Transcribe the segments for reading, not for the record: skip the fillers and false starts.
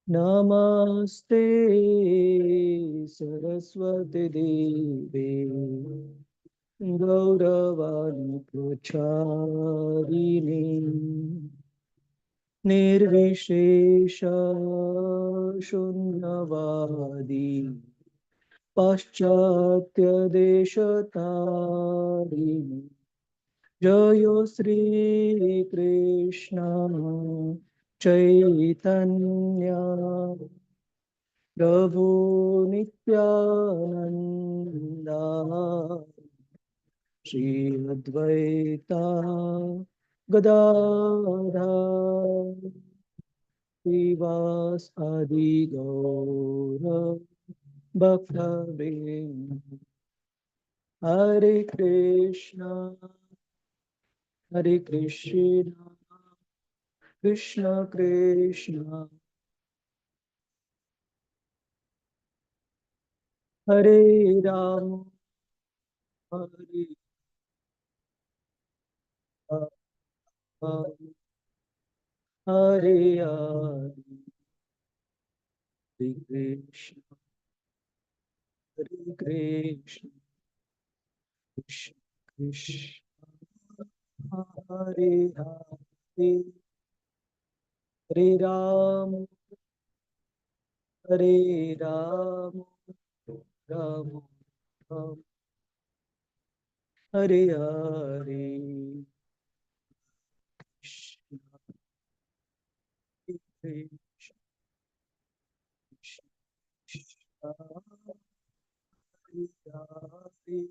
नमस्ते सरस्वती देवे गौरवाणी प्रचारिणे निर्विशेष शून्यवादी पाश्चात्य देशतारिणे जयो श्री कृष्ण चैतन्य प्रभु नित्यानंदा श्री अद्वैता गदाधर श्रीवास आदि गौर भक्तवृंद हरे कृष्णा कृष्ण कृष्ण हरे राम हरे राम हरे कृष्ण हरे कृष्ण कृष्ण कृष्ण हरे हरे हरे राम राम राम हरे हरे कृष्ण कृष्ण कृष्ण हरे हरे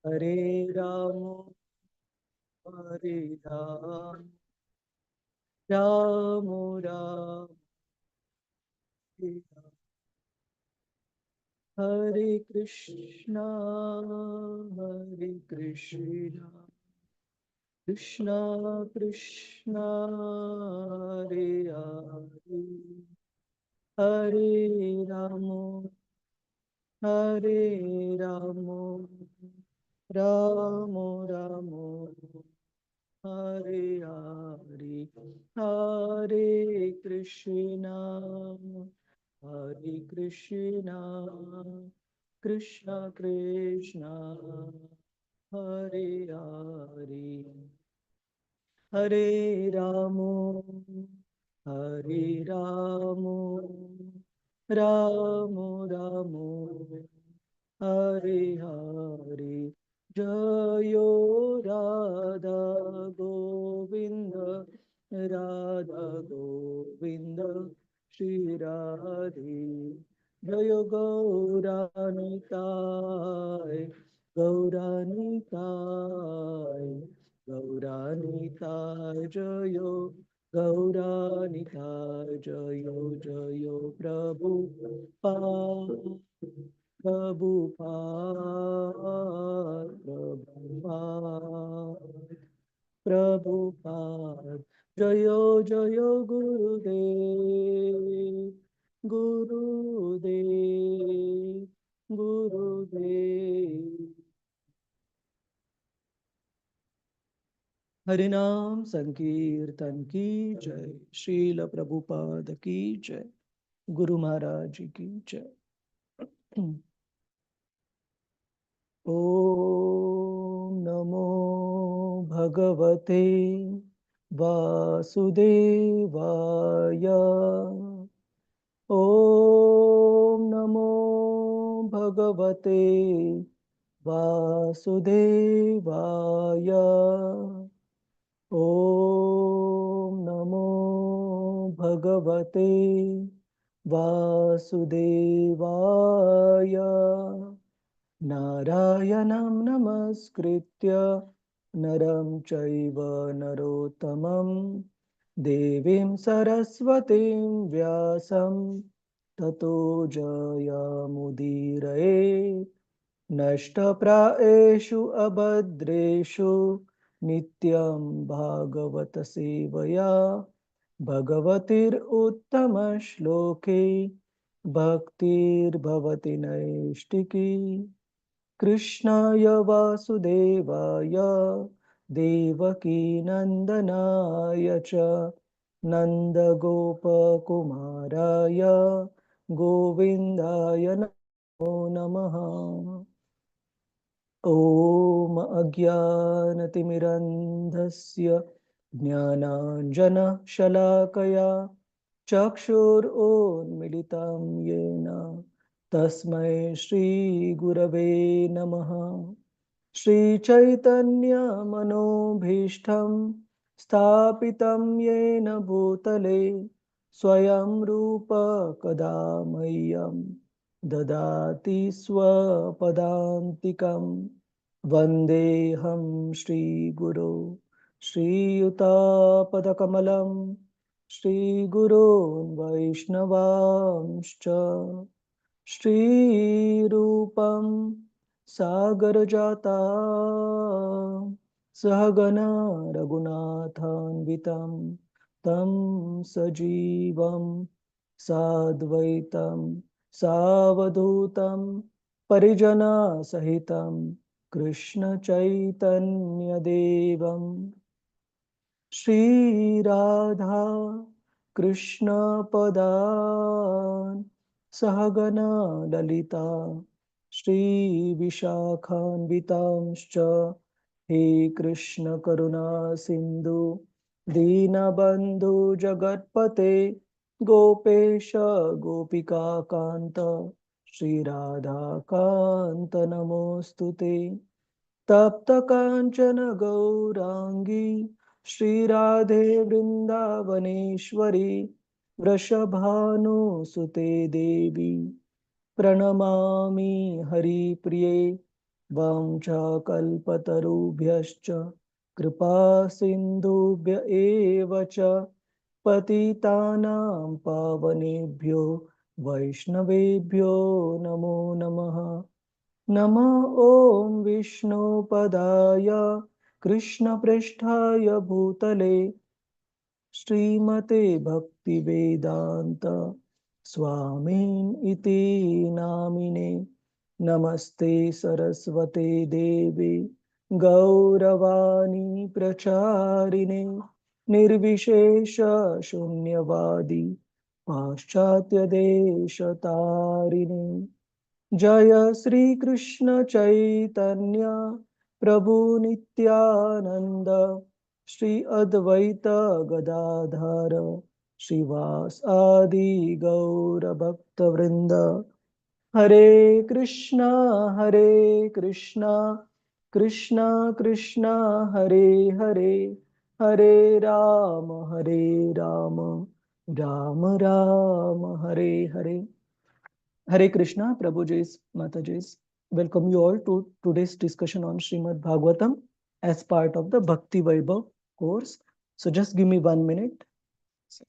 हरे राम हरे राम राम राम हरे राम हरे कृष्णा कृष्णा कृष्णा हरे हरे हरे हरे राम राम राम हरे हरे हरे कृष्णा कृष्णा कृष्णा हरे हरे हरे राम राम राम हरे हरे जयो राधा गोविंद राधा गोविंद श्री राधे जय गौरानिताय गौरानिताय गौरानिताय जयो गौरानिताय जयो जयो प्रभुपाद जयो जयो गुरुदेव हरिनाम संकीर्तन की जय। श्रील प्रभुपाद की जय। गुरु महाराज की जय। ओम नमो भगवते वासुदेवाय। ओम नमो भगवते वासुदेवाय। ओम नमो भगवते वासुदेवाय। नारायणं नमस्कृत्य नरं चैव नरोत्तमं देवीं सरस्वतीं व्यासं ततो जयमुदीरये। नष्टप्रायेषु अभद्रेषु नित्यं भागवत सेवया भगवतीरुत्तमश्लोके भक्तिर्भवति नैष्टिकी। कृष्णाय वासुदेवाय देवकीनन्दनाय च नन्दगोपकुमाराय गोविन्दाय नमो नमः। ॐ अज्ञानतिमिरन्धस्य ज्ञानाञ्जनशलाकया चक्षुरोन्मिलितं येन तस्मै श्रीगुरवे नमः। श्रीचैतन्यमनोभीष्टं स्थापितं येन भूतले स्वयं रूप कदा मह्यं ददाति स्वपदान्तिकं। वन्देऽहं श्रीगुरो श्रीयुतापदकमलं श्रीगुरोन् वैष्णवांश्च श्रीरूपं सागरजाता सहगना रघुनाथान्वितं तं सजीवं साद्वैतं सावधूतं परिजनसहितं कृष्णचैतन्यदेवं श्रीराधा कृष्णपदान् सहगना ललिता श्रीविशाखान्वितांश्च हे कृष्ण करुणा सिन्धु दीनबन्धु जगत्पते गोपेश गोपिकान्त श्रीराधाकान्त नमोऽस्तु ते। तप्त कांचन गौरांगी श्रीराधे वृंदावनेश्वरी वृषभानुसुते देवी प्रणमामि हरिप्रिये। वाञ्छाकल्पतरुभ्यश्च कृपा सिन्धुभ्य एव च पतितानां पावनेभ्यो वैष्णवेभ्यो नमो नमः। नमो ॐ विष्णुपदाय कृष्णपृष्ठाय भूतले श्रीमते भक्तिवेदान्त स्वामिन् इति नामिने। नमस्ते सरस्वते देवे गौरवाणी प्रचारिणे निर्विशेष शून्यवादी पाश्चात्य देशतारिणे। जय श्री कृष्ण चैतन्य प्रभु नित्यानंद श्री अद्वैत गदाधर श्रीवास आदि गौर भक्त वृंद। हरे Krishna Krishna Krishna Hare Hare Hare Ram Ram Ram Hare Hare. Hare Krishna, Prabhuji's, Mataji's. Welcome you all to today's discussion on Srimad Bhagavatam as part of the Bhakti Vaibhav course. So just give me 1 minute. So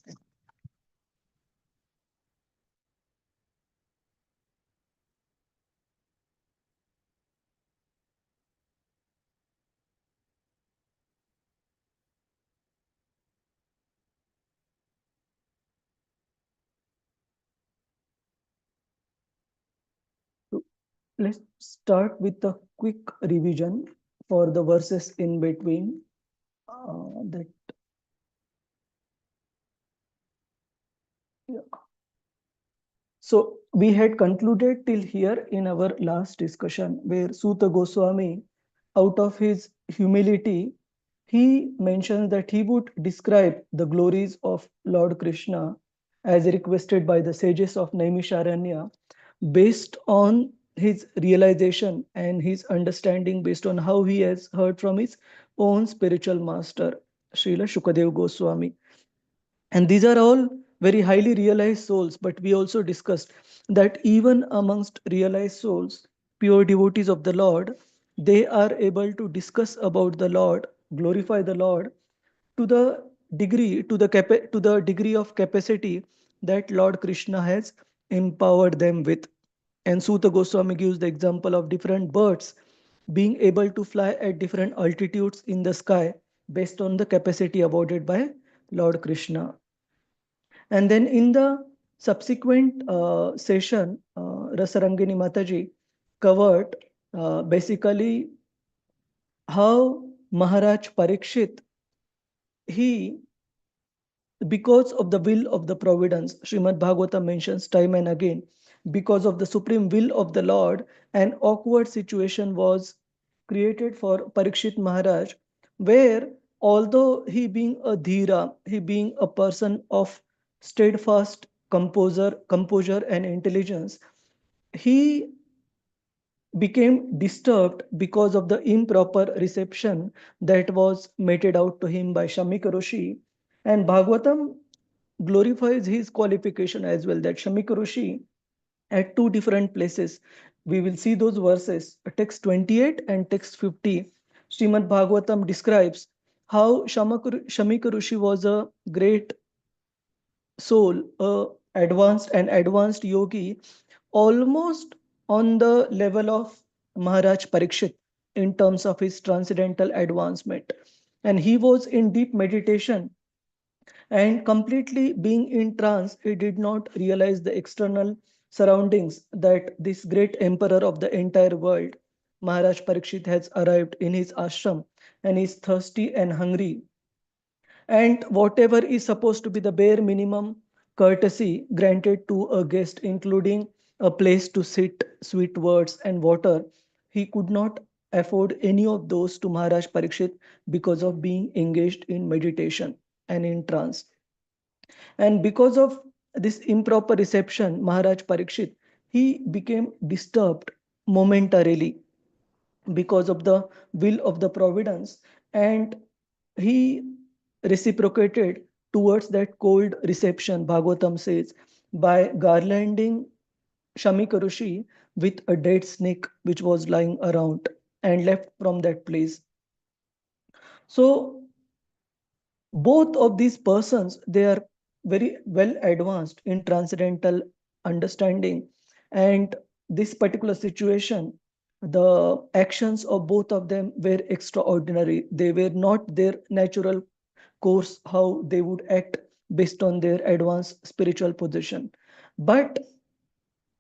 let's start with a quick revision for the verses in between. That yeah. So we had concluded till here in our last discussion where Suta Goswami, out of his humility, he mentions that he would describe the glories of Lord Krishna as requested by the sages of Naimisharanya based on his realization and his understanding based on how he has heard from his own spiritual master, Srila Shukadev Goswami. And these are all very highly realized souls, but we also discussed that even amongst realized souls, pure devotees of the Lord, they are able to discuss about the Lord, glorify the Lord to the to the degree of capacity that Lord Krishna has empowered them with. And Suta Goswami gives the example of different birds being able to fly at different altitudes in the sky based on the capacity awarded by Lord Krishna. And then in the subsequent session, Rasarangini Mataji covered basically how Maharaj Parikshit, he because of the will of the providence. Srimad Bhagavatam mentions time and again, because of the supreme will of the Lord, an awkward situation was created for Parikshit Maharaj, where although he being a dhira, he being a person of steadfast composure and intelligence, he became disturbed because of the improper reception that was meted out to him by Shamika Roshi. And Bhagavatam glorifies his qualification as well, that Shamika Roshi at two different places. We will see those verses, text 28 and text 50. Srimad Bhagavatam describes how Shamika Roshi was a great soul, a advanced yogi, almost on the level of Maharaj Parikshit in terms of his transcendental advancement. And he was in deep meditation and completely being in trance. He did not realize the external surroundings that this great emperor of the entire world, Maharaj Parikshit, has arrived in his ashram and is thirsty and hungry, and whatever is supposed to be the bare minimum courtesy granted to a guest, including a place to sit, sweet words, and water, he could not afford any of those to Maharaj Parikshit because of being engaged in meditation and in trance. And because of this improper reception, Maharaj Parikshit, he became disturbed momentarily because of the will of the providence, and he reciprocated towards that cold reception, Bhagavatam says, by garlanding Shamika Rishi with a dead snake which was lying around, and left from that place. So both of these persons, they are very well advanced in transcendental understanding, and this particular situation, the actions of both of them were extraordinary. They were not their natural course, how they would act based on their advanced spiritual position. But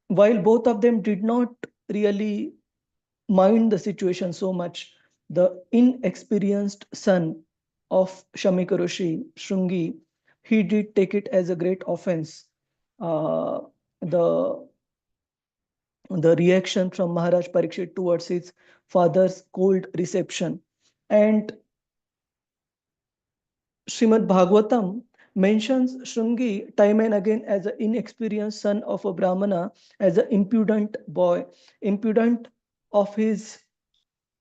while both of them did not really mind the situation so much, the inexperienced son of Shamika Rishi, Shrungi, he did take it as a great offense. Uh, the the reaction from Maharaj Parikshit towards his father's cold reception. And Srimad Bhagavatam mentions Shrungi time and again as an inexperienced son of a Brahmana, as an impudent boy, impudent of his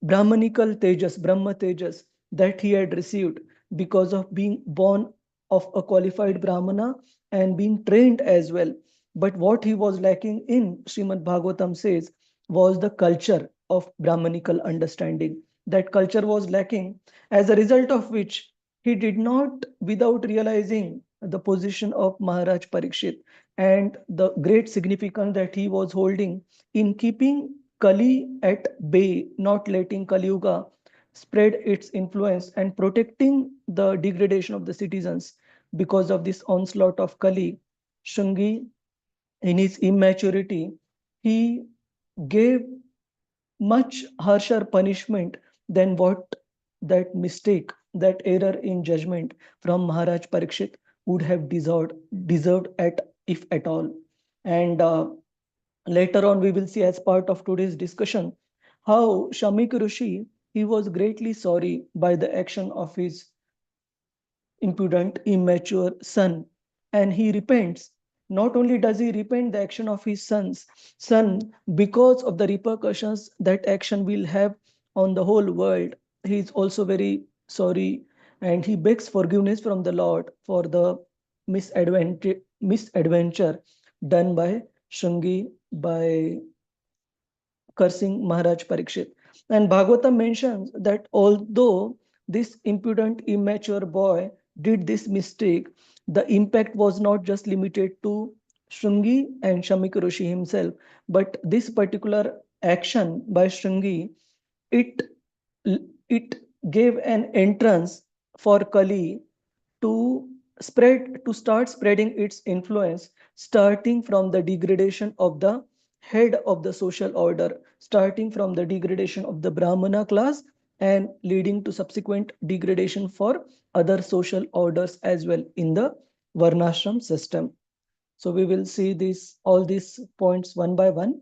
Brahmanical Tejas, Brahma Tejas, that he had received because of being born of a qualified Brahmana and being trained as well. But what he was lacking in, Srimad Bhagavatam says, was the culture of Brahmanical understanding. That culture was lacking, as a result of which he did not, without realizing the position of Maharaj Parikshit and the great significance that he was holding in keeping Kali at bay, not letting Kali Yuga spread its influence and protecting the degradation of the citizens because of this onslaught of Kali. Shungi, in his immaturity, he gave much harsher punishment than what that mistake, that error in judgment from Maharaj Parikshit would have deserved at, if at all. And later on, we will see as part of today's discussion how Shamik Rishi, he was greatly sorry by the action of his impudent, immature son, and he repents. Not only does he repent the action of his son, because of the repercussions that action will have on the whole world, he is also very sorry, and he begs forgiveness from the Lord for the misadventure done by Shungi, by cursing Maharaj Parikshit. And Bhagavatam mentions that although this impudent, immature boy did this mistake, the impact was not just limited to Shringi and Shamika Rishi himself, but this particular action by Shringi, it it gave an entrance for Kali to to start spreading its influence, starting from the degradation of the head of the social order, starting from the degradation of the Brahmana class, and leading to subsequent degradation for other social orders as well in the Varnashram system. So we will see all these points one by one.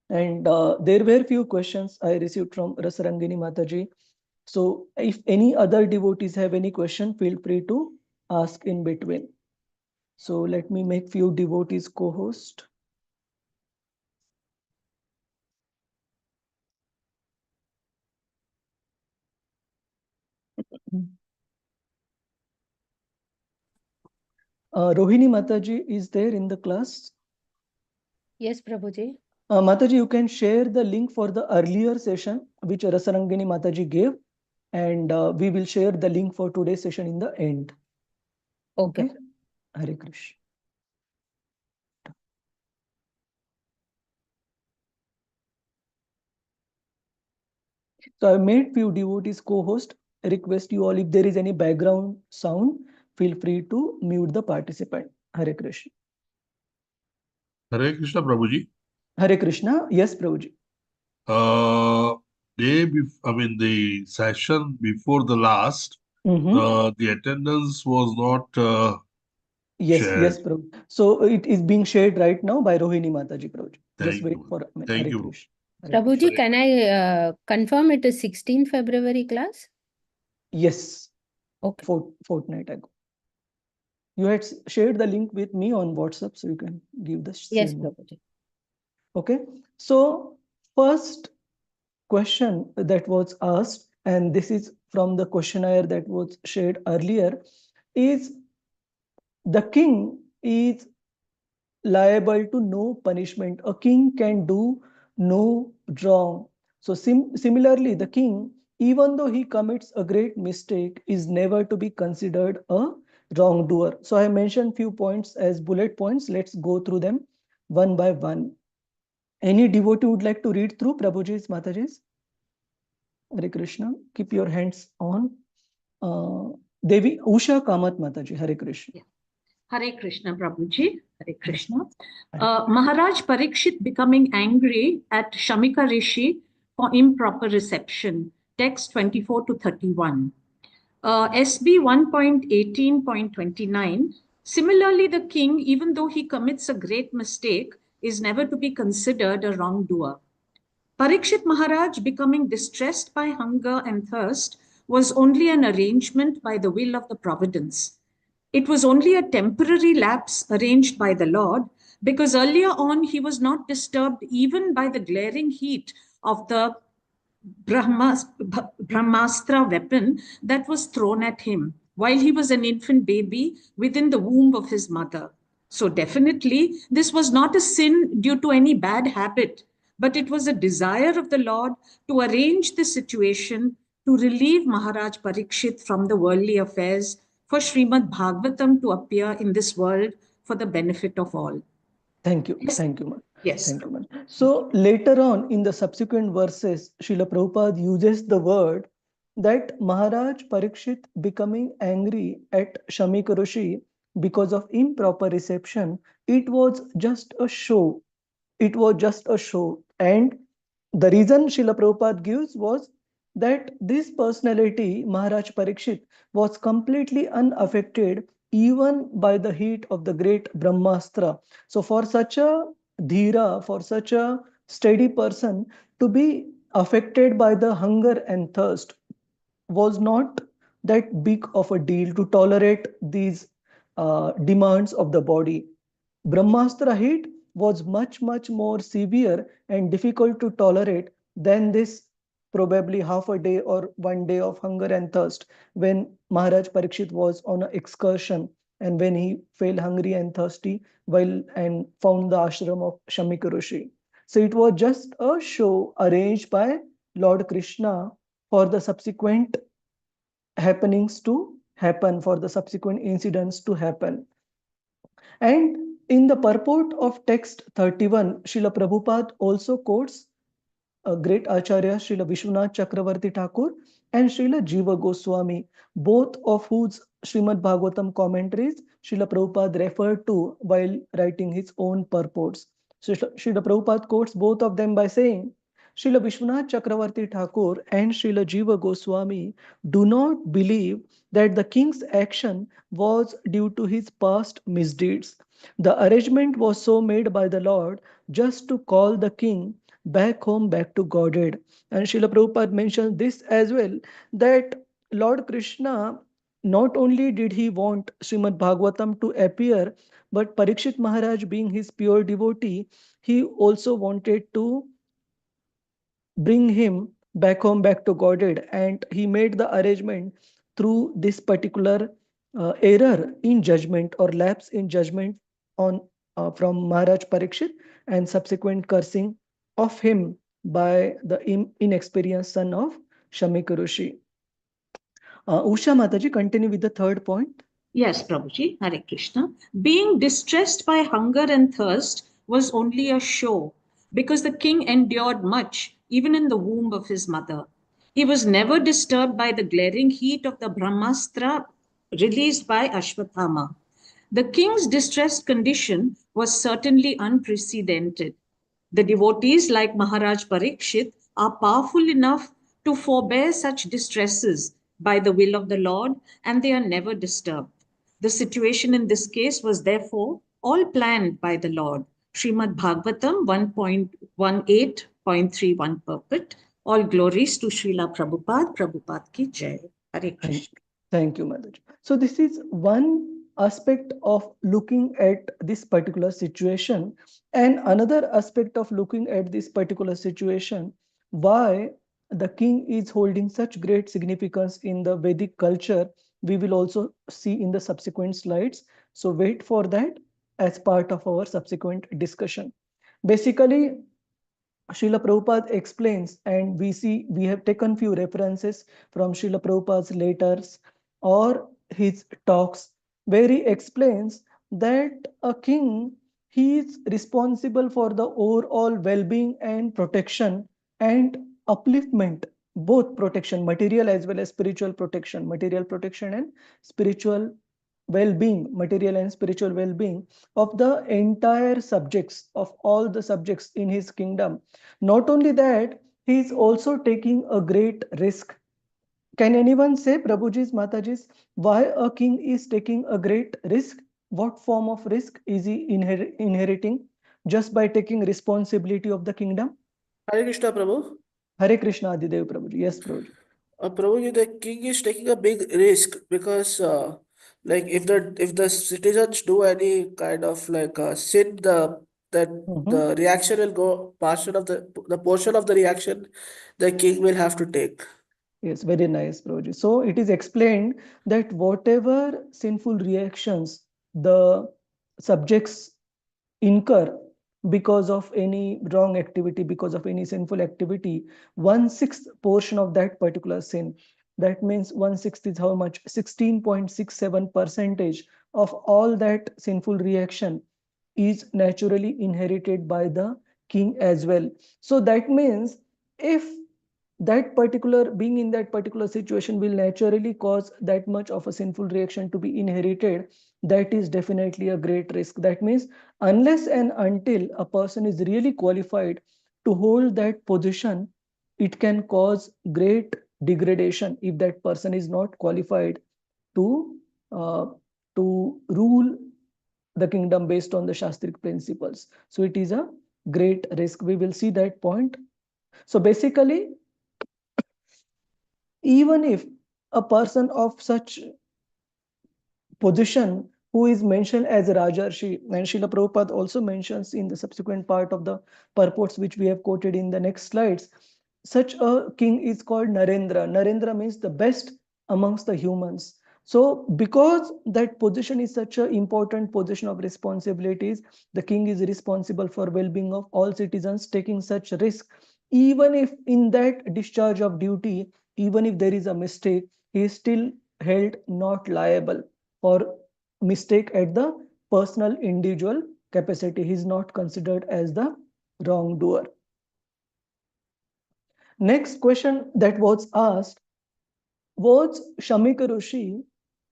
And there were few questions I received from Rasarangini Mataji. So if any other devotees have any question, feel free to ask in between. So let me make few devotees co-host. Rohini Mataji is there in the class? Yes, Prabhuji. Mataji, you can share the link for the earlier session which Rasarangini Mataji gave, and we will share the link for today's session in the end. Okay. Hare Krishna. So I made few devotees co-host. Request you all, if there is any background sound, feel free to mute the participant. Hare Krishna. Hare Krishna, Prabhuji. Hare Krishna. Yes, Prabhuji. The session before the last, the attendance was not Yes, shared. yes, Prabhuji. So it is being shared right now by Rohini Mataji, Prabhuji. Just Thank wait you. for a minute. Thank Hare you. Krishna. Hare Krishna. Prabhuji, can I confirm it is 16 February class? Yes. Okay. Fortnight ago. You had shared the link with me on WhatsApp, so you can give the Yes, same. Prabhuji. Okay. So first question that was asked, and this is from the questionnaire that was shared earlier, is the king is liable to no punishment. A king can do no wrong. So similarly, the king, even though he commits a great mistake, is never to be considered a wrongdoer. So I mentioned few points as bullet points. Let's go through them one by one. Any devotee would like to read through Prabhuji's, Mataji's? Hare Krishna. Keep your hands on. Devi Usha Kamat Mataji. Hare Krishna. Hare Krishna, Prabhuji. Hare Krishna. Maharaj Parikshit becoming angry at Shamika Rishi for improper reception. Text 24 to 31. SB 1.18.29. Similarly, the king, even though he commits a great mistake, is never to be considered a wrongdoer. Parikshit Maharaj becoming distressed by hunger and thirst was only an arrangement by the will of the providence. It was only a temporary lapse arranged by the Lord, because earlier on he was not disturbed even by the glaring heat of the Brahmastra weapon that was thrown at him while he was an infant baby within the womb of his mother. So definitely, this was not a sin due to any bad habit, but it was a desire of the Lord to arrange the situation to relieve Maharaj Parikshit from the worldly affairs, for Srimad Bhagavatam to appear in this world for the benefit of all. Thank you. Yes. Thank you, man. Yes. Thank you, man. So later on in the subsequent verses, Srila Prabhupada uses the word that Maharaj Parikshit becoming angry at Shamika Rishi because of improper reception. It was just a show. It was just a show. And the reason Srila Prabhupada gives was that this personality, Maharaj Parikshit, was completely unaffected even by the heat of the great Brahmastra. So for such a dhira, for such a steady person to be affected by the hunger and thirst was not that big of a deal to tolerate these demands of the body. Brahmastra heat was much, much more severe and difficult to tolerate than this probably half a day or 1 day of hunger and thirst when Maharaj Parikshit was on an excursion and when he fell hungry and thirsty while and found the ashram of Shamika Rishi. So it was just a show arranged by Lord Krishna for the subsequent happenings to happen, for the subsequent incidents to happen. And in the purport of text 31, Srila Prabhupada also quotes a great Acharya, Srila Vishwanath Chakravarti Thakur and Srila Jiva Goswami, both of whose Srimad Bhagavatam commentaries Srila Prabhupada referred to while writing his own purports. So Srila Prabhupada quotes both of them by saying Srila Vishwanath Chakravarti Thakur and Srila Jiva Goswami do not believe that the king's action was due to his past misdeeds. The arrangement was so made by the Lord just to call the king back home, back to Godhead. And Srila Prabhupada mentions this as well, that Lord Krishna, not only did he want Srimad Bhagavatam to appear, but Parikshit Maharaj, being his pure devotee, he also wanted to bring him back home, back to Godhead, and he made the arrangement through this particular error in judgment or lapse in judgment on from Maharaj Parikshit, and subsequent cursing of him by the inexperienced son of Shamika Rishi. Usha Mataji, continue with the third point. Yes, Prabhuji, Hare Krishna. Being distressed by hunger and thirst was only a show, because the king endured much, even in the womb of his mother. He was never disturbed by the glaring heat of the Brahmastra released by Ashwathama. The king's distressed condition was certainly unprecedented. The devotees like Maharaj Parikshit are powerful enough to forbear such distresses by the will of the Lord, and they are never disturbed. The situation in this case was therefore all planned by the Lord. Srimad Bhagavatam 1.18.31 purport. All glories to Srila Prabhupada. Prabhupada ki jai. Hare Krishna. Thank you, Mataji. So this is one aspect of looking at this particular situation, and another aspect of looking at this particular situation, why the king is holding such great significance in the Vedic culture, we will also see in the subsequent slides. So wait for that as part of our subsequent discussion. Basically, Srila Prabhupada explains, and we have taken few references from Srila Prabhupada's letters or his talks, where he explains that a king, he is responsible for the overall well-being and protection and upliftment, both protection, material as well as spiritual protection, material protection and spiritual well-being, material and spiritual well-being of the entire subjects, of all the subjects in his kingdom. Not only that, he is also taking a great risk. Can anyone say, Prabhuji's, Mataji's, why a king is taking a great risk? What form of risk is he inheriting just by taking responsibility of the kingdom? Hare Krishna, Prabhu. Hare Krishna, Adidev Prabhuji. Yes, Prabhuji. Prabhuji, the king is taking a big risk because, like, if the citizens do any kind of like sin, the reaction will go portion of the portion of the reaction the king will have to take. Yes, very nice, Prabhuji. So it is explained that whatever sinful reactions the subjects incur because of any wrong activity, because of any sinful activity, 1/6 portion of that particular sin, that means 1/6 is how much? 16.67% of all that sinful reaction is naturally inherited by the king as well. So that means if that particular being in that particular situation will naturally cause that much of a sinful reaction to be inherited, that is definitely a great risk. That means unless and until a person is really qualified to hold that position, it can cause great degradation if that person is not qualified to rule the kingdom based on the Shastric principles. So it is a great risk. We will see that point. So basically, even if a person of such position who is mentioned as Rajarshi, and Srila Prabhupada also mentions in the subsequent part of the purports which we have quoted in the next slides, such a king is called Narendra. Narendra means the best amongst the humans. So because that position is such an important position of responsibilities, the king is responsible for well-being of all citizens, taking such risk. Even if in that discharge of duty, even if there is a mistake, he is still held not liable for mistake at the personal individual capacity. He is not considered as the wrongdoer. Next question that was asked, was Shamika Rishi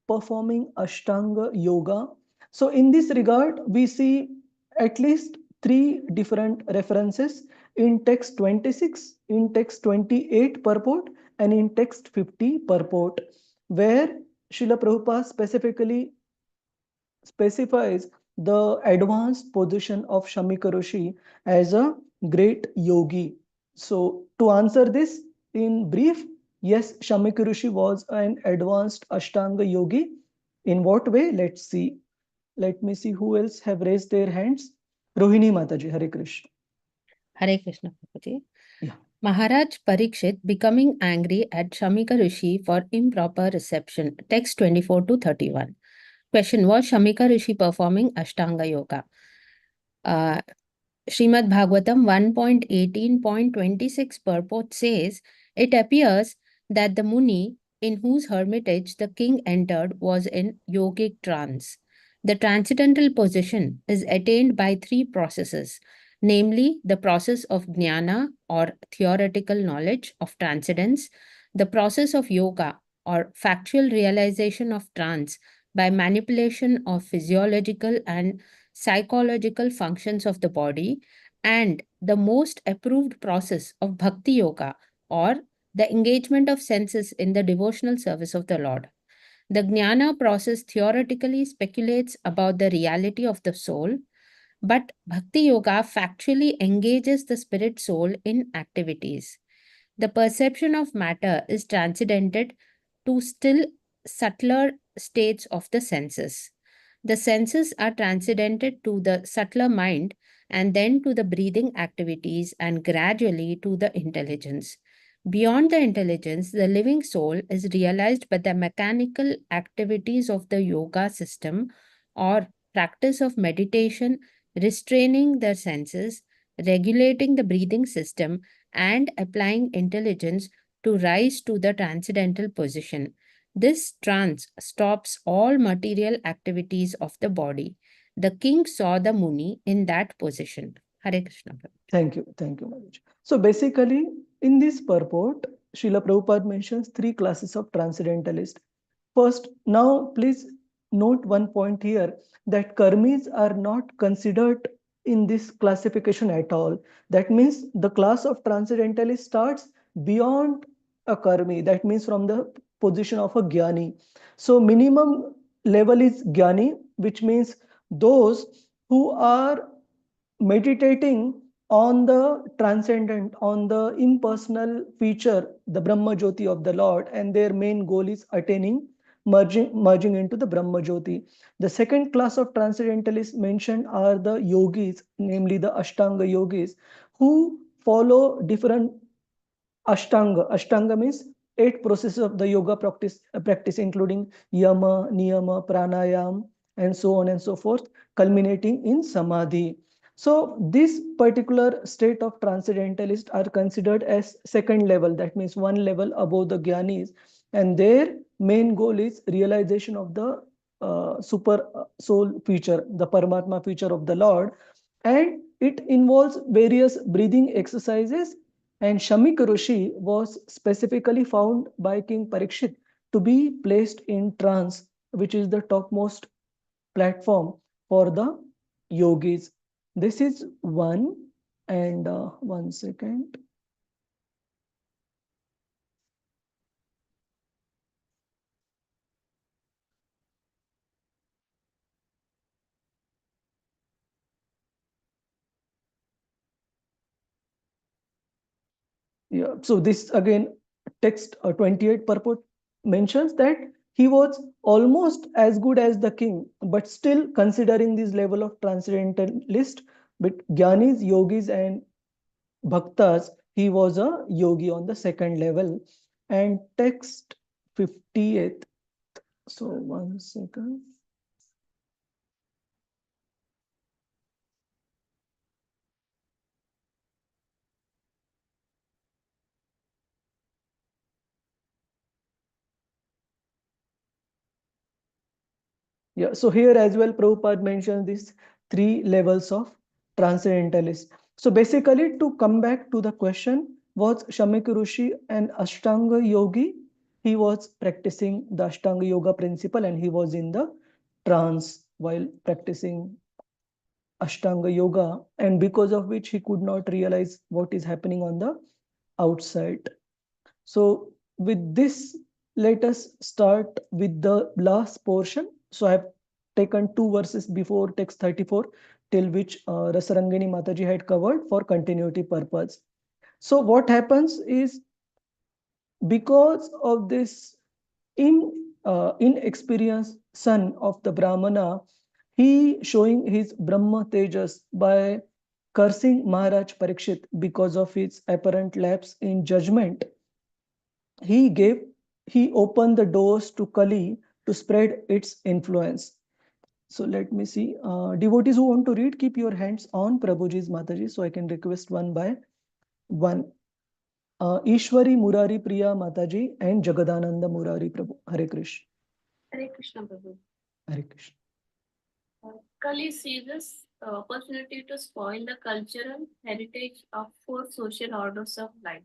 performing Ashtanga Yoga? So in this regard, we see at least 3 different references, in text 26, in text 28 purport, and in text 50 purport, where Srila Prabhupada specifically specifies the advanced position of Shamika Rishi as a great yogi. So to answer this in brief, yes, Shamika Rishi was an advanced Ashtanga yogi. In what way? Let's see. Let me see who else have raised their hands. Rohini Mataji, Hare Krishna. Hare Krishna, Prabhuji. Yeah. Maharaj Parikshit becoming angry at Shamika Rishi for improper reception. Text 24 to 31. Question: was Shamika Rishi performing Ashtanga Yoga? Srimad Bhagavatam 1.18.26 purport says, it appears that the Muni in whose hermitage the king entered was in yogic trance. The transcendental position is attained by three processes, namely the process of jnana or theoretical knowledge of transcendence, the process of yoga or factual realization of trance by manipulation of physiological and psychological functions of the body, and the most approved process of bhakti yoga or the engagement of senses in the devotional service of the Lord. The jnana process theoretically speculates about the reality of the soul, but bhakti yoga factually engages the spirit soul in activities. The perception of matter is transcendented to still subtler states of the senses. The senses are transcendented to the subtler mind and then to the breathing activities and gradually to the intelligence. Beyond the intelligence, the living soul is realized by the mechanical activities of the yoga system or practice of meditation, restraining the senses, regulating the breathing system, and applying intelligence to rise to the transcendental position. This trance stops all material activities of the body. The king saw the Muni in that position. Hare Krishna. Thank you, Maharaj. So basically, in this purport, Srila Prabhupada mentions three classes of transcendentalists. First, now please note one point here, that karmis are not considered in this classification at all. That means the class of transcendentalist starts beyond a karmi. That means from the position of a jnani. So minimum level is jnani, which means those who are meditating on the transcendent, on the impersonal feature, the Brahma Jyoti of the Lord, and their main goal is attaining, merging into the Brahma Jyoti. The second class of transcendentalists mentioned are the yogis, namely the Ashtanga yogis, who follow different Ashtanga. Ashtanga means 8 processes of the yoga practice, including yama, niyama, pranayam, and so on and so forth, culminating in samadhi. So this particular state of transcendentalists are considered as second level. That means one level above the jnanis, and their main goal is realization of the super soul feature, the Paramatma feature of the Lord, and it involves various breathing exercises. And Shamika Rishi was specifically found by King Parikshit to be placed in trance, which is the topmost platform for the yogis. This is one. And 1 second. Yeah, so this again, text 28 purport mentions that he was almost as good as the king, but still considering this level of transcendentalist, but Gyanis, yogis, and bhaktas, he was a yogi on the second level. And text 58. So 1 second. Yeah, so here as well, Prabhupada mentions these 3 levels of transcendentalists. So basically, to come back to the question, was Shamika Rishi an Ashtanga yogi? He was practicing the Ashtanga yoga principle, and he was in the trance while practicing Ashtanga Yoga, and because of which he could not realize what is happening on the outside. So with this, let us start with the last portion. So I have taken 2 verses before text 34 till which Rasarangini Mataji had covered for continuity purpose. So what happens is, because of this inexperienced son of the Brahmana, he showing his Brahma Tejas by cursing Maharaj Parikshit because of his apparent lapse in judgment. He opened the doors to Kali to spread its influence. So let me see. Devotees who want to read, keep your hands on Prabhuji's Mataji, so I can request one by one. Ishwari Murari Priya Mataji and Jagadananda Murari Prabhu. Hare Krishna. Hare Krishna, Prabhu. Hare Krishna. Kali seizes the opportunity to spoil the cultural heritage of 4 social orders of life.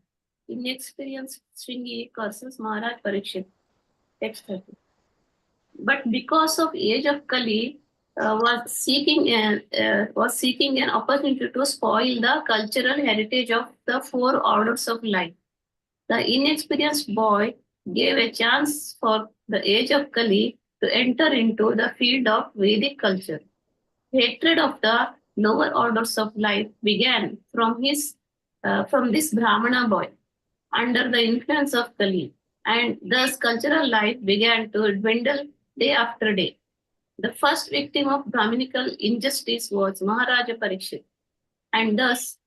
Inexperienced Shringi curses Maharaj Parikshit. Text 30. But because of age of Kali, was seeking an opportunity to spoil the cultural heritage of the 4 orders of life. The inexperienced boy gave a chance for the age of Kali to enter into the field of Vedic culture. Hatred of the lower orders of life began from this Brahmana boy under the influence of Kali, and thus cultural life began to dwindle day after day. The first victim of Brahminical injustice was Maharaja Parikshit, and thus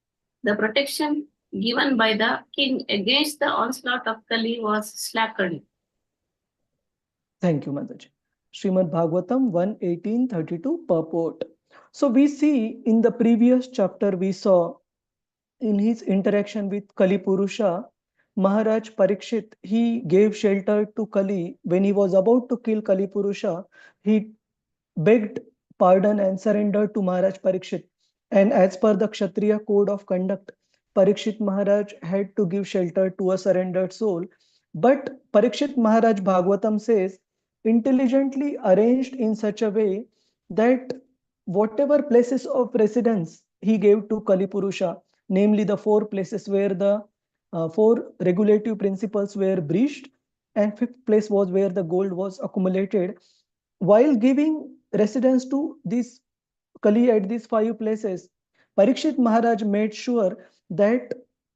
the protection given by the king against the onslaught of Kali was slackened. Thank you, Mataji. Srimad Bhagavatam 1:18-32 purport. So we see in the previous chapter, we saw in his interaction with Kali Purusha, Maharaj Parikshit, he gave shelter to Kali. When he was about to kill Kali Purusha, he begged pardon and surrendered to Maharaj Parikshit. And as per the Kshatriya code of conduct, Parikshit Maharaj had to give shelter to a surrendered soul. But Parikshit Maharaj Bhagavatam says, intelligently arranged in such a way that whatever places of residence he gave to Kali Purusha, namely the 4 places where the 4 regulative principles were breached, and 5th place was where the gold was accumulated. While giving residence to this Kali at these 5 places, Parikshit Maharaj made sure that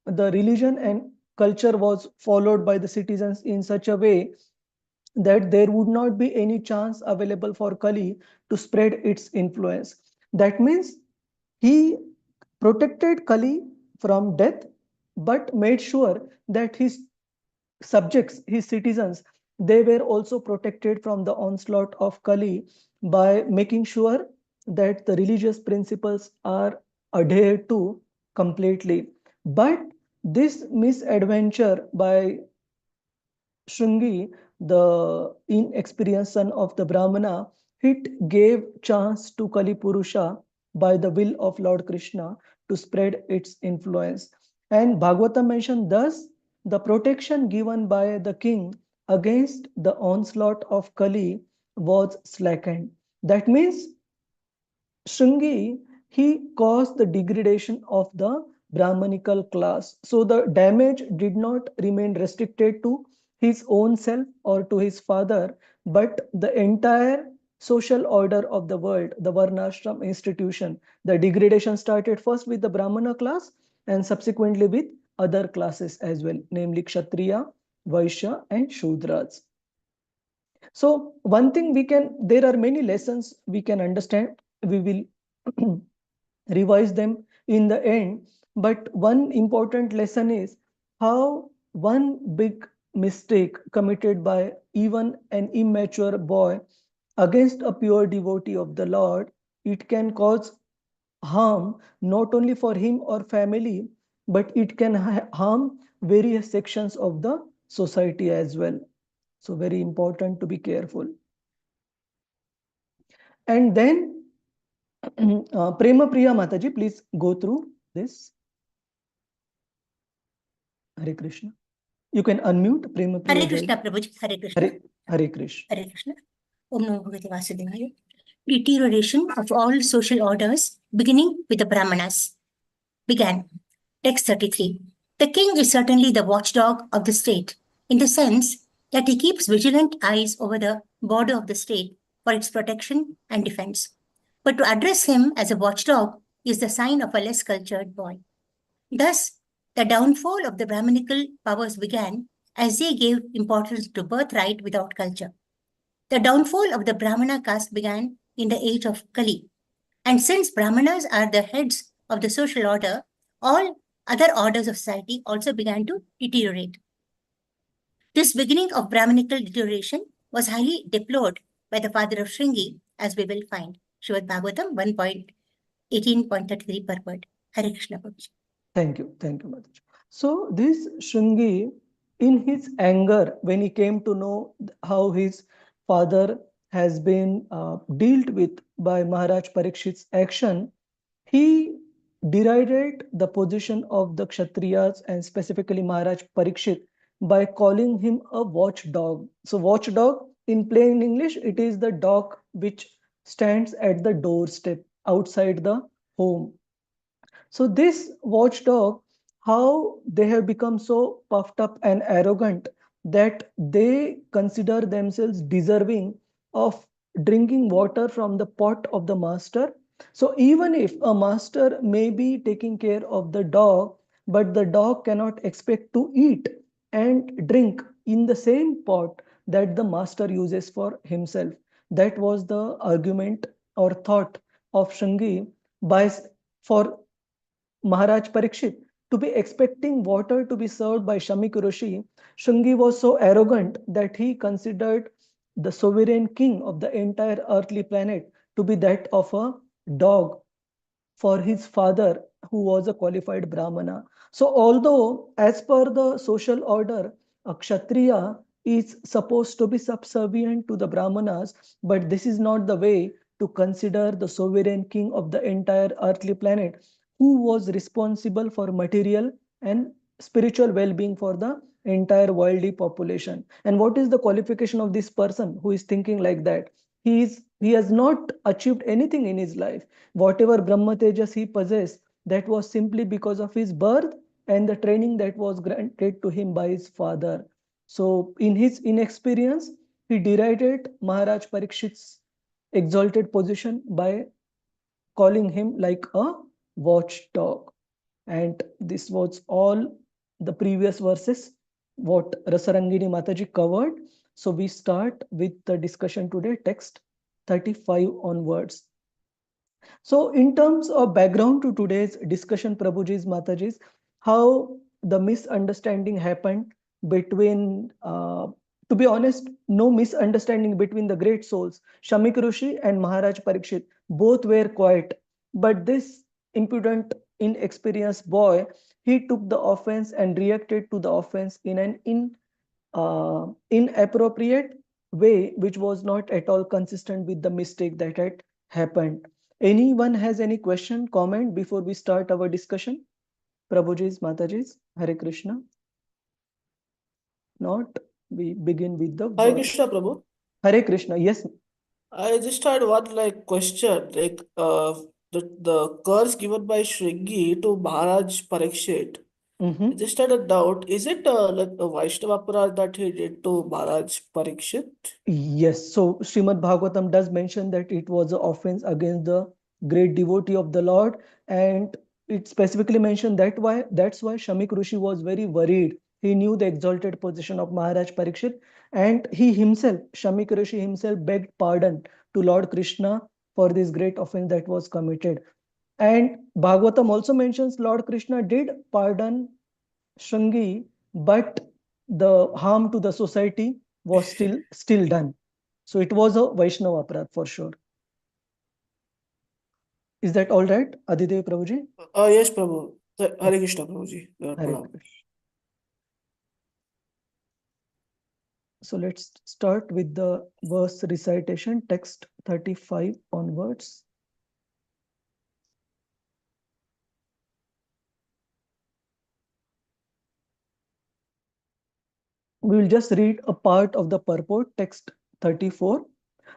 the religion and culture was followed by the citizens in such a way that there would not be any chance available for Kali to spread its influence. That means he protected Kali from death, but made sure that his subjects, his citizens, they were also protected from the onslaught of Kali by making sure that the religious principles are adhered to completely. But this misadventure by Shringi, the inexperienced son of the Brahmana, it gave chance to Kali Purusha by the will of Lord Krishna to spread its influence. And Bhagavatam mentioned thus, the protection given by the king against the onslaught of Kali was slackened. That means Shringi, he caused the degradation of the Brahmanical class. So the damage did not remain restricted to his own self or to his father, but the entire social order of the world, the Varnashram institution. The degradation started first with the Brahmana class and subsequently with other classes as well, namely Kshatriya, Vaishya, and Shudras. So one thing there are many lessons we can understand. We will revise them in the end. But one important lesson is how one big mistake committed by even an immature boy against a pure devotee of the Lord, it can cause harm not only for him or family, but it can harm various sections of the society as well. So very important to be careful. And then Prema Priya Mataji, please go through this. Hare Krishna. You can unmute Prema Priya. Hare Krishna, Prabhuji. Hare Krishna. Hare Krishna. Hare Krishna. Om Namo Bhagavate Vasudevaya. deterioration of all social orders, beginning with the Brahmanas. Began. Text 33. The king is certainly the watchdog of the state, in the sense that he keeps vigilant eyes over the border of the state for its protection and defense. But to address him as a watchdog is the sign of a less cultured boy. Thus, the downfall of the Brahminical powers began as they gave importance to birthright without culture. The downfall of the Brahmana caste began in the age of Kali. And since Brahmanas are the heads of the social order, all other orders of society also began to deteriorate. This beginning of Brahminical deterioration was highly deplored by the father of Shringi, as we will find. Srimad Bhagavatam 1.18.33 per word. Hare Krishna Prabhuji. Thank you, Mataji. So this Shringi, in his anger, when he came to know how his father has been dealt with by Maharaj Parikshit's action, he derided the position of the Kshatriyas and specifically Maharaj Parikshit by calling him a watchdog. So watchdog, in plain English, it is the dog which stands at the doorstep outside the home. So this watchdog, how they have become so puffed up and arrogant that they consider themselves deserving of drinking water from the pot of the master. So even if a master may be taking care of the dog, but the dog cannot expect to eat and drink in the same pot that the master uses for himself. That was the argument or thought of Shringi by for Maharaj Parikshit to be expecting water to be served by Shamik Rishi. Shringi was so arrogant that he considered the sovereign king of the entire earthly planet to be that of a dog for his father, who was a qualified Brahmana. So although as per the social order, a Kshatriya is supposed to be subservient to the Brahmanas, but this is not the way to consider the sovereign king of the entire earthly planet, who was responsible for material and spiritual well-being for the entire worldly population. And what is the qualification of this person who is thinking like that? He has not achieved anything in his life. Whatever Brahma Tejas he possessed, that was simply because of his birth and the training that was granted to him by his father. So in his inexperience, he derided Maharaj Parikshit's exalted position by calling him like a watchdog. And this was all the previous verses what Rasarangini Mataji covered. So we start with the discussion today, text 35 onwards. So in terms of background to today's discussion, Prabhuji's, Mataji's, how the misunderstanding happened between, to be honest, no misunderstanding between the great souls, Shamik Rishi and Maharaj Parikshit. Both were quiet, but this impudent, inexperienced boy, he took the offense and reacted to the offense in an inappropriate way, which was not at all consistent with the mistake that had happened. Anyone has any question, comment before we start our discussion? Prabhuji's, Mataji's, Hare Krishna. Not, we begin with the Hare verse. Krishna, Prabhu. Hare Krishna, yes. I just had one question, the curse given by Shringi to Maharaj Parikshit. I just had a doubt. Is it like a Vaishnava aparadh that he did to Maharaj Parikshit? Yes, so Srimad Bhagavatam does mention that it was an offense against the great devotee of the Lord, and it specifically mentioned that's why Shamik Rishi was very worried. He knew the exalted position of Maharaj Parikshit, and he himself, Shamik Rishi himself, begged pardon to Lord Krishna for this great offense that was committed. And Bhagavatam also mentions Lord Krishna did pardon Shringi, but the harm to the society was still done. So it was a Vaishnava aparadh for sure. Is that all right, Adidev Prabhuji? Yes, Prabhu. Hare Krishna, Prabhuji. Hare Krishna. So let's start with the verse recitation, text 35 onwards. We will just read a part of the purport, text 34.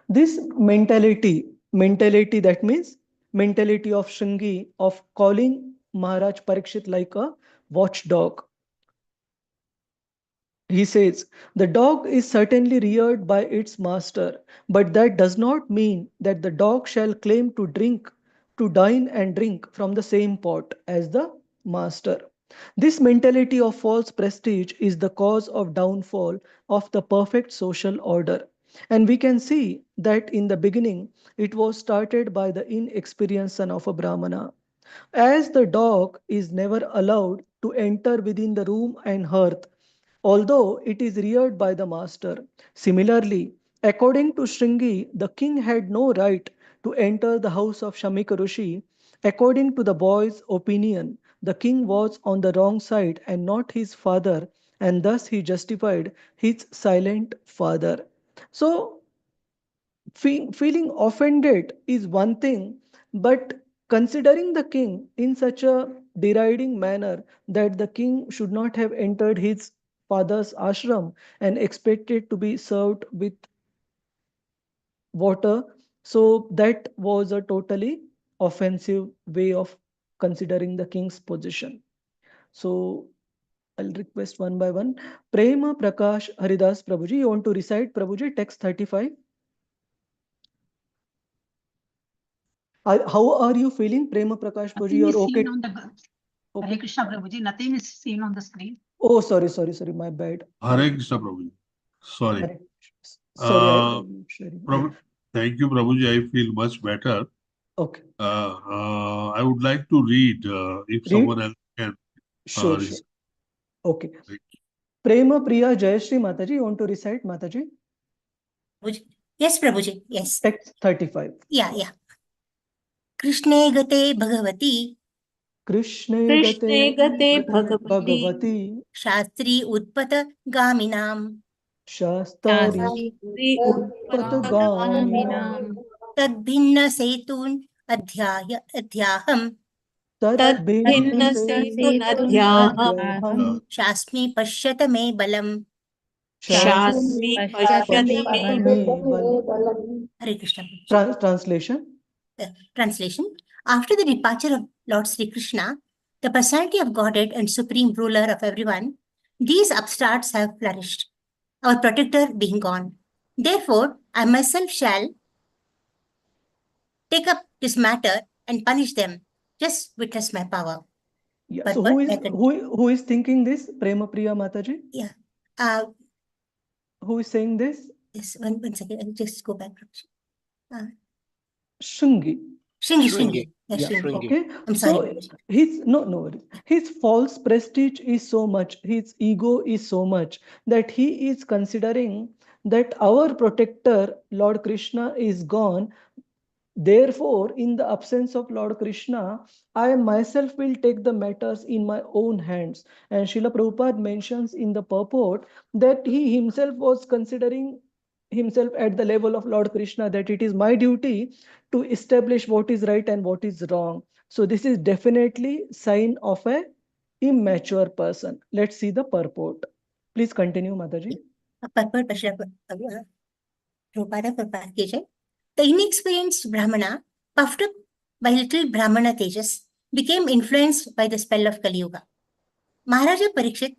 This mentality mentality, that means mentality of Shringi of calling Maharaj Parikshit like a watchdog. He says, the dog is certainly reared by its master, but that does not mean that the dog shall claim to dine and drink from the same pot as the master. This mentality of false prestige is the cause of downfall of the perfect social order. And we can see that in the beginning, it was started by the inexperienced son of a Brahmana. As the dog is never allowed to enter within the room and hearth, although it is reared by the master. Similarly, according to Shringi, the king had no right to enter the house of Shamika Rishi. According to the boy's opinion, the king was on the wrong side and not his father, and thus he justified his silent father. So, feeling offended is one thing, but considering the king in such a deriding manner that the king should not have entered his father's ashram and expected to be served with water, so that was a totally offensive way of considering the king's position. So I'll request one by one. Prema Prakash Haridas Prabhuji, you want to recite Prabhuji text 35? How are you feeling, Prema Prakash Prabhuji? You're okay? Okay. Hare Krishna Prabhuji, nothing is seen on the screen. Oh, sorry, my bad. Hare Krishna Prabhuji. Sorry. Sorry, Thank you, Prabhuji. I feel much better. Okay. I would like to read if someone else can. Sure. Okay. Prema Priya Jayashri Mataji, you want to recite, Mataji? Yes, Prabhuji. Yes. Text 35. Yeah. Krishne gate bhagavati. Krishne gate bhagavati. Shastri utpata gaminam. Shastri utpata gaminam. Tad bhinna setun adhyaham. Tad bhinna setun adhyaham. Shasmi pashyata me balam. Shasmi pashyata me balam. Hare Krishna. Translation. Translation. After the departure of Lord Sri Krishna, the personality of Godhead and supreme ruler of everyone, these upstarts have flourished, our protector being gone. Therefore, I myself shall take up this matter and punish them. Just witness my power. Yeah. So who is thinking this? Prema Priya Mataji? Yeah. Who is saying this? Yes, one second. I'll just go back. Shringi. Shringi. Yeah, Shringi. Okay. I'm sorry. So no worries. His false prestige is so much, his ego is so much that he is considering that our protector, Lord Krishna, is gone. Therefore, in the absence of Lord Krishna, I myself will take the matters in my own hands. And Srila Prabhupada mentions in the purport that he himself was considering himself at the level of Lord Krishna, that it is my duty to establish what is right and what is wrong. So this is definitely sign of a immature person. Let's see the purport. Please continue, Mataji. Purport, the inexperienced Brahmana, puffed up by little Brahmana Tejas, became influenced by the spell of Kali Yuga. Maharaja Parikshit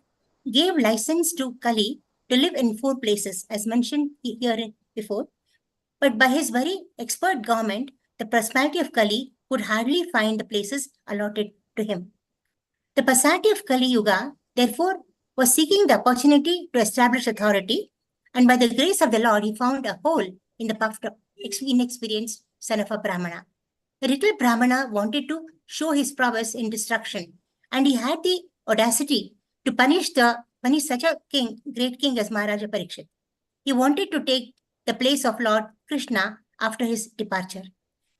gave license to Kali to live in 4 places, as mentioned here before. But by his very expert government, the personality of Kali could hardly find the places allotted to him. The personality of Kali Yuga, therefore, was seeking the opportunity to establish authority, and by the grace of the Lord, he found a hole in the puffed up, inexperienced son of a Brahmana. The little Brahmana wanted to show his prowess in destruction, and he had the audacity to punish such a great king as Maharaja Parikshit. He wanted to take the place of Lord Krishna after his departure.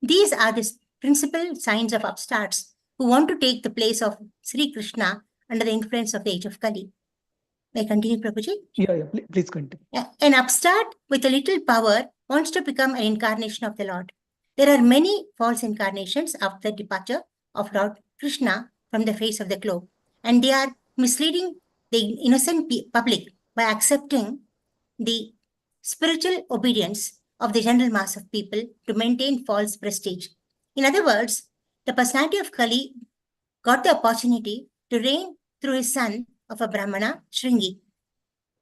These are the principal signs of upstarts who want to take the place of Sri Krishna under the influence of the age of Kali. May I continue, Prabhuji? Yeah, please continue. An upstart with a little power wants to become an incarnation of the Lord. There are many false incarnations after the departure of Lord Krishna from the face of the globe, and they are misleading the innocent public by accepting the spiritual obedience of the general mass of people to maintain false prestige. In other words, the personality of Kali got the opportunity to reign through his son of a Brahmana, Shringi.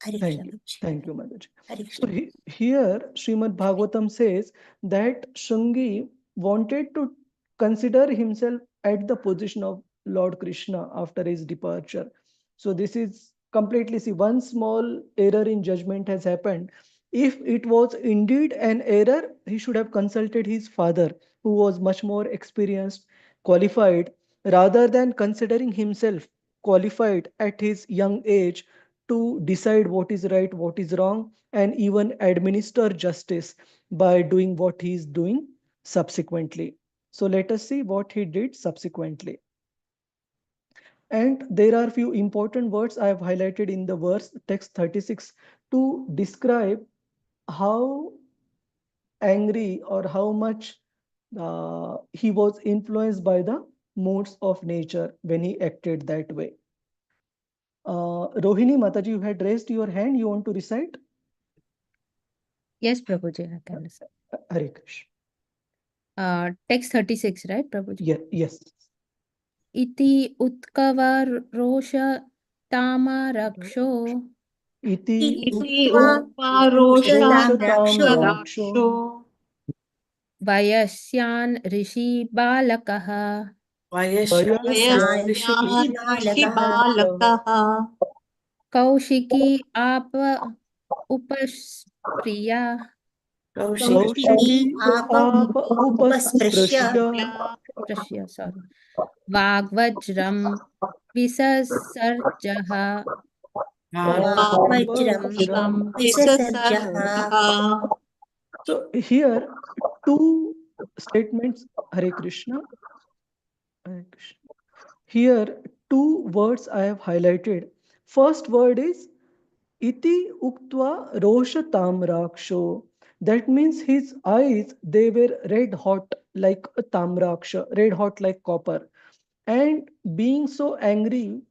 Hare Thank Krishna. you. Thank you, Mataji. Hare So Krishna. here, Srimad Bhagavatam says that Shringi wanted to consider himself at the position of Lord Krishna after his departure. So this is completely, see, one small error in judgment has happened. If it was indeed an error, he should have consulted his father, who was much more experienced, qualified, rather than considering himself qualified at his young age to decide what is right, what is wrong, and even administer justice by doing what he is doing subsequently. So let us see what he did subsequently. And there are few important words I have highlighted in the verse text 36 to describe how angry or how much he was influenced by the moods of nature when he acted that way. Rohini Mataji, you had raised your hand. You want to recite? Yes, Prabhuji, I can recite. Hare Krishna. Text 36, right, Prabhuji? Yes. Iti utkavarosha tamarksho Iti Roshataam Raksho vayasyan rishi balakaha Vayasyan Balakaha kaushiki apa upaspriya Kaushiki Upasprashya sorry Vagvajram Visasarjaha Vajram Visasarjaha. So here two statements, Hare Krishna. Hare Krishna. Here two words I have highlighted. First word is Iti uktva roshatam raksho. That means his eyes, they were red hot like a tamraksha, red hot like copper. And being so angry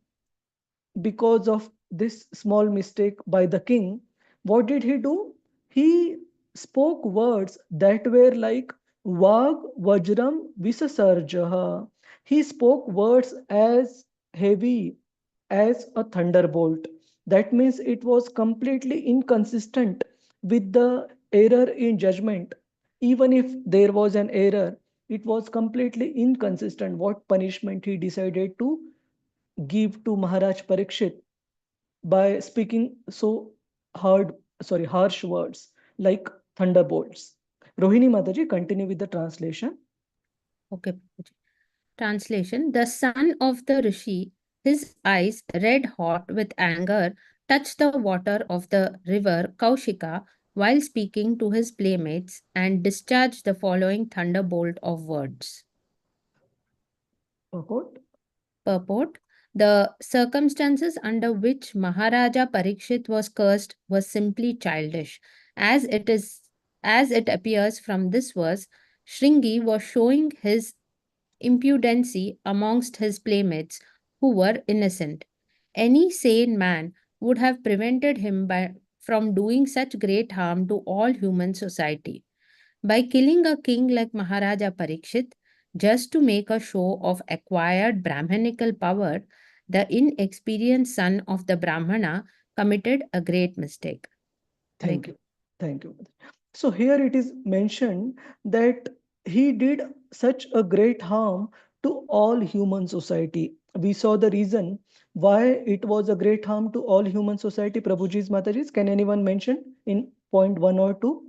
because of this small mistake by the king, what did he do? He spoke words that were like Vag Vajram Visasarjaha. He spoke words as heavy as a thunderbolt. That means it was completely inconsistent with the error in judgment. Even if there was an error, it was completely inconsistent what punishment he decided to give to Maharaj Parikshit by speaking so harsh words like thunderbolts. Rohini Mataji, continue with the translation. Okay. Translation: the son of the Rishi, his eyes red hot with anger, touched the water of the river Kaushika while speaking to his playmates and discharged the following thunderbolt of words. Purport: the circumstances under which Maharaja Parikshit was cursed were simply childish. As it appears from this verse, Shringi was showing his impudency amongst his playmates who were innocent. Any sane man would have prevented him from doing such great harm to all human society. By killing a king like Maharaja Parikshit, just to make a show of acquired Brahmanical power, the inexperienced son of the Brahmana committed a great mistake. Thank you. Thank you. So here it is mentioned that he did such a great harm to all human society. We saw the reason why it was a great harm to all human society. Prabhuji's Mataji's, can anyone mention in point 1 or 2?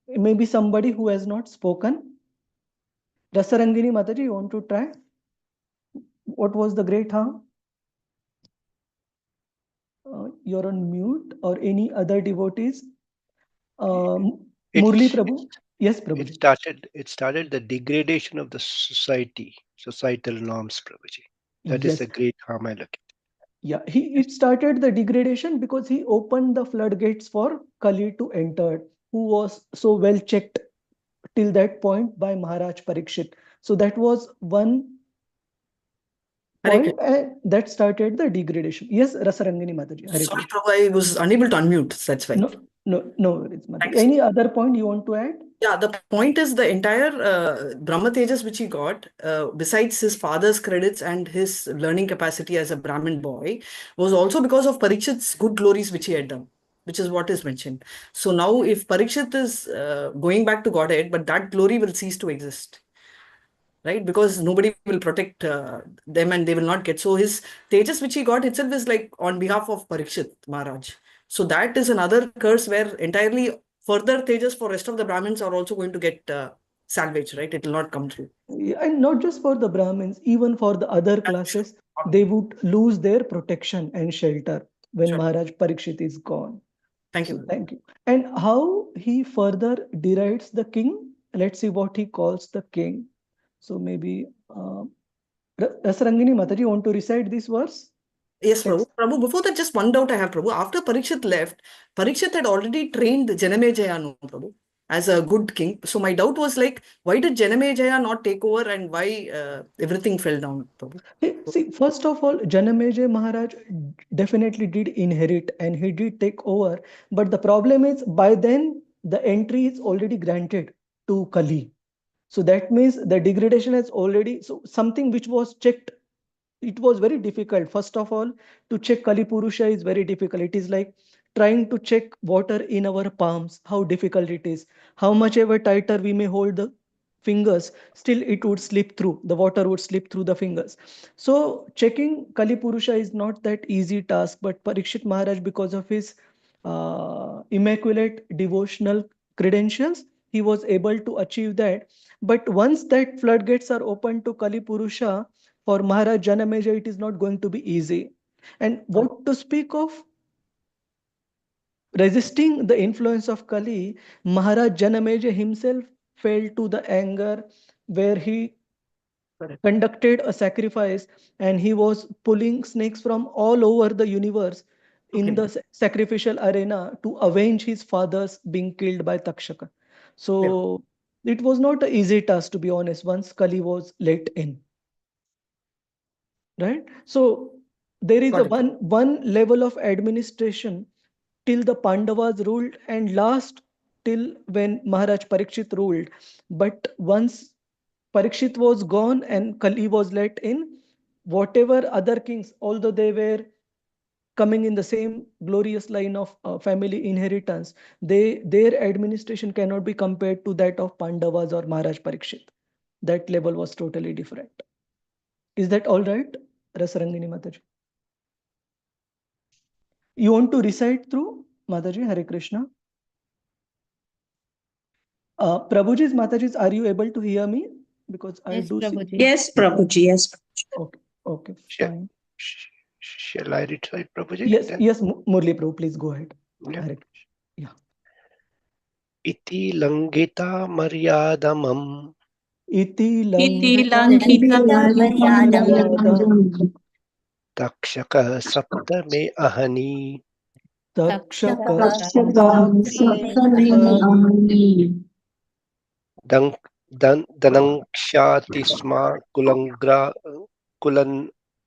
Maybe somebody who has not spoken. Rasarangini Mataji, you want to try? What was the great harm? You're on mute, or any other devotees? Murli Prabhu? Yes, Prabhuji. It started the degradation of the societal norms, Prabhuji. That is the great harm I look at. Yeah, it started the degradation because he opened the floodgates for Kali to enter, who was so well checked till that point by Maharaj Parikshit. So that was one point, and that started the degradation. Yes, Rasarangini Mataji. Sorry, Prabhu, I was unable to unmute. That's why. No worries, Mataji. Thanks. Any other point you want to add? Yeah, the point is the entire Brahma Tejas which he got, besides his father's credits and his learning capacity as a Brahmin boy, was also because of Parikshit's good glories which he had done, which is what is mentioned. So now if Parikshit is going back to Godhead, but that glory will cease to exist, right? Because nobody will protect them and they will not get. So his Tejas which he got itself is like on behalf of Parikshit Maharaj. So that is another curse where entirely further Tejas for rest of the Brahmins are also going to get salvaged, right? It will not come through. Yeah, and not just for the Brahmins, even for the other classes, they would lose their protection and shelter when Sure. Maharaj Parikshit is gone. Thank So you. thank you. And how he further derides the king? Let's see what he calls the king. So maybe Rasarangini Mataji, want to recite this verse? Yes, Prabhu. Prabhu, before that, just one doubt I have, Prabhu. After Parikshit left, Parikshit had already trained Janamejaya, no, Prabhu, as a good king. So my doubt was like, why did Janamejaya not take over and why everything fell down, Prabhu? See, first of all, Janamejaya Maharaj definitely did inherit and he did take over. But the problem is by then the entry is already granted to Kali. So that means the degradation has already, so something which was checked, it was very difficult. First of all, to check Kali Purusha is very difficult. It is like trying to check water in our palms, how difficult it is. How much ever tighter we may hold the fingers, still it would slip through, the water would slip through the fingers. So checking Kali Purusha is not that easy task, but Parikshit Maharaj, because of his immaculate devotional credentials, he was able to achieve that. But once that floodgates are open to Kali Purusha, for Maharaj Janamejaya, it is not going to be easy. And what to speak of resisting the influence of Kali, Maharaj Janamejaya himself fell to the anger where he conducted a sacrifice and he was pulling snakes from all over the universe in the sacrificial arena to avenge his father's being killed by Takshaka. So it was not an easy task, to be honest, once Kali was let in. Right? So there is a one level of administration till the Pandavas ruled and last till when Maharaj Parikshit ruled. But once Parikshit was gone and Kali was let in, whatever other kings, although they were coming in the same glorious line of family inheritance, their administration cannot be compared to that of Pandavas or Maharaj Parikshit. That level was totally different. Is that all right, Rasarangini Mataji? You want to recite through, Mataji, Hare Krishna? Prabhuji's, Mataji's, are you able to hear me? Because I Yes, do see. Prabhuji. Yes, Prabhuji, yes. Okay, Shall, fine. shall I recite, Prabhuji? Yes, then? yes, Murli Prabhu, please go ahead. Yeah. Hare Krishna. Yeah. Iti langita maryadamam Iti Lankita Maryadam Takshaka saptame ahani Takshaka Danakshati sma kulangaram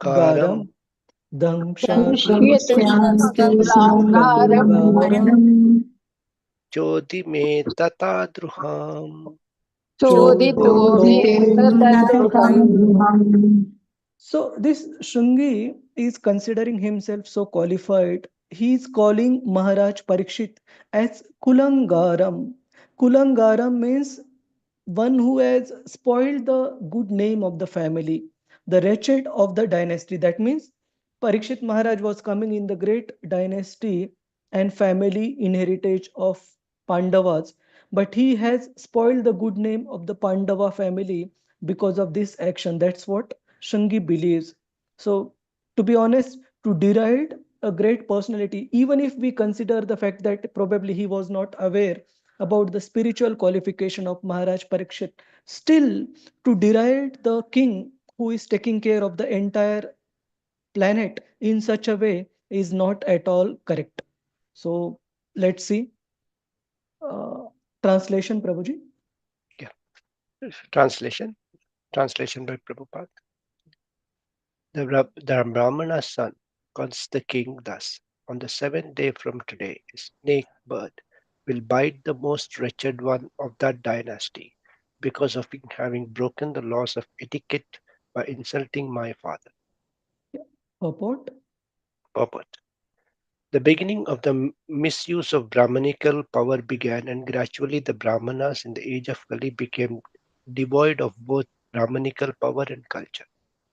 Garam Damshati Jodi me tatadruham. So this Shungi is considering himself so qualified. He is calling Maharaj Parikshit as Kulangaram. Kulangaram means one who has spoiled the good name of the family, the wretched of the dynasty. That means Parikshit Maharaj was coming in the great dynasty and family inheritage of Pandavas, but he has spoiled the good name of the Pandava family because of this action. That's what Shungi believes. So, to be honest, to deride a great personality, even if we consider the fact that probably he was not aware about the spiritual qualification of Maharaj Parikshit, still to deride the king who is taking care of the entire planet in such a way is not at all correct. So let's see. Translation, Prabhuji. Yeah. Translation by Prabhupada. The Brahmana's son calls the king thus. on the 7th day from today, a snake bird will bite the most wretched one of that dynasty because of having broken the laws of etiquette by insulting my father. Purport. Purport. The beginning of the misuse of Brahmanical power began, and gradually the Brahmanas in the age of Kali became devoid of both Brahmanical power and culture.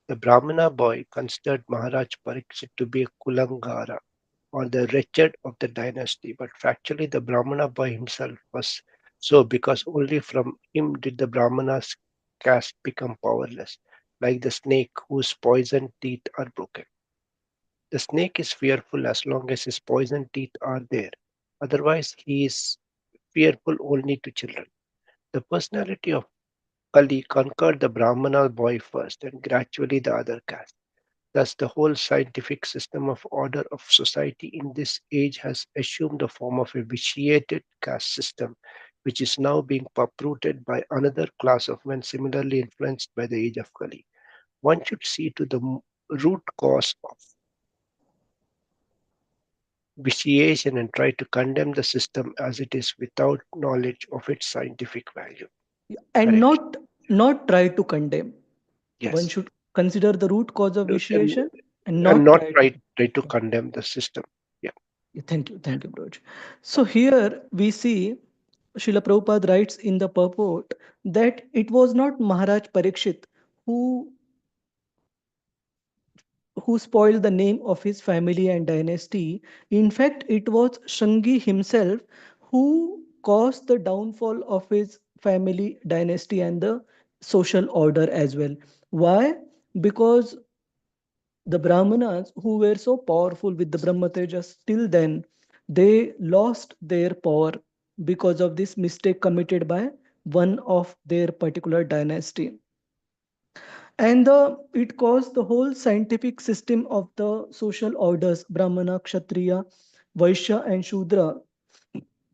The Brahmana boy considered Maharaj Parikshit to be a Kulangara, or the wretched of the dynasty, but factually the Brahmana boy himself was so because only from him did the Brahmana's caste become powerless, like the snake whose poisoned teeth are broken. The snake is fearful as long as his poisoned teeth are there. Otherwise, he is fearful only to children. The personality of Kali conquered the Brahmana boy first and gradually the other caste. Thus, the whole scientific system of order of society in this age has assumed the form of a vitiated caste system, which is now being uprooted by another class of men similarly influenced by the age of Kali. One should see to the root cause of vitiation and try to condemn the system as it is without knowledge of its scientific value. And Hare not try to condemn. One Yes. should consider the root cause of And, vitiation and and not not try try to condemn the system. Yeah. Thank you, Broj. So here we see Srila Prabhupada writes in the purport that it was not Maharaj Parikshit who spoiled the name of his family and dynasty. In fact, it was Shringi himself who caused the downfall of his family dynasty and the social order as well. Why? Because the Brahmanas who were so powerful with the Brahma Tejas till then, they lost their power because of this mistake committed by one of their particular dynasty. And it caused the whole scientific system of the social orders, Brahmana, Kshatriya, Vaishya, and Shudra,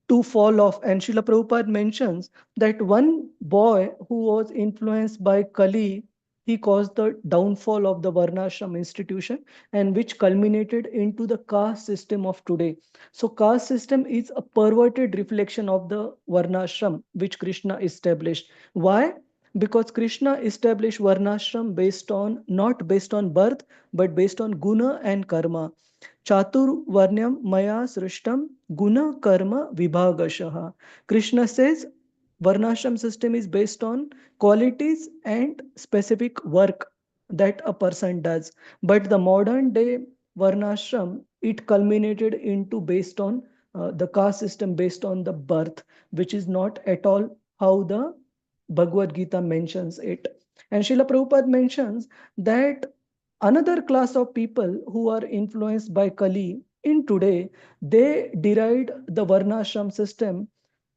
to fall off. And Srila Prabhupada mentions that one boy who was influenced by Kali, he caused the downfall of the Varnashram institution, and which culminated into the caste system of today. So caste system is a perverted reflection of the Varnashram which Krishna established. Why? Because Krishna established Varnashram based on not based on birth, but based on guna and karma. Chatur Varnyam Maya Srishtam Guna Karma Vibhagashaha. Krishna says Varnashram system is based on qualities and specific work that a person does. But the modern day Varnashram, it culminated into based on the caste system based on the birth, which is not at all how the Bhagavad Gita mentions it. And Srila Prabhupada mentions that another class of people who are influenced by Kali in today, they deride the Varnashram system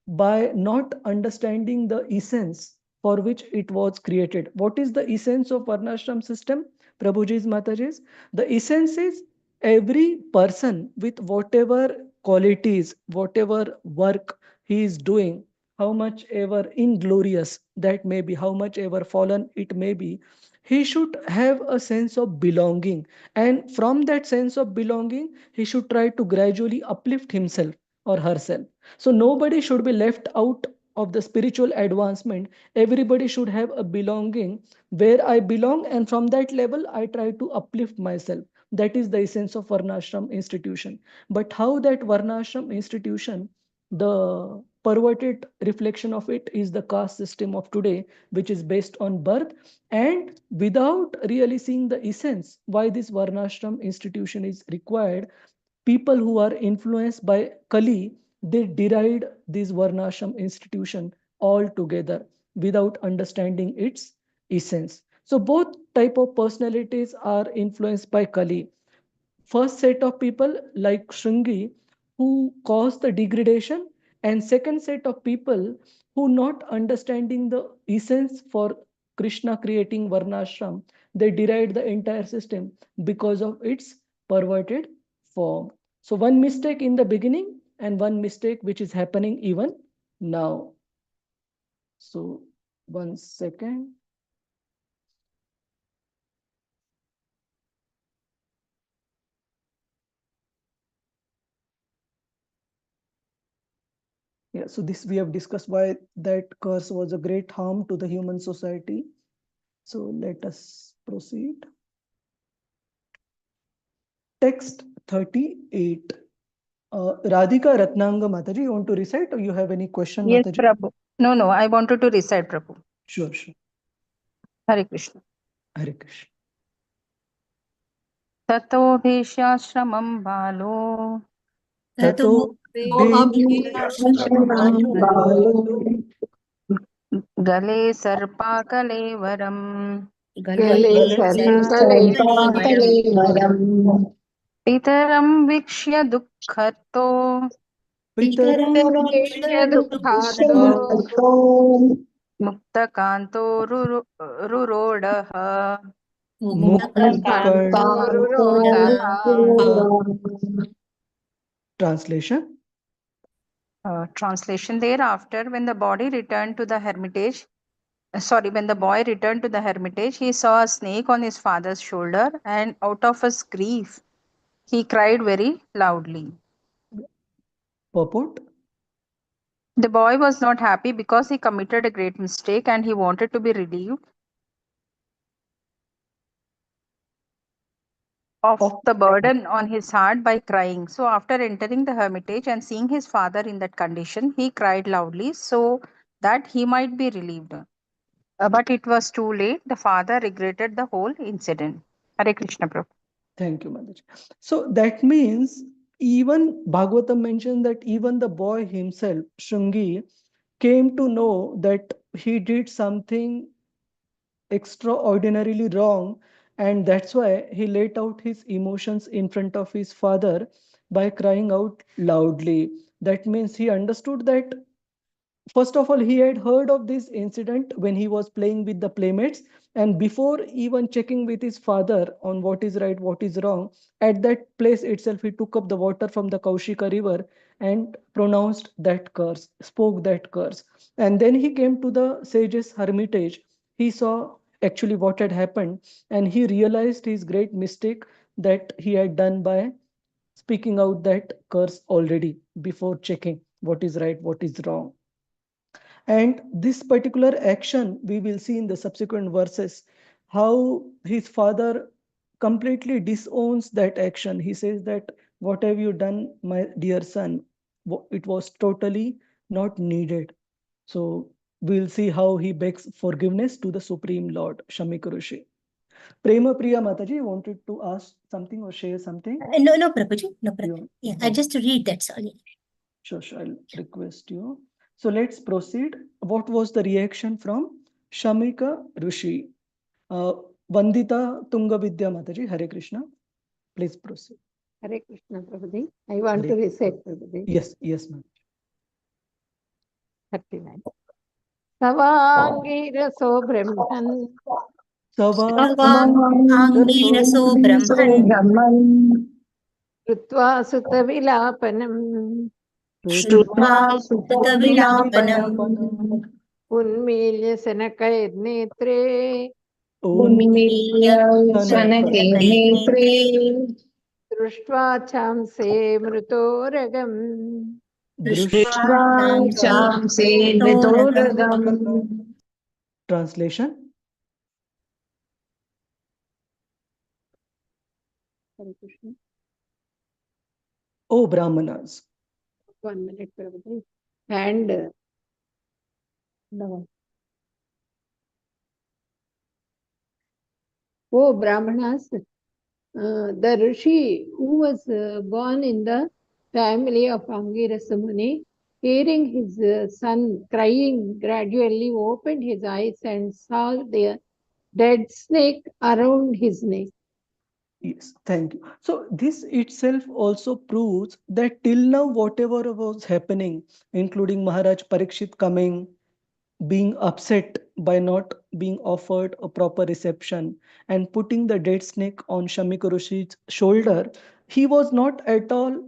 by not understanding the essence for which it was created. What is the essence of Varnashram system? Prabhuji's Mataji's. The essence is every person with whatever qualities, whatever work he is doing, how much ever inglorious that may be, how much ever fallen it may be, he should have a sense of belonging. And from that sense of belonging, he should try to gradually uplift himself or herself. So nobody should be left out of the spiritual advancement. Everybody should have a belonging where I belong, and from that level, I try to uplift myself. That is the essence of Varnashram institution. But how that Varnashram institution, the perverted reflection of it is the caste system of today, which is based on birth, and without really seeing the essence why this Varnashram institution is required, people who are influenced by Kali, they deride this Varnashram institution altogether without understanding its essence. So both type of personalities are influenced by Kali. First set of people like Shringi who cause the degradation, and second set of people who not understanding the essence for Krishna creating Varnashram, they deride the entire system because of its perverted form. So one mistake in the beginning and one mistake which is happening even now. So 1 second. Yeah, so this we have discussed why that curse was a great harm to the human society. So let us proceed. Text 38. Radhika Ratnanga Mataji, you want to recite or you have any question, Yes, Mataji? Prabhu. No, I wanted to recite, Prabhu. Sure. Hare Krishna. Hare Krishna. Tato bhishashramam balo. Tato Gale sarpa kalevaram. Pitaram vikshya dukkhato. Muktakanto rurodaha. Translation. Translation thereafter, when the body returned to the hermitage, when the boy returned to the hermitage, he saw a snake on his father's shoulder, and out of his grief, he cried very loudly. Purport. The boy was not happy because he committed a great mistake and he wanted to be relieved of the burden on his heart by crying. So after entering the hermitage and seeing his father in that condition, he cried loudly so that he might be relieved. But it was too late. The father regretted the whole incident. Hare Krishna Prabhu. Thank you, Mataji. So that means even Bhagavatam mentioned that even the boy himself, Shringi, came to know that he did something extraordinarily wrong, and that's why he let out his emotions in front of his father by crying out loudly. That means he understood that first of all, he had heard of this incident when he was playing with the playmates, and before even checking with his father on what is right, what is wrong, at that place itself, he took up the water from the Kaushika river and pronounced that curse, spoke that curse. And then he came to the sage's hermitage. He saw actually what had happened, and he realized his great mistake that he had done by speaking out that curse already before checking what is right, what is wrong. And this particular action, we will see in the subsequent verses, how his father completely disowns that action. He says that, what have you done, my dear son? It was totally not needed. So we'll see how he begs forgiveness to the Supreme Lord, Shamika Rishi. Prema Priya Mataji wanted to ask something or share something? No, Prabhuji. No, Prabhuji. Yeah, I just read that, sorry. Sure, I'll request you. So let's proceed. What was the reaction from Shamika Rishi? Vandita Tungavidya Mataji, Hare Krishna. Please proceed. Hare Krishna, Prabhuji. I want to recite, Prabhuji. Yes, ma'am. 39. Savangiraso Brahman. Savangiraso Brahman. Shrutva Sutta Vilapanam. Unmilya Sanakair Netre. Društva Chamse Mrutoragam. Translation. Oh Brahmanas. 1 minute, Prabhuji. And no. Oh Brahmanas, the Rishi who was born in the family of Angirasa Muni, hearing his son crying, gradually opened his eyes and saw the dead snake around his neck. Yes, thank you. So this itself also proves that till now, whatever was happening, including Maharaj Parikshit coming, being upset by not being offered a proper reception, and putting the dead snake on Shamika Rishi's shoulder, he was not at all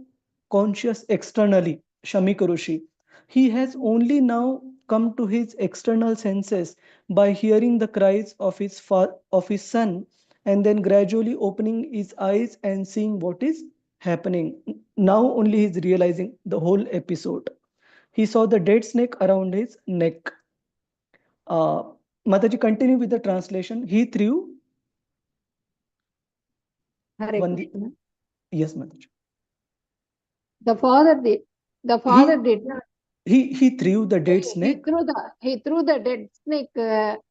conscious externally, Shamika Rishi. He has only now come to his external senses by hearing the cries of his son, and then gradually opening his eyes and seeing what is happening. Now only he is realizing the whole episode. he saw the dead snake around his neck. Mataji, continue with the translation. He threw. Hare Vandi. Krishna. Yes, Mataji. The father did not. He threw the dead snake. He threw the dead snake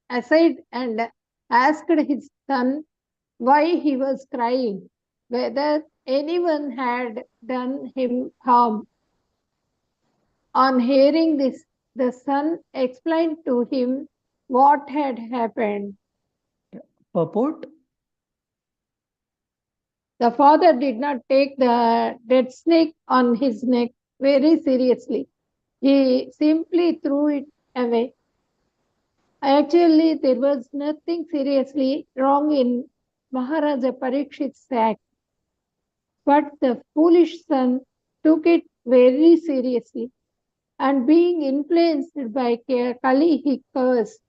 aside and asked his son why he was crying, whether anyone had done him harm. On hearing this, the son explained to him what had happened. Purport. The father did not take the dead snake on his neck very seriously. He simply threw it away. Actually, there was nothing seriously wrong in Maharaja Parikshit's act, but the foolish son took it very seriously, and being influenced by Kali, he cursed.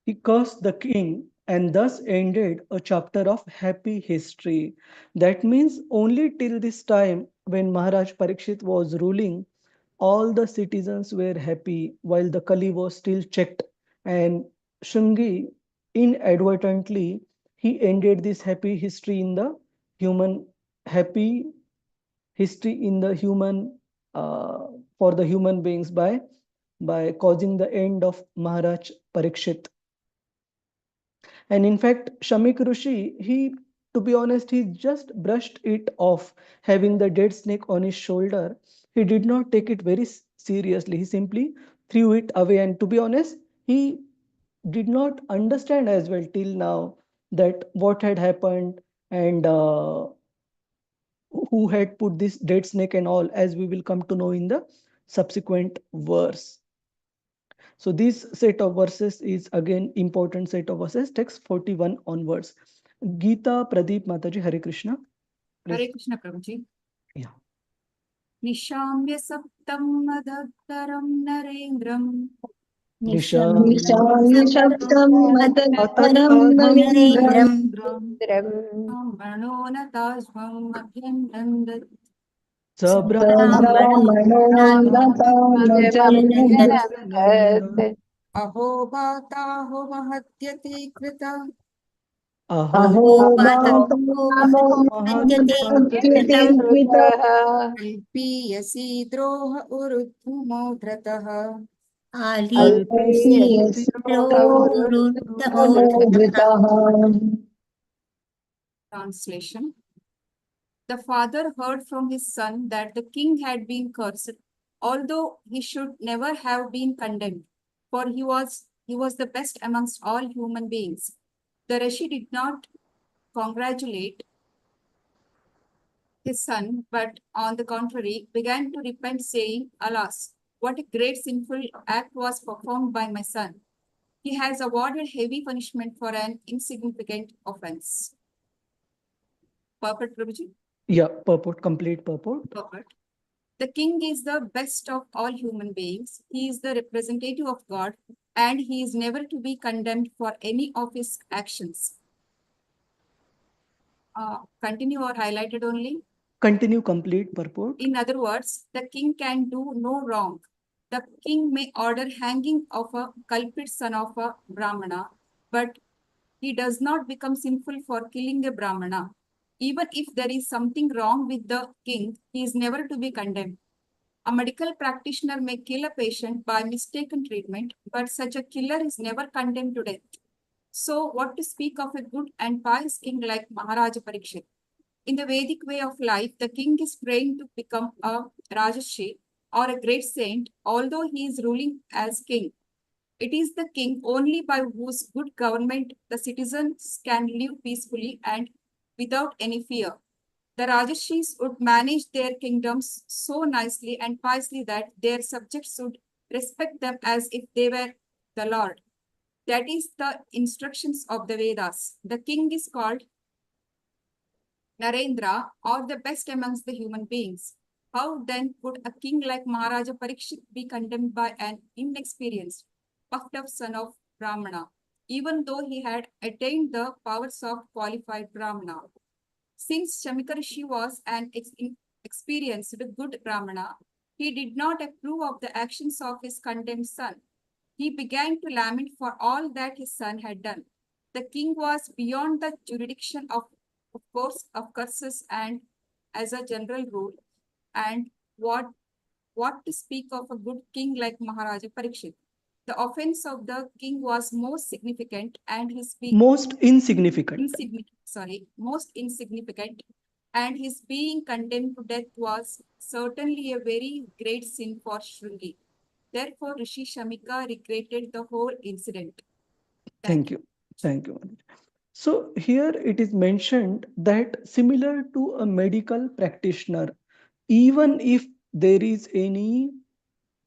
He cursed the king and thus ended a chapter of happy history. That means only till this time, when Maharaj Parikshit was ruling, all the citizens were happy while the Kali was still checked, and Shungi inadvertently he ended this happy history in the human happy history in the human for the human beings by causing the end of Maharaj Parikshit. And in fact, Shamik Rishi, to be honest, he just brushed it off, having the dead snake on his shoulder. He did not take it very seriously. He simply threw it away. And to be honest, he did not understand as well till now that what had happened and who had put this dead snake and all, as we will come to know in the subsequent verse. So this set of verses is again important set of verses, text 41 onwards. Gita Pradeep Mataji, Hare Krishna. Please. Hare Krishna, Prabhuji. Yeah. Nishamya saptam madhaktaram narendram. Nishamya saptam madhaktaram narendram. Brahmano natajvam abhyanandat. Aho bhataho mahadyate krita. Aho bhataho mahadyate krita. Alpiyasi droha urudhumo dhrataha. Translation. The father heard from his son that the king had been cursed, although he should never have been condemned, for he was the best amongst all human beings. The Rishi did not congratulate his son, but on the contrary, began to repent, saying, "Alas, what a great sinful act was performed by my son. He has awarded heavy punishment for an insignificant offense." Purport, Prabhuji? Yeah, purport, complete purport. Purport. The king is the best of all human beings. He is the representative of God, and he is never to be condemned for any of his actions. Continue or highlighted only? Continue, complete purport. In other words, the king can do no wrong. The king may order hanging of a culprit son of a Brahmana, but he does not become sinful for killing a Brahmana. Even if there is something wrong with the king, he is never to be condemned. A medical practitioner may kill a patient by mistaken treatment, but such a killer is never condemned to death. So what to speak of a good and pious king like Maharaja Parikshit? In the Vedic way of life, the king is praying to become a Rajarshi or a great saint, although he is ruling as king. It is the king only by whose good government the citizens can live peacefully and without any fear. The Rajarshis would manage their kingdoms so nicely and piously that their subjects would respect them as if they were the Lord. That is the instructions of the Vedas. The king is called Narendra, or the best amongst the human beings. How then could a king like Maharaja Parikshit be condemned by an inexperienced, puffed up son of Brahmana, even though he had attained the powers of qualified Brahmana? Since Shamika Rishi was an experienced good Brahmana, he did not approve of the actions of his condemned son. He began to lament for all that his son had done. The king was beyond the jurisdiction of course, of curses and as a general rule. And what to speak of a good king like Maharaja Parikshit? The offense of the king was most significant and his being most insignificant. Most insignificant, and his being condemned to death was certainly a very great sin for Shringi. Therefore, Rishi Shamika regretted the whole incident. Thank you. Thank you. So here it is mentioned that similar to a medical practitioner, even if there is any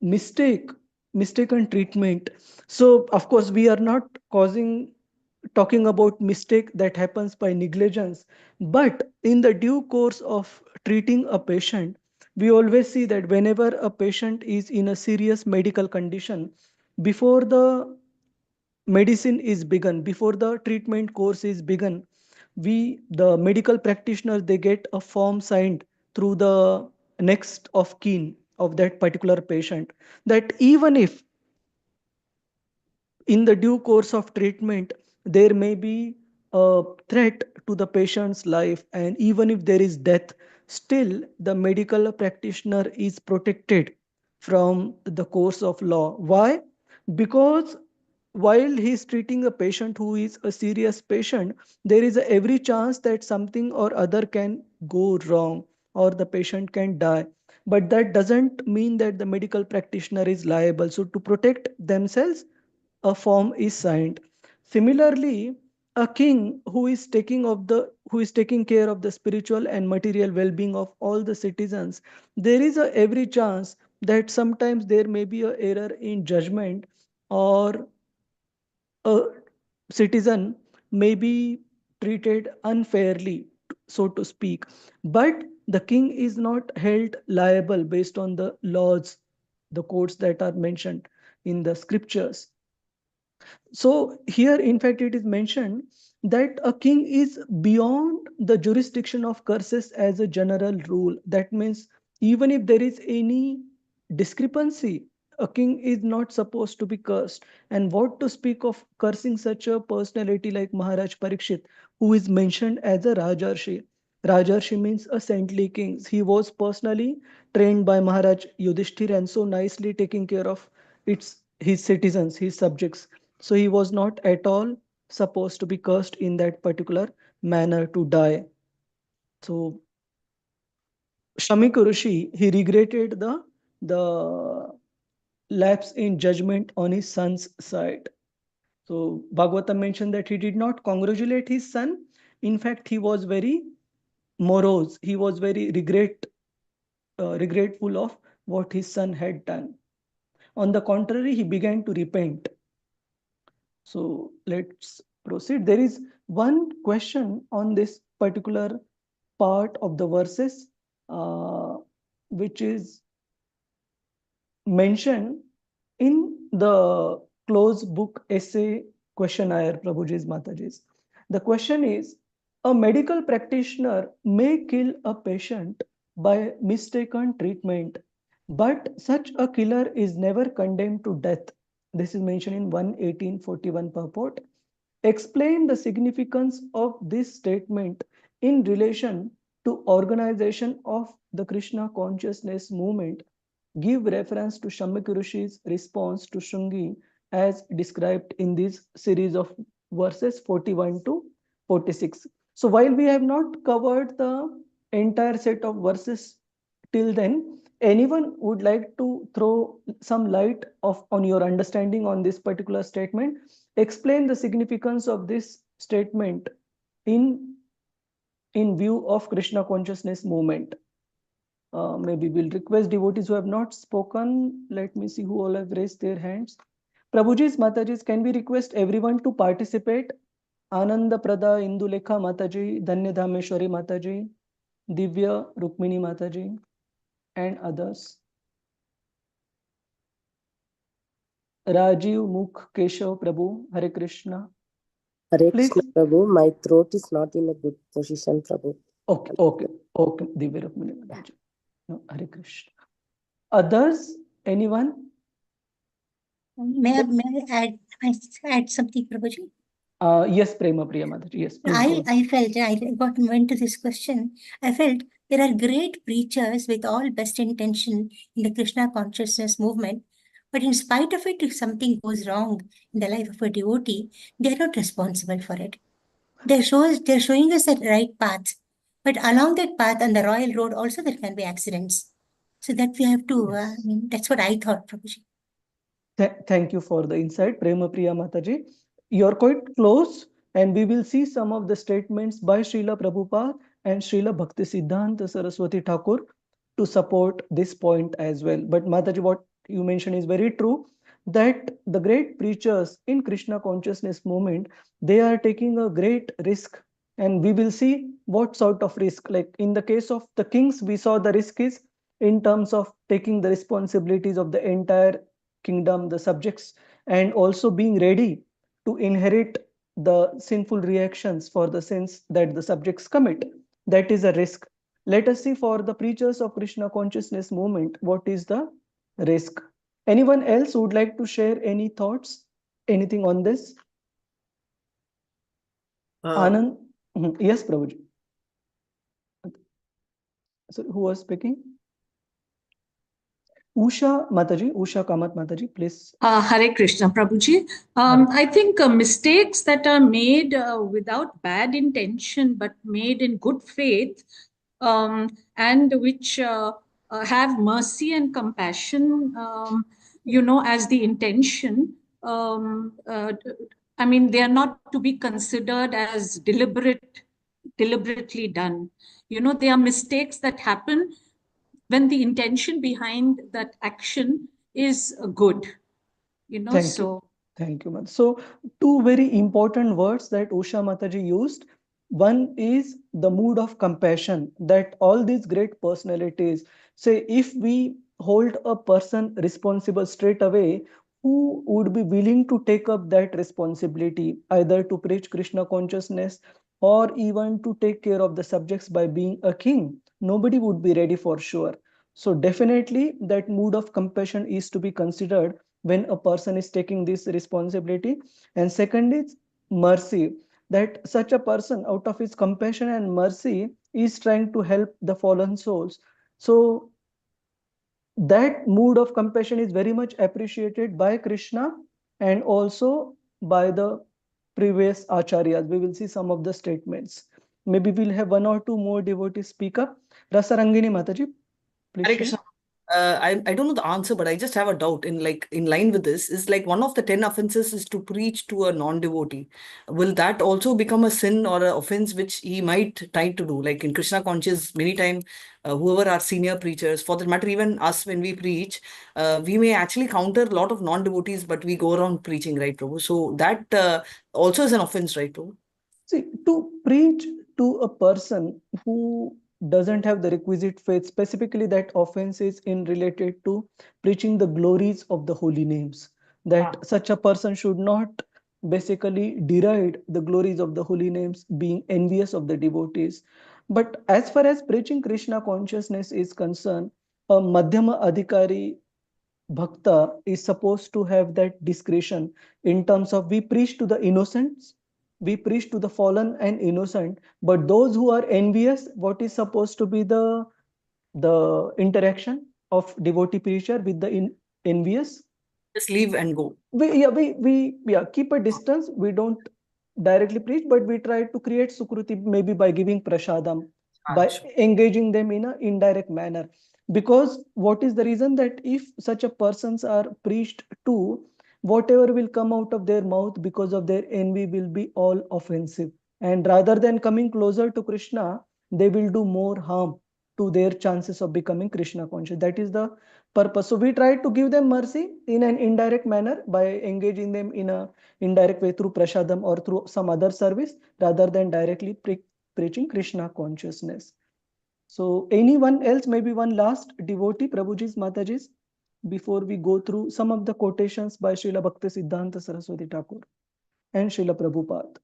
mistaken treatment. So of course we are not talking about mistake that happens by negligence, but in the due course of treating a patient, we always see that whenever a patient is in a serious medical condition, before the medicine is begun, before the treatment course is begun, the medical practitioners, they get a form signed through the next of kin of that particular patient, that even if in the due course of treatment there may be a threat to the patient's life, and even if there is death, still the medical practitioner is protected from the course of law. Why? Because while he is treating a patient who is a serious patient, there is every chance that something or other can go wrong or the patient can die. But that doesn't mean that the medical practitioner is liable. So to protect themselves, a form is signed. Similarly, a king who is taking care of the spiritual and material well-being of all the citizens, there is every chance that sometimes there may be an error in judgment, or a citizen may be treated unfairly, so to speak. But the king is not held liable based on the laws, the codes that are mentioned in the scriptures. So here, in fact, it is mentioned that a king is beyond the jurisdiction of curses as a general rule. That means even if there is any discrepancy, a king is not supposed to be cursed. And what to speak of cursing such a personality like Maharaj Parikshit, who is mentioned as a Rajarshi. Rajarshi means a saintly king. He was personally trained by Maharaj Yudhishthir and so nicely taking care of his citizens, his subjects. So he was not at all supposed to be cursed in that particular manner to die. So Shamika Rishi, he regretted the lapse in judgment on his son's side. So Bhagavatam mentioned that he did not congratulate his son. In fact, he was very morose. He was very regretful of what his son had done. On the contrary, he began to repent. So let's proceed. There is one question on this particular part of the verses, which is mentioned in the closed book essay questionnaire, Prabhuji's Mataji's. The question is, a medical practitioner may kill a patient by mistaken treatment, but such a killer is never condemned to death. This is mentioned in 1:1841 purport. Explain the significance of this statement in relation to organization of the Krishna consciousness movement. Give reference to Shamika Rishi's response to Shringi as described in this series of verses 41 to 46. So while we have not covered the entire set of verses till then, anyone would like to throw some light on your understanding on this particular statement? Explain the significance of this statement in view of Krishna consciousness movement. Maybe we'll request devotees who have not spoken. Let me see who all have raised their hands. Prabhuji's Mataji's, can we request everyone to participate? Ananda Prada Indulekha Mataji, Dhanya Dhameshwari Mataji, Divya Rukmini Mataji, and others. Rajiv Mukh Keshav Prabhu, Hare Krishna. Hare Please. Krishna, Prabhu. My throat is not in a good position, Prabhu. Okay. Divya Rukmini Mataji. No, Hare Krishna. Others, anyone? May I add something, Prabhuji? Yes, Prema Priya Mataji. Yes, please go. I felt, went to this question. I felt there are great preachers with all best intention in the Krishna consciousness movement, but in spite of it, if something goes wrong in the life of a devotee, they are not responsible for it. They're showing us the right path, but along that path on the royal road also there can be accidents. So that we have to, Yes. that's what I thought, Prabhuji. Thank you for the insight, Prema Priya Mataji. You're quite close, and we will see some of the statements by Srila Prabhupada and Srila Bhaktisiddhanta Saraswati Thakur to support this point as well. But Mataji, what you mentioned is very true, that the great preachers in Krishna consciousness movement, they are taking a great risk, and we will see what sort of risk. Like in the case of the kings, we saw the risk is in terms of taking the responsibilities of the entire kingdom, the subjects, and also being ready to inherit the sinful reactions for the sins that the subjects commit. That is a risk. Let us see for the preachers of Krishna consciousness movement, what is the risk? Anyone else would like to share any thoughts, anything on this? Anand? Yes, Prabhuji. So who was speaking? Usha Mataji, Usha Kamat Mataji, please. Hare Krishna, Prabhuji. I think mistakes that are made without bad intention but made in good faith, and which have mercy and compassion, as the intention. I mean, they are not to be considered as deliberately done. They are mistakes that happen when the intention behind that action is good. Thank you. Thank you, Mataji. So, two very important words that Usha Mataji used. One is the mood of compassion, that all these great personalities say, if we hold a person responsible straight away, who would be willing to take up that responsibility, either to preach Krishna consciousness or even to take care of the subjects by being a king? Nobody would be ready for sure. So definitely that mood of compassion is to be considered when a person is taking this responsibility. And second is mercy, that such a person out of his compassion and mercy is trying to help the fallen souls. So that mood of compassion is very much appreciated by Krishna and also by the previous acharyas. We will see some of the statements. Maybe we'll have one or two more devotees speak up. Rasarangini Mataji, please. Hare Krishna. I don't know the answer, but I just have a doubt in line with this is like one of the 10 offenses is to preach to a non-devotee. Will that also become a sin or an offense which he might try to do? Like in Krishna conscious, many times whoever are senior preachers, for that matter, even us when we preach, we may actually counter a lot of non-devotees, but we go around preaching, right, Prabhu? So that also is an offense, right, Prabhu? See, to preach to a person who doesn't have the requisite faith, specifically that offense is in related to preaching the glories of the holy names, that such a person should not basically deride the glories of the holy names, being envious of the devotees. But as far as preaching Krishna consciousness is concerned, a Madhyama Adhikari Bhakta is supposed to have that discretion in terms of we preach to the innocents, we preach to the fallen and innocent, but those who are envious, what is supposed to be the interaction of devotee preacher with the envious? Just leave and go. We keep a distance. We don't directly preach, but we try to create sukruti maybe by giving prasadam, by engaging them in an indirect manner. Because what is the reason that if such a persons are preached to, whatever will come out of their mouth because of their envy will be all offensive. And rather than coming closer to Krishna, they will do more harm to their chances of becoming Krishna conscious. That is the purpose. So we try to give them mercy in an indirect manner by engaging them in an indirect way through prasadam or through some other service rather than directly preaching Krishna consciousness. So anyone else, maybe one last devotee, Prabhuji's, Mataji's, before we go through some of the quotations by Srila Bhaktisiddhanta Saraswati Thakur and Srila Prabhupada.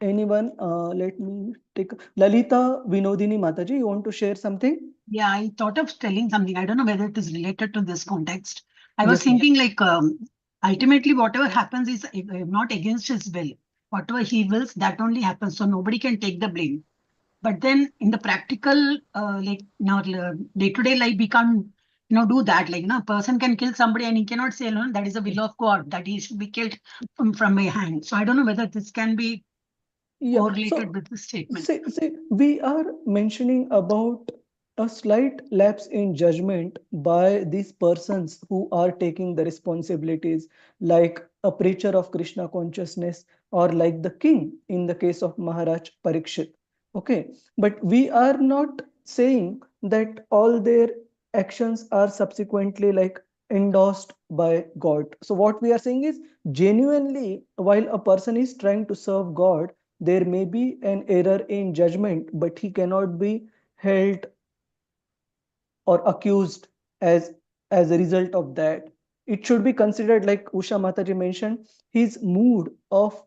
anyone, let me take Lalita Vinodini Mataji, you want to share something? Yeah, I thought of telling something. I don't know whether it is related to this context. I was Yes, ma'am. thinking like ultimately whatever happens is not against his will. Whatever he wills, that only happens. So nobody can take the blame. But then in the practical, like now day-to-day life, we can't do that. Like a person can kill somebody and he cannot say no, that is a will of God that he should be killed from my hand. So I don't know whether this can be more related with this statement. See, we are mentioning about a slight lapse in judgment by these persons who are taking the responsibilities, like a preacher of Krishna consciousness or like the king in the case of Maharaj Parikshit. Okay, but we are not saying that all their actions are subsequently like endorsed by God. So what we are saying is, genuinely, while a person is trying to serve God, there may be an error in judgment, but he cannot be held or accused as a result of that. It should be considered, like Usha Mataji mentioned, his mood of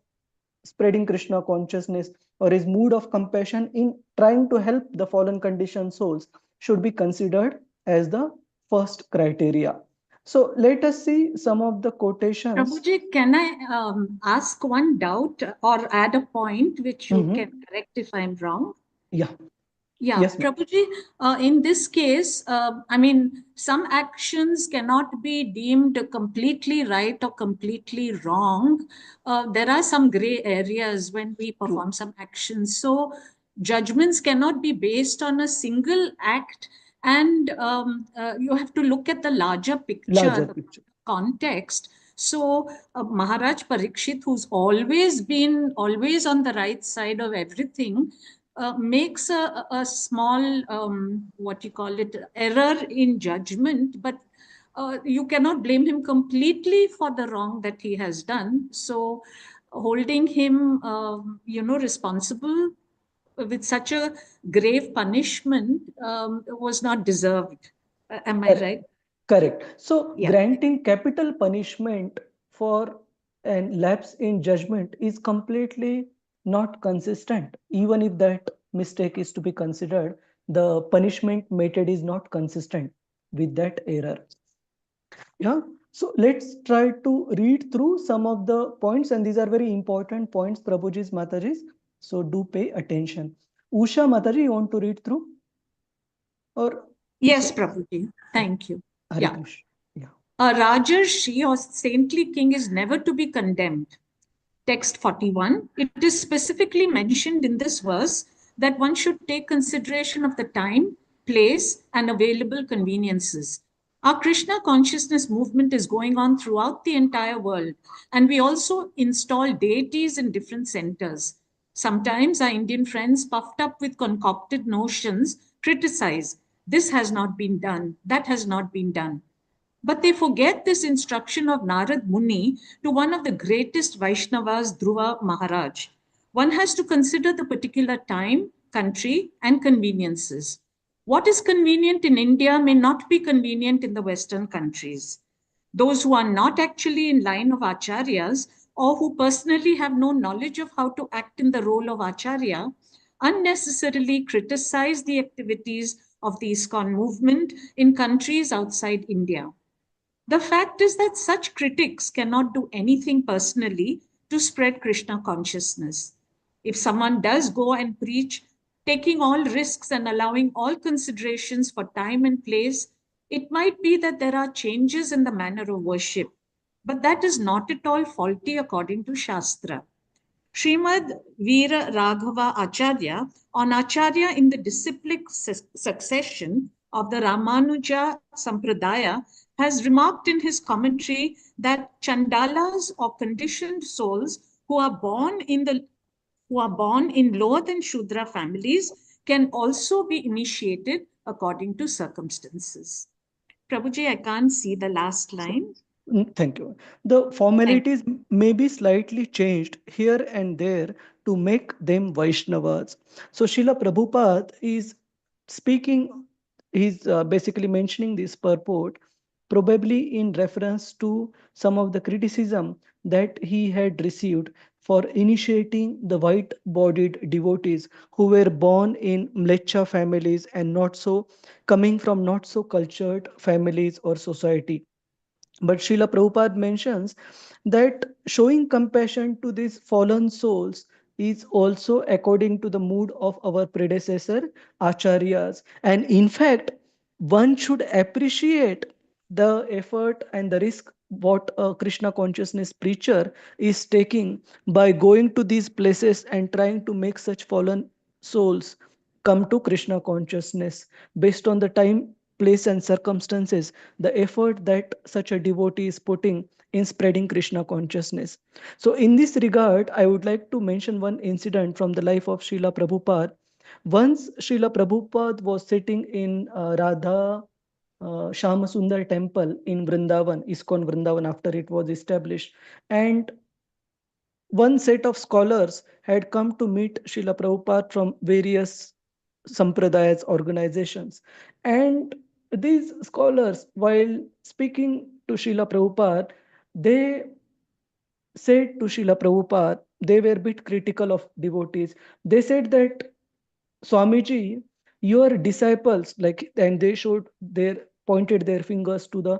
spreading Krishna consciousness or his mood of compassion in trying to help the fallen conditioned souls should be considered as the first criteria. So let us see some of the quotations. Prabhuji, can I ask one doubt or add a point which you can correct if I'm wrong? Yeah. Yeah, Yes, ma'am. Prabhuji, in this case, I mean, some actions cannot be deemed completely right or completely wrong. There are some gray areas when we perform some actions. So judgments cannot be based on a single act, and you have to look at the larger picture, the context. So Maharaj Parikshit, who's always been on the right side of everything, makes a small, what you call it, error in judgment, but you cannot blame him completely for the wrong that he has done. So holding him, responsible with such a grave punishment was not deserved. Am I right? Correct. So Yeah. granting capital punishment for an lapse in judgment is completely not consistent. Even if that mistake is to be considered, the punishment meted is not consistent with that error. Yeah. So let's try to read through some of the points, and these are very important points, Prabhuji's, Mataji's. So do pay attention. Usha Mataji, you want to read through? Or yes, Prabhuji. Thank you. Hare Yeah. Krishna. A Rajarshi or saintly king is never to be condemned. Text 41, it is specifically mentioned in this verse that one should take consideration of the time, place, and available conveniences. Our Krishna consciousness movement is going on throughout the entire world, and we also install deities in different centers. Sometimes our Indian friends, puffed up with concocted notions, criticize this has not been done, that has not been done. But they forget this instruction of Narad Muni to one of the greatest Vaishnavas, Dhruva Maharaj. One has to consider the particular time, country, and conveniences. What is convenient in India may not be convenient in the Western countries. Those who are not actually in line of acharyas or who personally have no knowledge of how to act in the role of acharya unnecessarily criticize the activities of the ISKCON movement in countries outside India. The fact is that such critics cannot do anything personally to spread Krishna consciousness. If someone does go and preach, taking all risks and allowing all considerations for time and place, it might be that there are changes in the manner of worship, but that is not at all faulty according to Shastra. Srimad Veera Raghava Acharya on Acharya in the disciplic succession of the Ramanuja Sampradaya has remarked in his commentary that Chandalas or conditioned souls who are born in lower than Shudra families can also be initiated according to circumstances. Prabhuji, I can't see the last line. Thank you. The formalities may be slightly changed here and there to make them Vaishnavas. So Srila Prabhupada is speaking, he's basically mentioning this purport, probably in reference to some of the criticism that he had received for initiating the white-bodied devotees who were born in Mleccha families and coming from not so cultured families or society. But Srila Prabhupada mentions that showing compassion to these fallen souls is also according to the mood of our predecessor acharyas. And in fact, one should appreciate the effort and the risk what a Krishna consciousness preacher is taking by going to these places and trying to make such fallen souls come to Krishna consciousness based on the time, place, and circumstances, the effort that such a devotee is putting in spreading Krishna consciousness. So, in this regard, I would like to mention one incident from the life of Srila Prabhupada. Once Srila Prabhupada was sitting in Radha Shyamasundar temple in Vrindavan, ISKCON Vrindavan, after it was established. And one set of scholars had come to meet Srila Prabhupada from various sampradayas, organizations. And these scholars, while speaking to Srila Prabhupada, they said to Srila Prabhupada, they were a bit critical of devotees. They said that, Swamiji, your disciples, and they pointed their fingers to the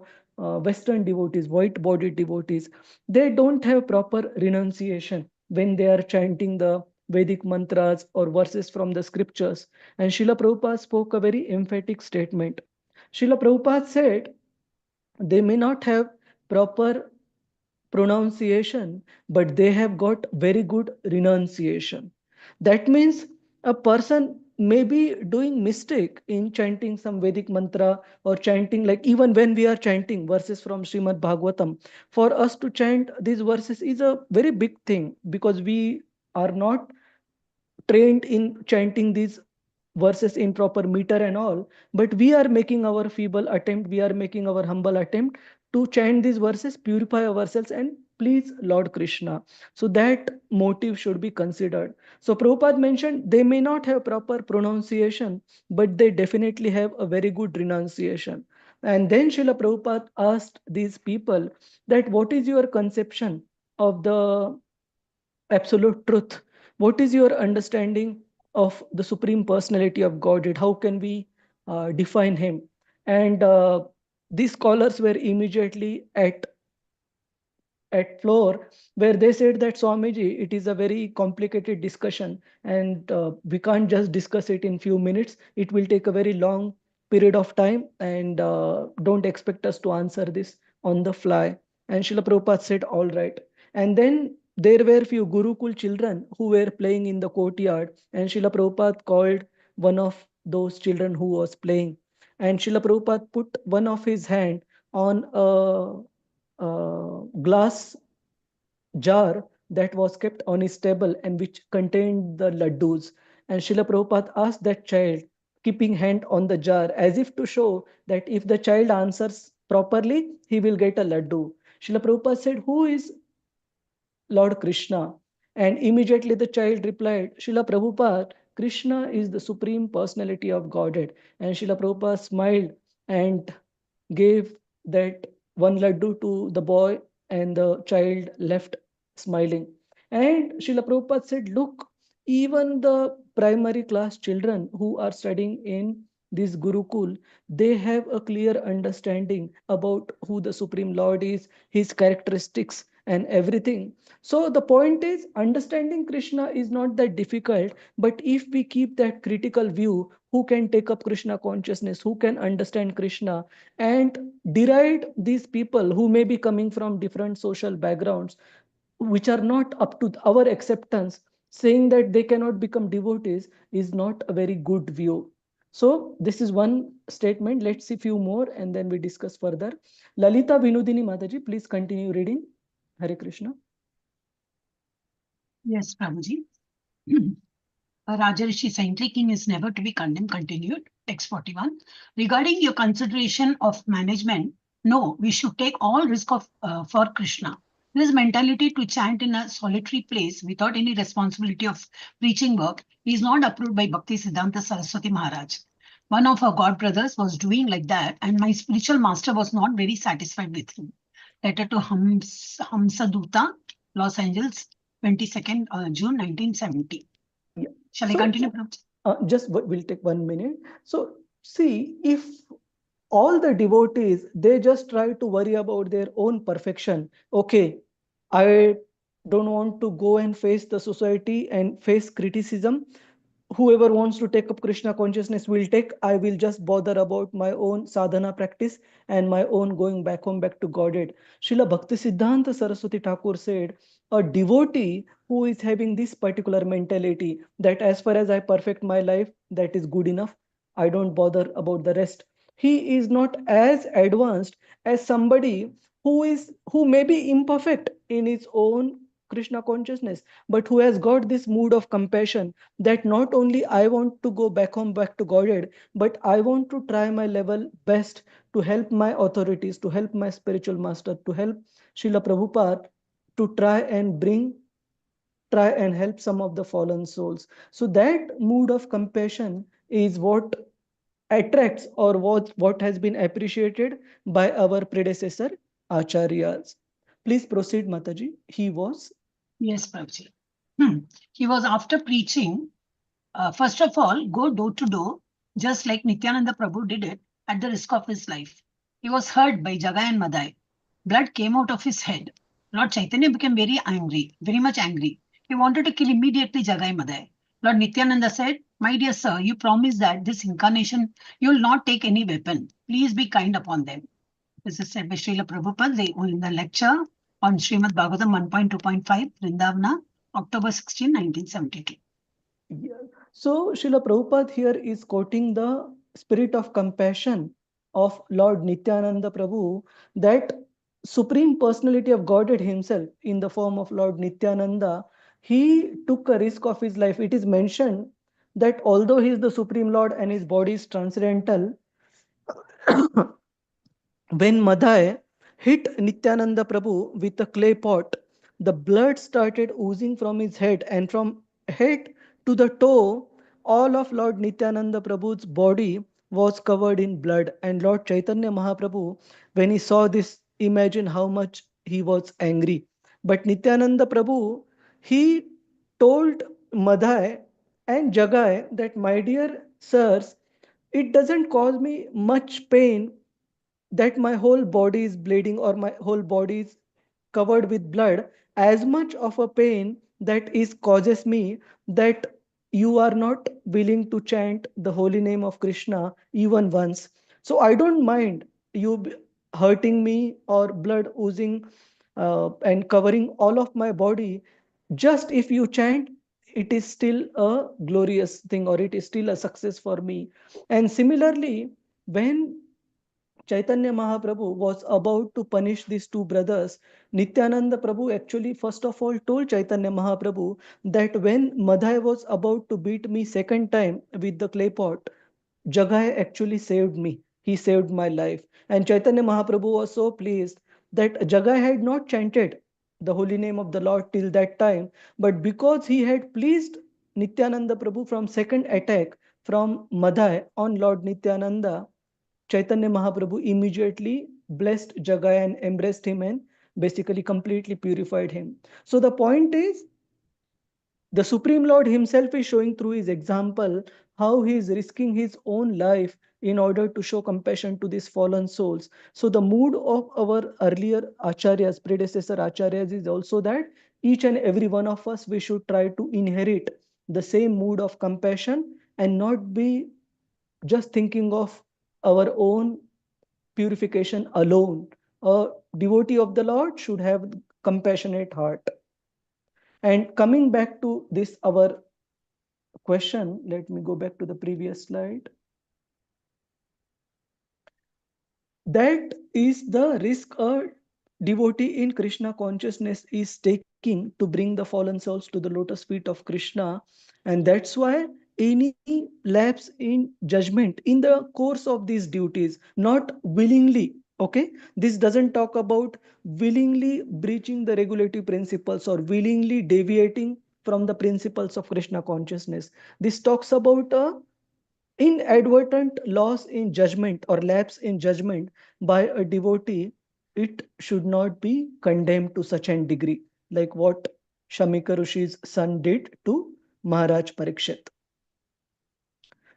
Western devotees, white-bodied devotees, they don't have proper renunciation when they are chanting the Vedic mantras or verses from the scriptures. And Srila Prabhupada spoke a very emphatic statement. Srila Prabhupada said, they may not have proper pronunciation, but they have got very good renunciation. That means a person may be doing mistake in chanting some Vedic mantra or chanting, like even when we are chanting verses from Srimad Bhagavatam, for us to chant these verses is a very big thing because we are not trained in chanting these verses in proper meter and all, but we are making our feeble attempt, we are making our humble attempt to chant these verses, purify ourselves and please Lord Krishna. So that motive should be considered. So Prabhupada mentioned they may not have proper pronunciation, but they definitely have a very good renunciation. And then Srila Prabhupada asked these people that what is your conception of the absolute truth? What is your understanding of the Supreme Personality of Godhead? How can we define him? And these scholars were immediately at floor where they said that, Swamiji, it is a very complicated discussion and we can't just discuss it in few minutes. It will take a very long period of time and don't expect us to answer this on the fly. And Srila Prabhupada said, all right. And then there were few Gurukul children who were playing in the courtyard, and Srila Prabhupada called one of those children who was playing. And Srila Prabhupada put one of his hand on a glass jar that was kept on his table and which contained the laddus. And Srila Prabhupada asked that child, keeping hand on the jar, as if to show that if the child answers properly, he will get a laddu. Srila Prabhupada said, who is Lord Krishna? And immediately the child replied, Srila Prabhupada, Krishna is the Supreme Personality of Godhead. And Srila Prabhupada smiled and gave that one laddu to the boy, and the child left smiling. And Srila Prabhupada said, look, even the primary class children who are studying in this Gurukul, they have a clear understanding about who the Supreme Lord is, his characteristics and everything. So the point is, understanding Krishna is not that difficult, but if we keep that critical view, who can take up Krishna consciousness, who can understand Krishna, and deride these people who may be coming from different social backgrounds, which are not up to our acceptance, saying that they cannot become devotees is not a very good view. So this is one statement. Let's see few more and then we discuss further. Lalita Vinodini Mataji, please continue reading. Hare Krishna. Yes, Prabhuji. A Rajarishi saintly king is never to be condemned. Continued. Text 41. Regarding your consideration of management, no, we should take all risk for Krishna. This mentality to chant in a solitary place without any responsibility of preaching work is not approved by Bhakti Siddhanta Saraswati Maharaj. One of our god brothers was doing like that, and my spiritual master was not very satisfied with him. Letter to Hamsaduta, Los Angeles, 22nd June 1970. Yeah. Shall I So, continue, Prabhupada? just we'll take 1 minute. So see, if all the devotees, they just try to worry about their own perfection. Okay, I don't want to go and face the society and face criticism. Whoever wants to take up Krishna consciousness will take. I will just bother about my own sadhana practice and my own going back home, back to Godhead. Srila Bhaktisiddhanta Saraswati Thakur said, a devotee who is having this particular mentality that as far as I perfect my life, that is good enough. I don't bother about the rest. He is not as advanced as somebody who may be imperfect in his own Krishna consciousness, but who has got this mood of compassion that not only I want to go back home, back to Godhead, but I want to try my level best to help my authorities, to help my spiritual master, to help Srila Prabhupada to try and help some of the fallen souls. So that mood of compassion is what attracts or what has been appreciated by our predecessor Acharyas. Please proceed, Mataji. He was? Yes, Prabhuji. He was after preaching, first of all, go door to door, just like Nityananda Prabhu did it at the risk of his life. He was hurt by Jagai and Madai. Blood came out of his head. Lord Chaitanya became very angry, very much angry. He wanted to kill immediately Jagai and Madai. Lord Nityananda said, my dear sir, you promised that this incarnation you will not take any weapon. Please be kind upon them. This is said by Srila Prabhupada in the lecture on Srimad Bhagavatam 1.2.5, Vrindavana, October 16, 1972. Yeah. So Srila Prabhupada here is quoting the spirit of compassion of Lord Nityananda Prabhu, that Supreme Personality of Godhead himself in the form of Lord Nityananda, he took a risk of his life. It is mentioned that although he is the Supreme Lord and his body is transcendental, when Madhai hit Nityananda Prabhu with a clay pot, the blood started oozing from his head, and from head to the toe, all of Lord Nityananda Prabhu's body was covered in blood. And Lord Chaitanya Mahaprabhu, when he saw this, imagine how much he was angry. But Nityananda Prabhu, he told Madhai and Jagai that, my dear sirs, it doesn't cause me much pain that my whole body is bleeding or my whole body is covered with blood, as much of a pain that is causes me that you are not willing to chant the holy name of Krishna even once. So I don't mind you hurting me or blood oozing and covering all of my body. Just if you chant, it is still a glorious thing, or it is still a success for me. And similarly, when Chaitanya Mahaprabhu was about to punish these two brothers, Nityananda Prabhu actually first of all told Chaitanya Mahaprabhu that when Madhai was about to beat me second time with the clay pot, Jagai actually saved me. He saved my life. And Chaitanya Mahaprabhu was so pleased that Jagai had not chanted the holy name of the Lord till that time, but because he had pleased Nityananda Prabhu from second attack from Madhai on Lord Nityananda, Chaitanya Mahaprabhu immediately blessed Jagai and embraced him and basically completely purified him. So the point is, the Supreme Lord himself is showing through his example how he is risking his own life in order to show compassion to these fallen souls. So the mood of our earlier acharyas, predecessor acharyas, is also that each and every one of us, we should try to inherit the same mood of compassion and not be just thinking of our own purification alone. A devotee of the Lord should have compassionate heart. And coming back to this, our question, let me go back to the previous slide. That is the risk a devotee in Krishna consciousness is taking to bring the fallen souls to the lotus feet of Krishna. And that's why any lapse in judgment in the course of these duties, not willingly, okay, this doesn't talk about willingly breaching the regulative principles or willingly deviating from the principles of Krishna consciousness. This talks about a inadvertent loss in judgment or lapse in judgment by a devotee. It should not be condemned to such a degree, like what Shamika Rishi's son did to Maharaj Parikshit.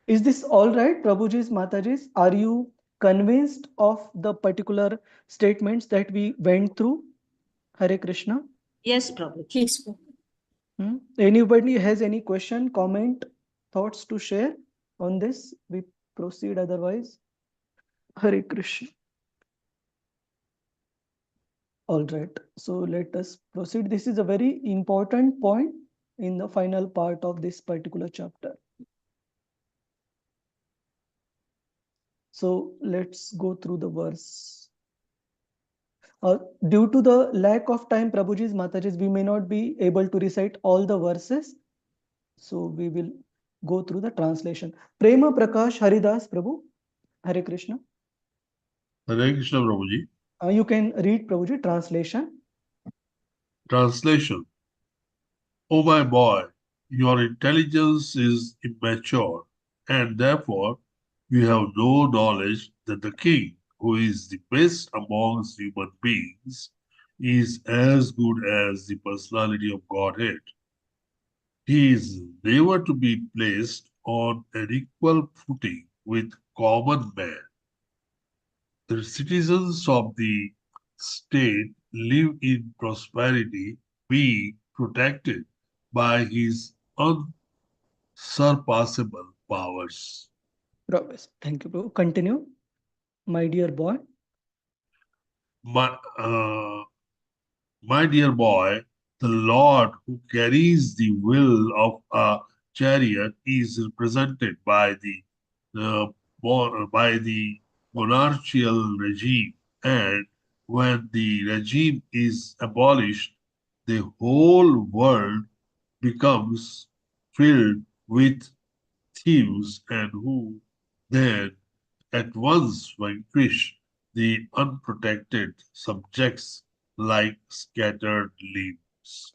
Is this all right, Prabhuji's, Mataji's? Are you convinced of the particular statements that we went through? Hare Krishna. Yes, Prabhu. Yes. Anybody has any question, comment, thoughts to share on this? We proceed otherwise. Hare Krishna. All right, so let us proceed. This is a very important point in the final part of this particular chapter. So let's go through the verse. Due to the lack of time, Prabhuji's, Mataji's, we may not be able to recite all the verses. So we will go through the translation. Prema Prakash Haridas Prabhu. Hare Krishna. Hare Krishna, Prabhuji. You can read, Prabhuji, translation. Translation. Oh my boy, your intelligence is immature, and therefore you have no knowledge that the king, who is the best amongst human beings, is as good as the personality of Godhead. He is never to be placed on an equal footing with common man. The citizens of the state live in prosperity, being protected by his unsurpassable powers. Thank you, Prabhu. Continue. My dear boy. My dear boy, the Lord who carries the will of a chariot is represented by the monarchical regime, and when the regime is abolished, the whole world becomes filled with thieves, and who then at once vanquish the unprotected subjects like scattered leaves.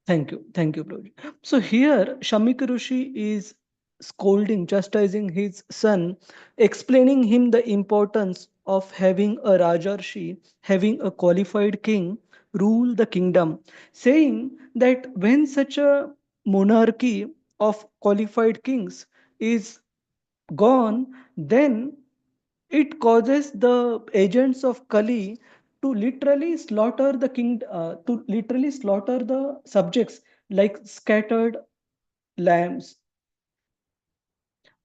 Thank you, Prabhuji. So here Shamika Rishi is scolding, chastising his son, explaining him the importance of having a Rajarshi, having a qualified king rule the kingdom, saying that when such a monarchy of qualified kings is gone, then it causes the agents of Kali to literally slaughter the subjects like scattered lambs,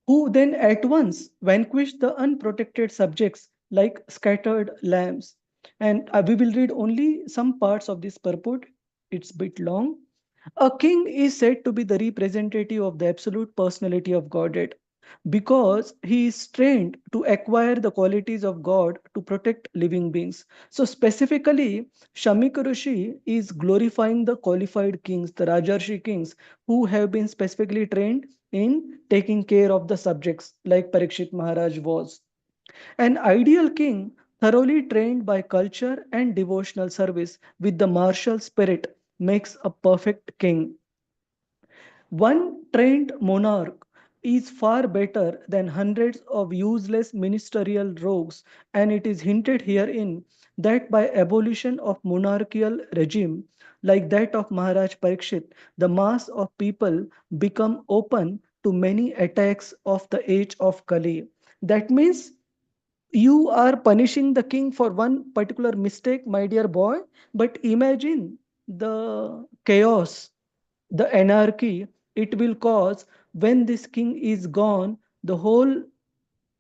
who then at once vanquish the unprotected subjects like scattered lambs. And we will read only some parts of this purport. It's a bit long. A king is said to be the representative of the absolute personality of Godhead, because he is trained to acquire the qualities of God to protect living beings. So specifically, Shamika Rishi is glorifying the qualified kings, the Rajarshi kings, who have been specifically trained in taking care of the subjects, like Parikshit Maharaj was. An ideal king, thoroughly trained by culture and devotional service with the martial spirit, makes a perfect king. One trained monarch is far better than hundreds of useless ministerial rogues, and it is hinted herein that by abolition of monarchical regime like that of Maharaj Parikshit, the mass of people become open to many attacks of the age of Kali. That means you are punishing the king for one particular mistake, my dear boy, but imagine the chaos, the anarchy it will cause when this king is gone. The whole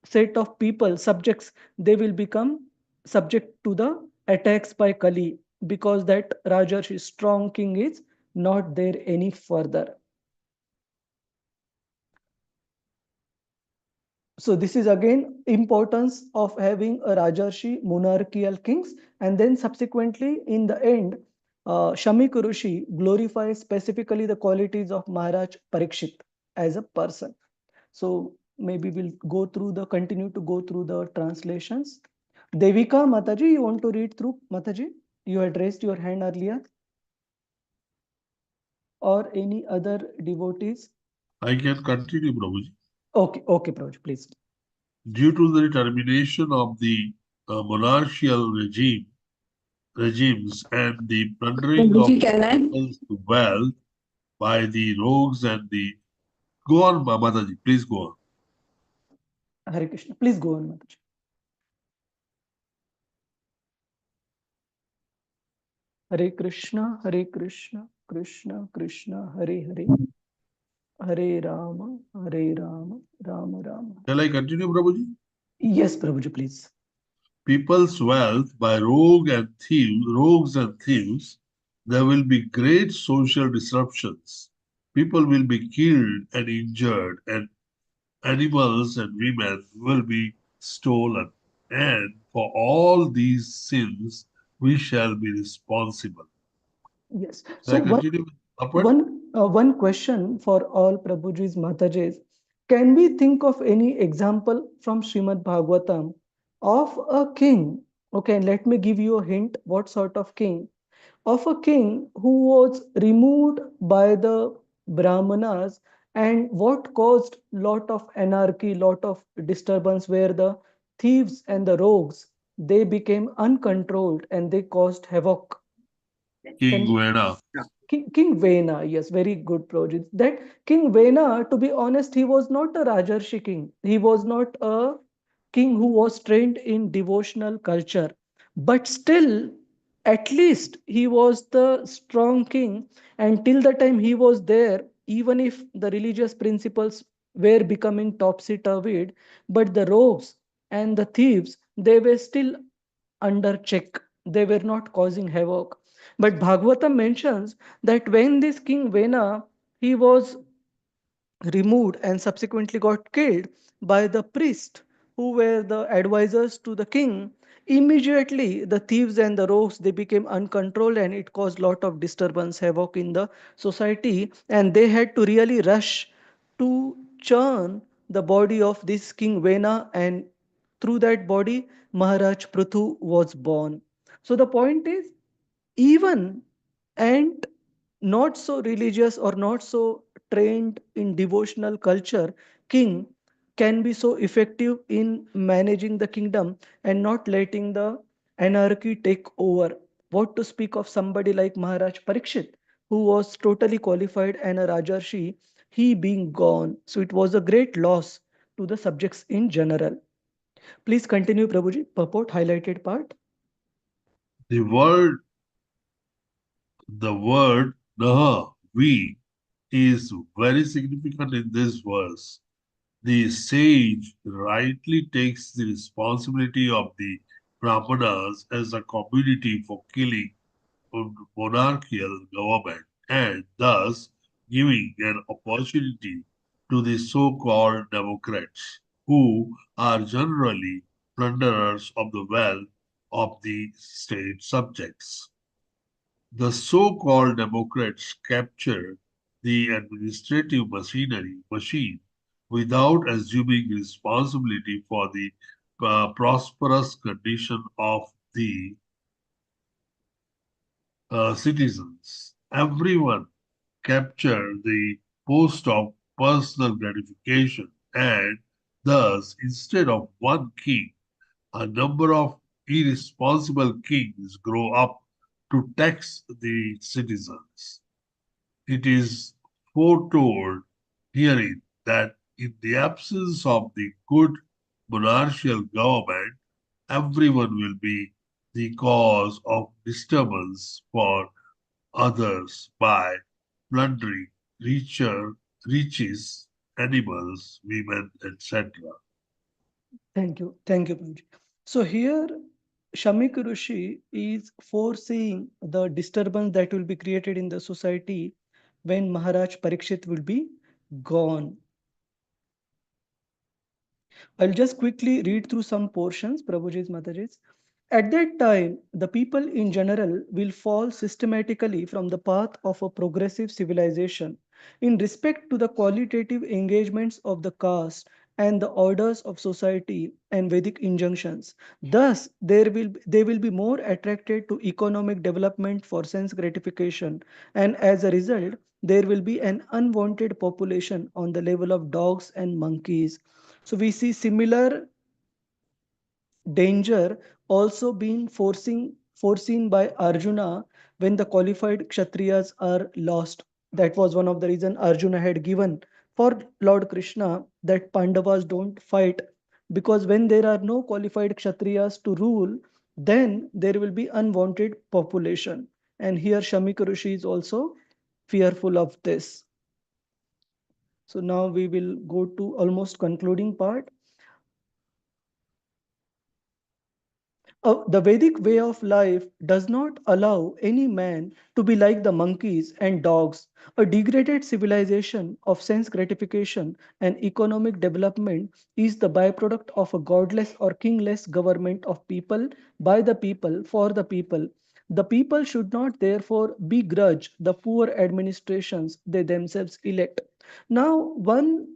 set of people, subjects, they will become subject to the attacks by Kali, because that Rajarshi strong king is not there any further. So this is again importance of having a Rajarshi monarchical kings, and then subsequently in the end, Shamika Rishi glorifies specifically the qualities of Maharaj Parikshit as a person. So maybe we'll continue to go through the translations. Devika Mataji, you want to read through? Mataji, you had raised your hand earlier. Or any other devotees? I can continue, Prabhuji. Okay, Prabhuji, please. Due to the termination of the monarchical regime, regimes and the plundering of people's wealth by the rogues and the... Go on, Mataji, please go on. Hare Krishna. Please go on, Mataji. Hare Krishna, Krishna Krishna, Hare Hare, Hare Rama, Rama Rama. Shall I continue, Prabhuji? Yes, Prabhuji, please. People's wealth by rogues and thieves, there will be great social disruptions. People will be killed and injured, and animals and women will be stolen. And for all these sins, we shall be responsible. Yes. Shall So I continue with purport? one question for all Prabhujis, Matajis. Can we think of any example from Srimad Bhagavatam of a king? Okay, let me give you a hint. What sort of king? Of a king who was removed by the Brahmanas, and what caused lot of anarchy, lot of disturbance, where the thieves and the rogues, they became uncontrolled and they caused havoc. King Vena. King Vena, yes, very good project. That King Vena, to be honest, he was not a Rajarshi king. He was not a king who was trained in devotional culture. But still, at least he was the strong king. And till the time he was there, even if the religious principles were becoming topsy-turvy, but the rogues and the thieves, they were still under check. They were not causing havoc. But Bhagavatam mentions that when this king Vena, he was removed and subsequently got killed by the priest who were the advisors to the king, immediately the thieves and the rogues, they became uncontrolled and it caused lot of disturbance, havoc in the society, and they had to really rush to churn the body of this king Vena, and through that body Maharaj Prithu was born. So the point is, even and not so religious or not so trained in devotional culture, king can be so effective in managing the kingdom and not letting the anarchy take over. What to speak of somebody like Maharaj Parikshit, who was totally qualified and a Rajarshi, he being gone. So it was a great loss to the subjects in general. Please continue, Prabhuji. Purport, highlighted part. The word Naha, we, is very significant in this verse. The sage rightly takes the responsibility of the Brahmanas as a community for killing monarchical government, and thus giving an opportunity to the so-called Democrats, who are generally plunderers of the wealth of the state subjects. The so-called Democrats capture the administrative machine without assuming responsibility for the prosperous condition of the citizens. Everyone capture the post of personal gratification, and thus, instead of one king, a number of irresponsible kings grow up to tax the citizens. It is foretold herein that in the absence of the good monarchical government, everyone will be the cause of disturbance for others by plundering riches, animals, women, etc. Thank you. Thank you, Prabhuji. So here, Shamik Rishi is foreseeing the disturbance that will be created in the society when Maharaj Parikshit will be gone. I'll just quickly read through some portions, Prabhuji's, Mataji's. At that time, the people in general will fall systematically from the path of a progressive civilization in respect to the qualitative engagements of the caste and the orders of society and Vedic injunctions. Thus, they will be more attracted to economic development for sense gratification, and as a result, there will be an unwanted population on the level of dogs and monkeys. So we see similar danger also being foreseen by Arjuna when the qualified Kshatriyas are lost. That was one of the reasons Arjuna had given for Lord Krishna that Pandavas don't fight, because when there are no qualified Kshatriyas to rule, then there will be unwanted population. And here Shamika Rishi is also fearful of this. So now we will go to almost concluding part. The Vedic way of life does not allow any man to be like the monkeys and dogs. A degraded civilization of sense gratification and economic development is the byproduct of a godless or kingless government of people, by the people, for the people. The people should not therefore begrudge the poor administrations they themselves elect. Now, one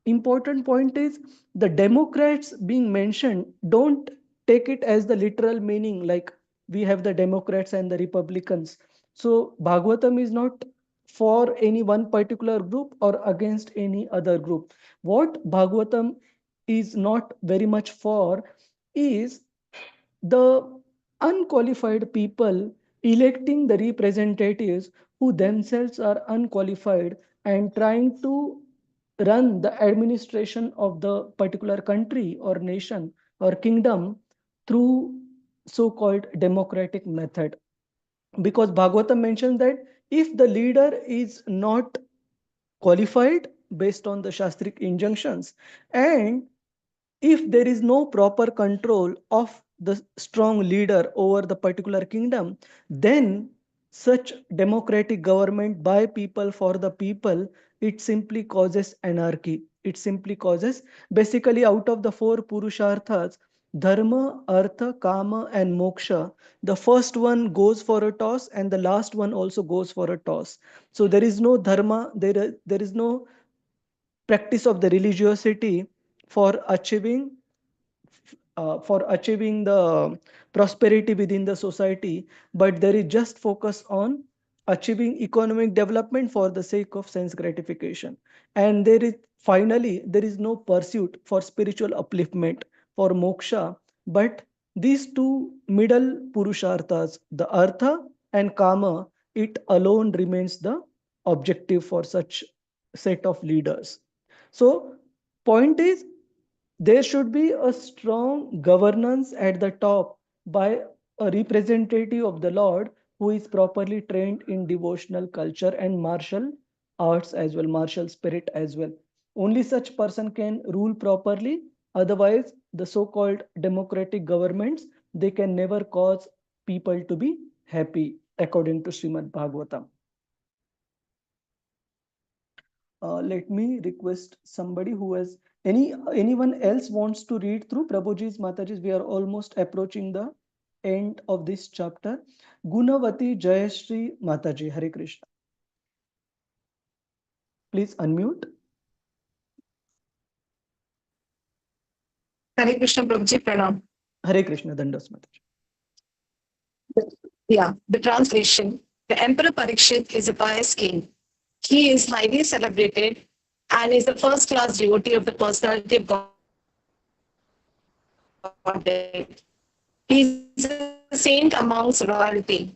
important point is the Democrats being mentioned, don't take it as the literal meaning like we have the Democrats and the Republicans. So Bhagavatam is not for any one particular group or against any other group. What Bhagavatam is not very much for is the unqualified people electing the representatives who themselves are unqualified and trying to run the administration of the particular country or nation or kingdom through so-called democratic method. Because Bhagavatam mentions that if the leader is not qualified based on the Shastric injunctions, and if there is no proper control of the strong leader over the particular kingdom, then such democratic government by people for the people, it simply causes anarchy. It simply causes, basically out of the four purusharthas, dharma, artha, kama and moksha, the first one goes for a toss and the last one also goes for a toss. So there is no dharma, there is no practice of the religiosity for achieving the prosperity within the society, but there is just focus on achieving economic development for the sake of sense gratification. And there is finally there is no pursuit for spiritual upliftment, for moksha, but these two middle purusharthas, the artha and kama, it alone remains the objective for such set of leaders. So point is, there should be a strong governance at the top by a representative of the Lord who is properly trained in devotional culture and martial arts as well, martial spirit as well. Only such person can rule properly. Otherwise, the so-called democratic governments, they can never cause people to be happy, according to Srimad Bhagavatam. Let me request somebody who has anyone else wants to read through Prabhuji's, Mataji's. We are almost approaching the end of this chapter. Gunavati Jayashri Mataji, Hare Krishna. Please unmute. Hare Krishna, Prabhuji, Pranam. Hare Krishna, Dandas Mataji. Yeah, the translation. The Emperor Parikshit is a pious king. He is highly celebrated and is the first-class devotee of the personality of Godhead. He is a saint amongst royalty,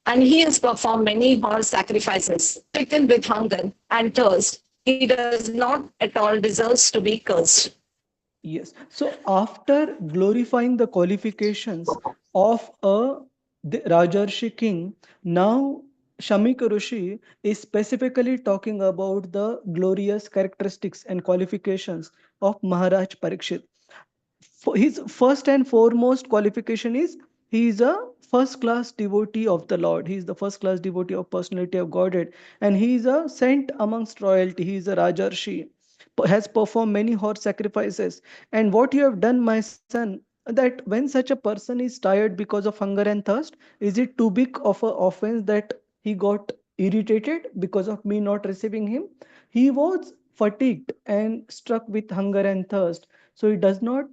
and he has performed many horse sacrifices. Stricken with hunger and thirst, he does not at all deserve to be cursed. Yes. So after glorifying the qualifications of a Rajarshi king, now Shamika Rishi is specifically talking about the glorious characteristics and qualifications of Maharaj Parikshit. His first and foremost qualification is he is a first class devotee of the Lord. He is the first class devotee of personality of Godhead, and he is a saint amongst royalty. He is a Rajarshi, has performed many horse sacrifices. And what you have done, my son, that when such a person is tired because of hunger and thirst, is it too big of an offense that he got irritated because of me not receiving him? He was fatigued and struck with hunger and thirst, so he does not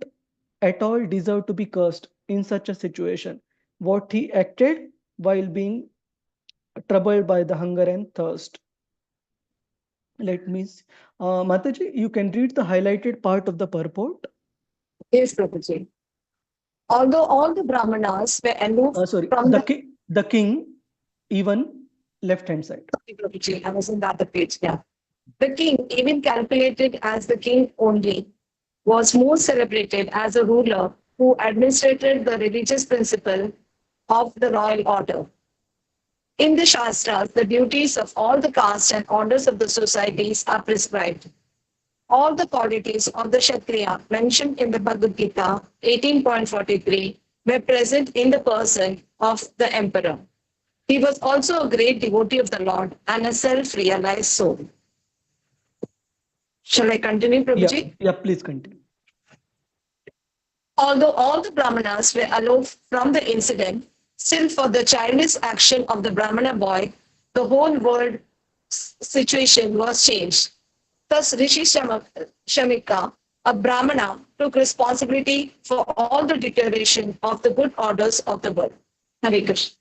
at all deserve to be cursed in such a situation. What he acted while being troubled by the hunger and thirst. Let me see. Mataji, you can read the highlighted part of the purport. Yes, Prabhuji. Although all the Brahmanas were aloof Sorry, from the king, even left-hand side. I was in the other page, yeah. The king, even calculated as the king only, was more celebrated as a ruler who administrated the religious principle of the royal order. In the Shastras, the duties of all the castes and orders of the societies are prescribed. All the qualities of the Kshatriya mentioned in the Bhagavad Gita 18.43 were present in the person of the emperor. He was also a great devotee of the Lord and a self-realized soul. Shall I continue, Prabhuji? Yeah, please continue. Although all the Brahmanas were aloof from the incident, still for the childish action of the Brahmana boy, the whole world situation was changed. Thus, Rishi Shamika, a Brahmana, took responsibility for all the deterioration of the good orders of the world. Hare Krishna.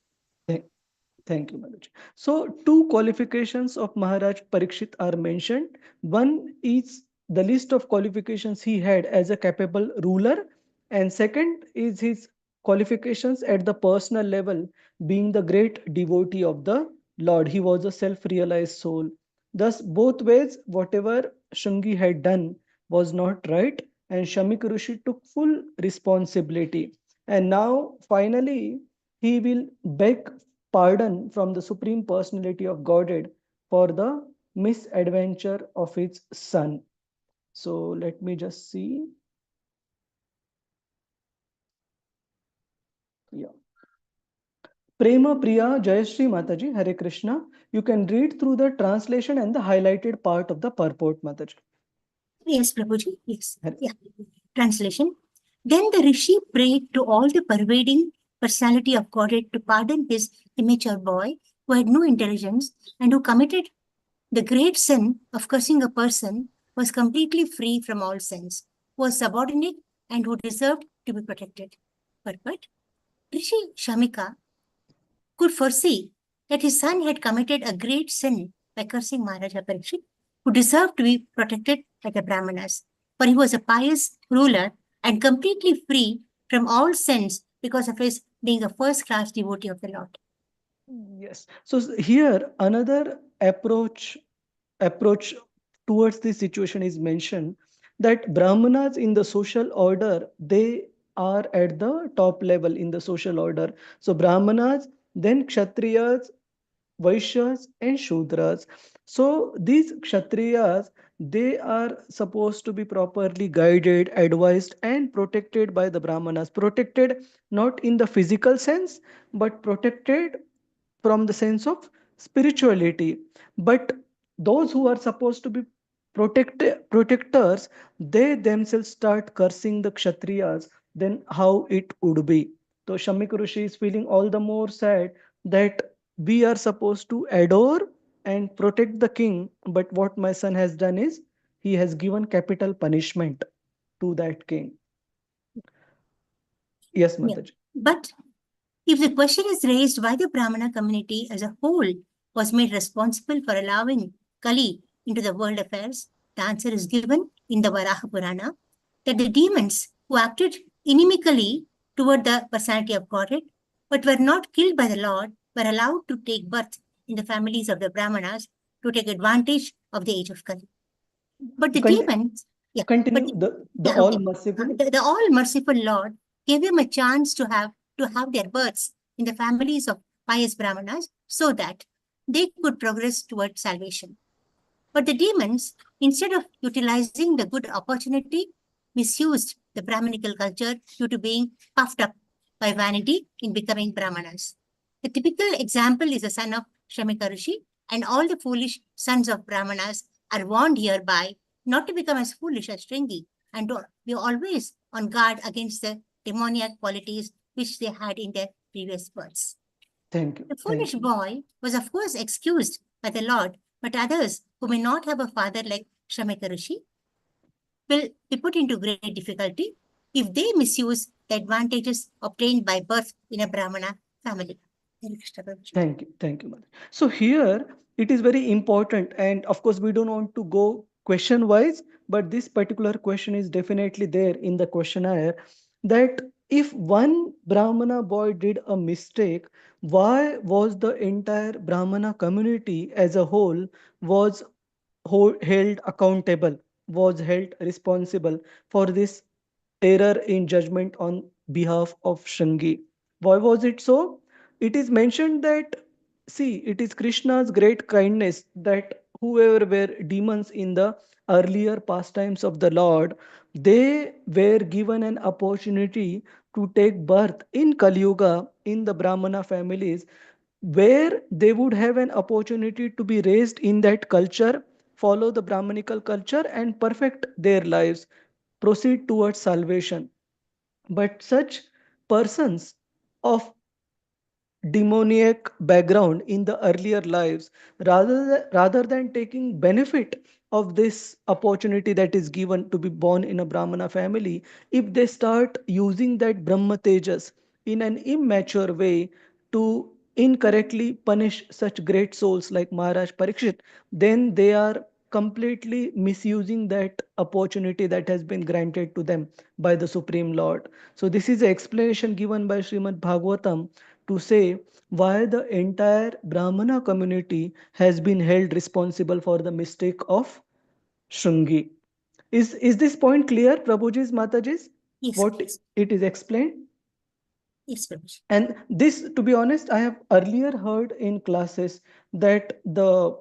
Thank you, Manoj. So, two qualifications of Maharaj Parikshit are mentioned. One is the list of qualifications he had as a capable ruler, and second is his qualifications at the personal level, being the great devotee of the Lord. He was a self-realized soul. Thus, both ways, whatever Shungi had done was not right, and Shamik Rishi took full responsibility. And now, finally, he will beg pardon from the Supreme Personality of Godhead for the misadventure of his son. So let me just see. Yeah. Prema Priya Jayashri Mataji, Hare Krishna. You can read through the translation and the highlighted part of the purport, Mataji. Yes, Prabhuji. Yes. Yeah. Translation. Then the Rishi prayed to all the pervading personality of Godhead to pardon his immature boy who had no intelligence and who committed the great sin of cursing a person, was completely free from all sins, was subordinate and who deserved to be protected. But Rishi Shamika could foresee that his son had committed a great sin by cursing Maharaja Parikshit, who deserved to be protected like the Brahmanas, for he was a pious ruler and completely free from all sins because of his being a first-class devotee of the Lord. Yes. So here another approach towards this situation is mentioned, that Brahmanas in the social order, they are at the top level in the social order. So Brahmanas, then Kshatriyas, Vaishyas and Shudras. So these Kshatriyas, they are supposed to be properly guided, advised and protected by the Brahmanas. Protected not in the physical sense, but protected from the sense of spirituality. But those who are supposed to be protectors, they themselves start cursing the Kshatriyas, then how it would be. So Shamik Rishi is feeling all the more sad that we are supposed to adore and protect the king, but what my son has done is he has given capital punishment to that king. Yes, Mataji. But if the question is raised why the Brahmana community as a whole was made responsible for allowing Kali into the world affairs, the answer is given in the Varaha Purana, that the demons who acted inimically toward the personality of Godhead, but were not killed by the Lord, were allowed to take birth in the families of the Brahmanas to take advantage of the age of Kali. But the demons, the all-merciful, the all-merciful Lord gave them a chance to have their births in the families of pious Brahmanas so that they could progress towards salvation. But the demons, instead of utilizing the good opportunity, misused the Brahminical culture due to being puffed up by vanity in becoming Brahmanas. The typical example is the son of Shamika Rishi, and all the foolish sons of Brahmanas are warned hereby not to become as foolish as Shringi and to be always on guard against the demoniac qualities which they had in their previous births. Thank you. The foolish boy was of course excused by the Lord, but others who may not have a father like Shamika Rishi will be put into great difficulty if they misuse the advantages obtained by birth in a Brahmana family. Thank you, Mother. So here it is very important, and of course we don't want to go question wise, but this particular question is definitely there in the questionnaire, that if one Brahmana boy did a mistake, why was the entire Brahmana community as a whole was held accountable, was held responsible for this error in judgment on behalf of Shringi? Why was it so? It is mentioned that, see, it is Krishna's great kindness that whoever were demons in the earlier pastimes of the Lord, they were given an opportunity to take birth in Kali Yuga in the Brahmana families, where they would have an opportunity to be raised in that culture, follow the Brahmanical culture, and perfect their lives, proceed towards salvation. But such persons of demoniac background in the earlier lives, rather than taking benefit of this opportunity that is given to be born in a Brahmana family, if they start using that Brahma Tejas in an immature way to incorrectly punish such great souls like Maharaj Parikshit, then they are completely misusing that opportunity that has been granted to them by the Supreme Lord. So this is the explanation given by Srimad Bhagavatam to say why the entire Brahmana community has been held responsible for the mistake of Shringi. Is this point clear, Prabhuji's, Mataji's? Yes, What yes. it is explained? Yes, Prabhuji. And this, to be honest, I have earlier heard in classes that the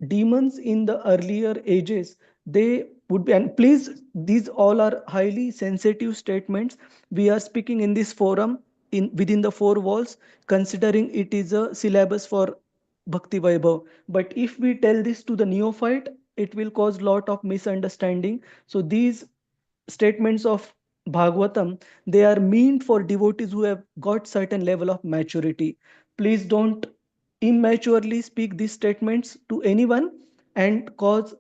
demons in the earlier ages, they would be, and please, these all are highly sensitive statements. We are speaking in this forum in within the four walls, considering it is a syllabus for Bhakti Vaibhav. But if we tell this to the neophyte, it will cause lot of misunderstanding. So these statements of Bhagavatam, they are meant for devotees who have got certain level of maturity. Please don't immaturely speak these statements to anyone and cause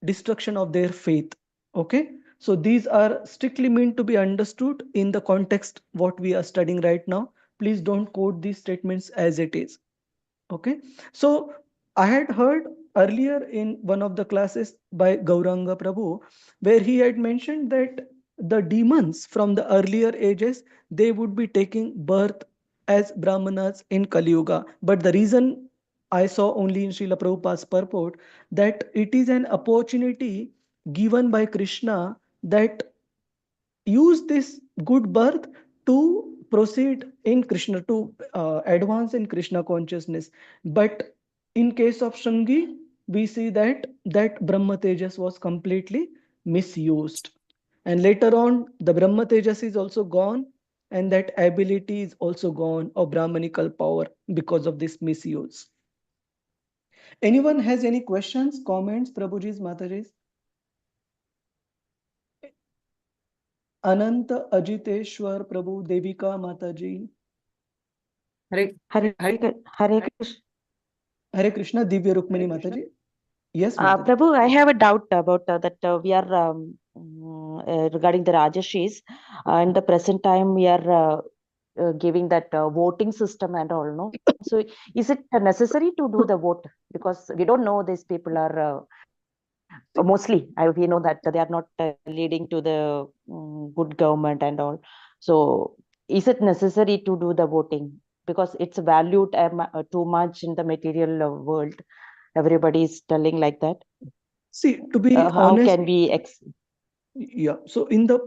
destruction of their faith. Okay? So these are strictly meant to be understood in the context what we are studying right now. Please don't quote these statements as it is. Okay, so I had heard earlier in one of the classes by Gauranga Prabhu, where he had mentioned that the demons from the earlier ages, they would be taking birth as Brahmanas in Kali Yuga. But the reason I saw only in Srila Prabhupada's purport that it is an opportunity given by Krishna that use this good birth to proceed in Krishna, to advance in Krishna consciousness. But in case of Shringi, we see that that Brahma Tejas was completely misused. And later on, the Brahma Tejas is also gone, and that ability is also gone of Brahmanical power because of this misuse. Anyone has any questions, comments, Prabhuji's, Mataji's? अनंत अजितेश्वर प्रभु देविका माता जी हरे कृष्णा दिव्य रुक्मिणी माता जी. Yes, Mataji. Prabhu, I have a doubt about that we are regarding the Rajashis. In the present time, we are giving that voting system and all, no? So is it necessary to do the vote? Because we don't know these people are mostly, we know that they are not leading to the good government and all. So is it necessary to do the voting? Because it's valued too much in the material world. Everybody is telling like that. See, to be how honest, can we yeah, so in the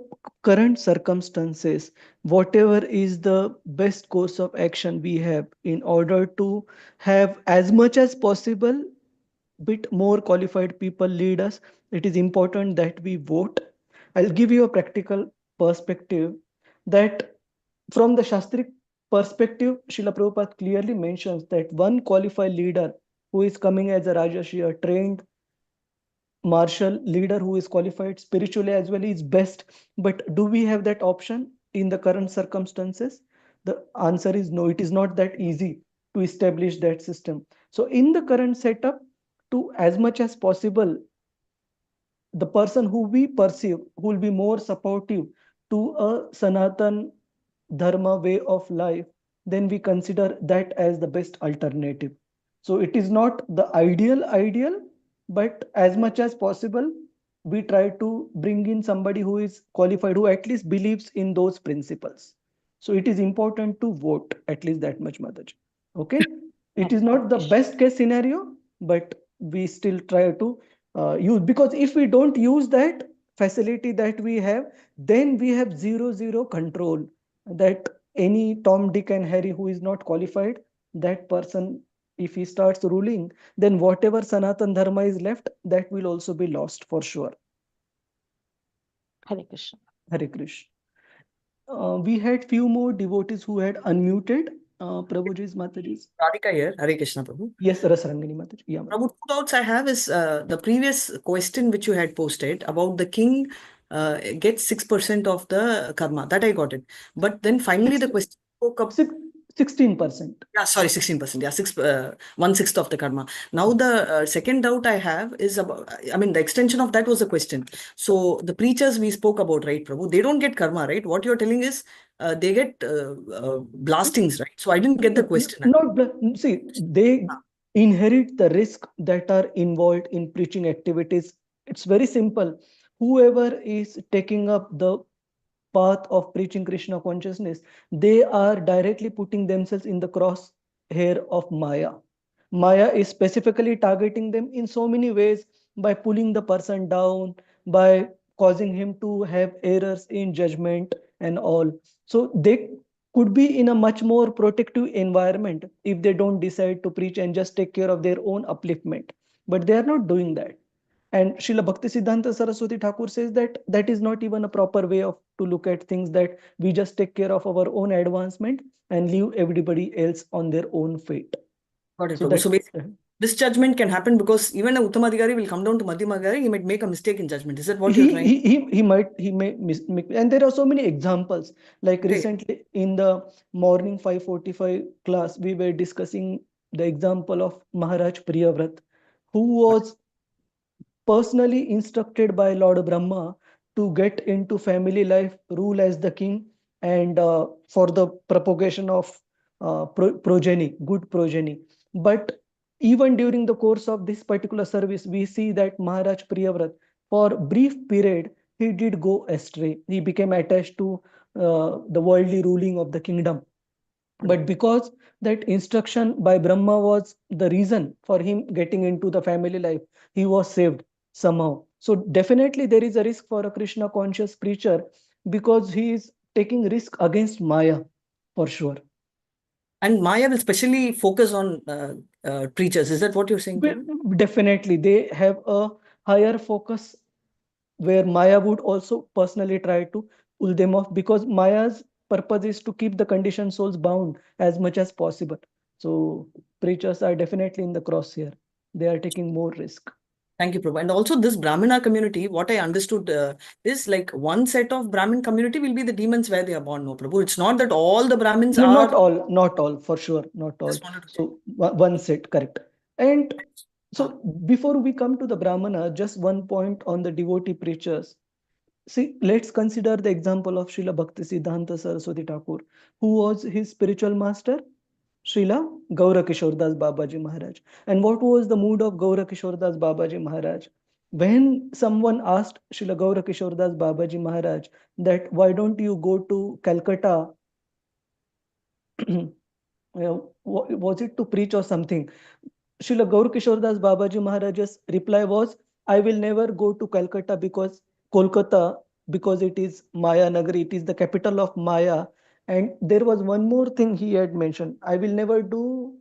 current circumstances, whatever is the best course of action we have in order to have as much as possible bit more qualified people lead us, it is important that we vote. I'll give you a practical perspective that from the Shastric perspective, Srila Prabhupada clearly mentions that one qualified leader who is coming as a Rajashi, a trained martial leader who is qualified spiritually as well is best. But do we have that option in the current circumstances? The answer is no. It is not that easy to establish that system. So in the current setup, to as much as possible, the person who we perceive who will be more supportive to a Sanatan Dharma way of life, then we consider that as the best alternative. So it is not the ideal, but as much as possible, we try to bring in somebody who is qualified, who at least believes in those principles. So it is important to vote, at least that much, Mataji. Okay. It is not the best case scenario, but we still try to use, because if we don't use that facility that we have, then we have 0-0 control, that any Tom, Dick and Harry who is not qualified, that person, if he starts ruling, then whatever Sanatan Dharma is left, that will also be lost for sure. Hare Krishna. Hare Krishna. We had few more devotees who had unmuted. Prabhuji's, Mataji's. Radhika here, Hare Krishna Prabhu. Yes, Rasarangani Mataji. Yeah, Prabhu, two doubts I have is the previous question which you had posted about the king gets 6% of the karma. That I got it. But then finally the question spoke up 16%. Yeah, sorry, 16%. Yeah, 1/6 of the karma. Now the second doubt I have is about, I mean, the extension of that was a question. So the preachers we spoke about, right, Prabhu, they don't get karma, right? What you're telling is they get blastings, right? So I didn't get the question. See, they inherit the risk that are involved in preaching activities. It's very simple. Whoever is taking up the path of preaching Krishna consciousness, they are directly putting themselves in the crosshair of Maya. Maya is specifically targeting them in so many ways, by pulling the person down, by causing him to have errors in judgment and all. So they could be in a much more protective environment if they don't decide to preach and just take care of their own upliftment. But they are not doing that. And Srila Bhaktisiddhanta Saraswati Thakur says that that is not even a proper way of to look at things, that we just take care of our own advancement and leave everybody else on their own fate. Got it, So Prabhu. So basically, misjudgment can happen because even a Uttamadhikari will come down to Madhyamadhikari, he might make a mistake in judgment. Is that what you're trying? He may make, and there are so many examples. Like recently in the morning 5:45 class, we were discussing the example of Maharaj Priyavrat, who was personally instructed by Lord Brahma to get into family life, rule as the king, and for the propagation of progeny, good progeny. But even during the course of this particular service, we see that Maharaj Priyavrat, for brief period, he did go astray. He became attached to the worldly ruling of the kingdom. But because that instruction by Brahma was the reason for him getting into the family life, he was saved somehow. So definitely there is a risk for a Krishna conscious preacher, because he is taking risk against Maya for sure. And Maya will specially focus on preachers. Is that what you're saying? Definitely, they have a higher focus, where Maya would also personally try to pull them off, because Maya's purpose is to keep the conditioned souls bound as much as possible. So preachers are definitely in the crosshair. They are taking more risk. Thank you, Prabhu. And also this Brahmana community, what I understood is like one set of Brahmin community will be the demons where they are born, no, Prabhu. It's not that all the Brahmins No, are... not all, for sure, not all. So one set, correct. And so before we come to the Brahmana, just one point on the devotee preachers. See, let's consider the example of Srila Bhaktisiddhanta Saraswati Thakur. Who was his spiritual master? Srila Gaura Kishordas Babaji Maharaj. And what was the mood of Gaura Kishordas Babaji Maharaj? When someone asked Srila Gaura Kishordas Babaji Maharaj that why don't you go to Calcutta, was it to preach or something? Srila Gaura Kishordas Babaji Maharaj's reply was, I will never go to Calcutta because Kolkata, because it is Maya Nagari, it is the capital of Maya. And there was one more thing he had mentioned. I will never go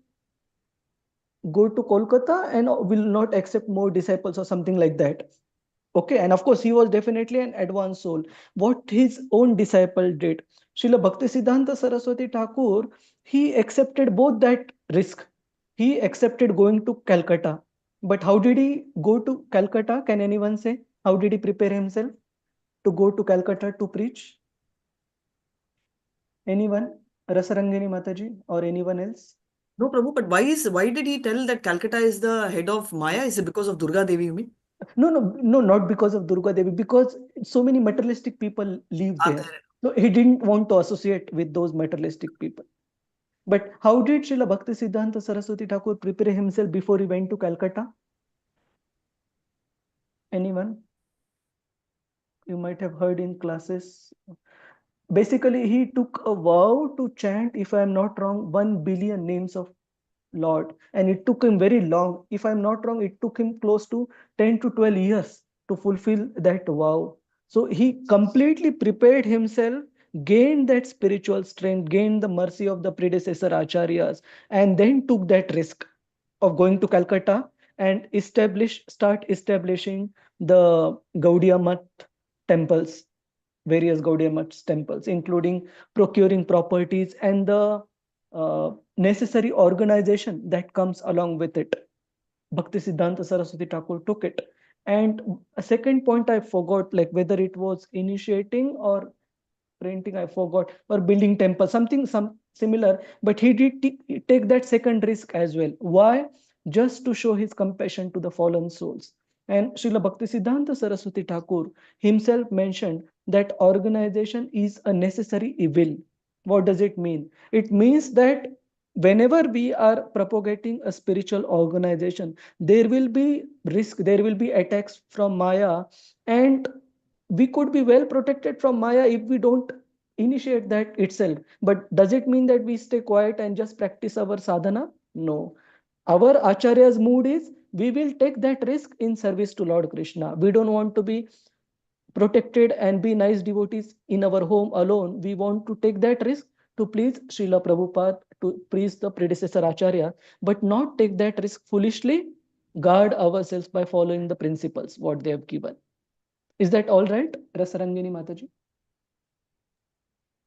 to Kolkata and will not accept more disciples or something like that. Okay, and of course, he was definitely an advanced soul. What his own disciple did, Srila Bhaktisiddhanta Saraswati Thakur, he accepted both that risk. He accepted going to Calcutta. But how did he go to Calcutta? Can anyone say? How did he prepare himself to go to Calcutta to preach? Anyone? Rasarangani Mataji or anyone else? No, Prabhu, but why did he tell that Calcutta is the head of Maya? Is it because of Durga Devi, you mean? No, not because of Durga Devi, because so many materialistic people live there. So he didn't want to associate with those materialistic people. But how did Srila Bhaktisiddhanta Saraswati Thakur prepare himself before he went to Calcutta? Anyone? You might have heard in classes. basically he took a vow to chant, if I'm not wrong, 1 billion names of Lord, and it took him very long. If I'm not wrong, it took him close to 10 to 12 years to fulfill that vow. So he completely prepared himself, gained that spiritual strength, gained the mercy of the predecessor acharyas, and then took that risk of going to Calcutta and start establishing the Gaudiya Math temples, various Gaudiya Math temples, including procuring properties and the necessary organization that comes along with it. Bhakti Siddhanta Saraswati Thakur took it. And a second point I forgot, like whether it was initiating or printing, I forgot, or building temple, something similar, but he did take that second risk as well. Why? Just to show his compassion to the fallen souls. And Srila Bhakti Siddhanta Saraswati Thakur himself mentioned that organization is a necessary evil. What does it mean? It means that whenever we are propagating a spiritual organization, there will be risk, there will be attacks from Maya, and we could be well protected from Maya if we don't initiate that itself. But does it mean that we stay quiet and just practice our sadhana? No. Our Acharya's mood is we will take that risk in service to Lord Krishna. We don't want to be protected and be nice devotees in our home alone. We want to take that risk to please Srila Prabhupada, to please the predecessor Acharya, but not take that risk foolishly, guard ourselves by following the principles, what they have given. Is that all right, Rasarangini Mataji?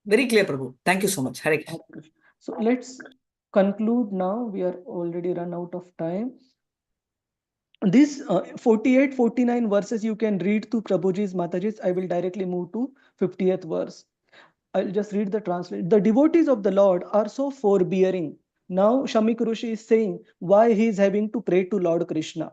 Very clear, Prabhu. Thank you so much. Hare Krishna. So let's conclude now. We are already run out of time. These 48, 49 verses you can read to Prabhuji's Mataji's. I will directly move to 50th verse. I'll just read the translation. The devotees of the Lord are so forbearing. Now Shamik Rishi is saying why he is having to pray to Lord Krishna.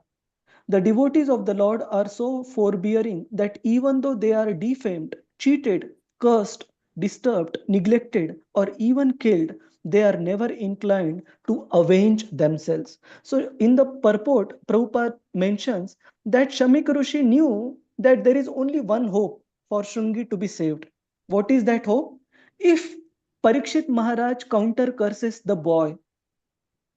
The devotees of the Lord are so forbearing that even though they are defamed, cheated, cursed, disturbed, neglected, or even killed, they are never inclined to avenge themselves. So in the purport, Prabhupada mentions that Shamik Rishi knew that there is only one hope for Shungi to be saved. What is that hope? If Parikshit Maharaj counter curses the boy,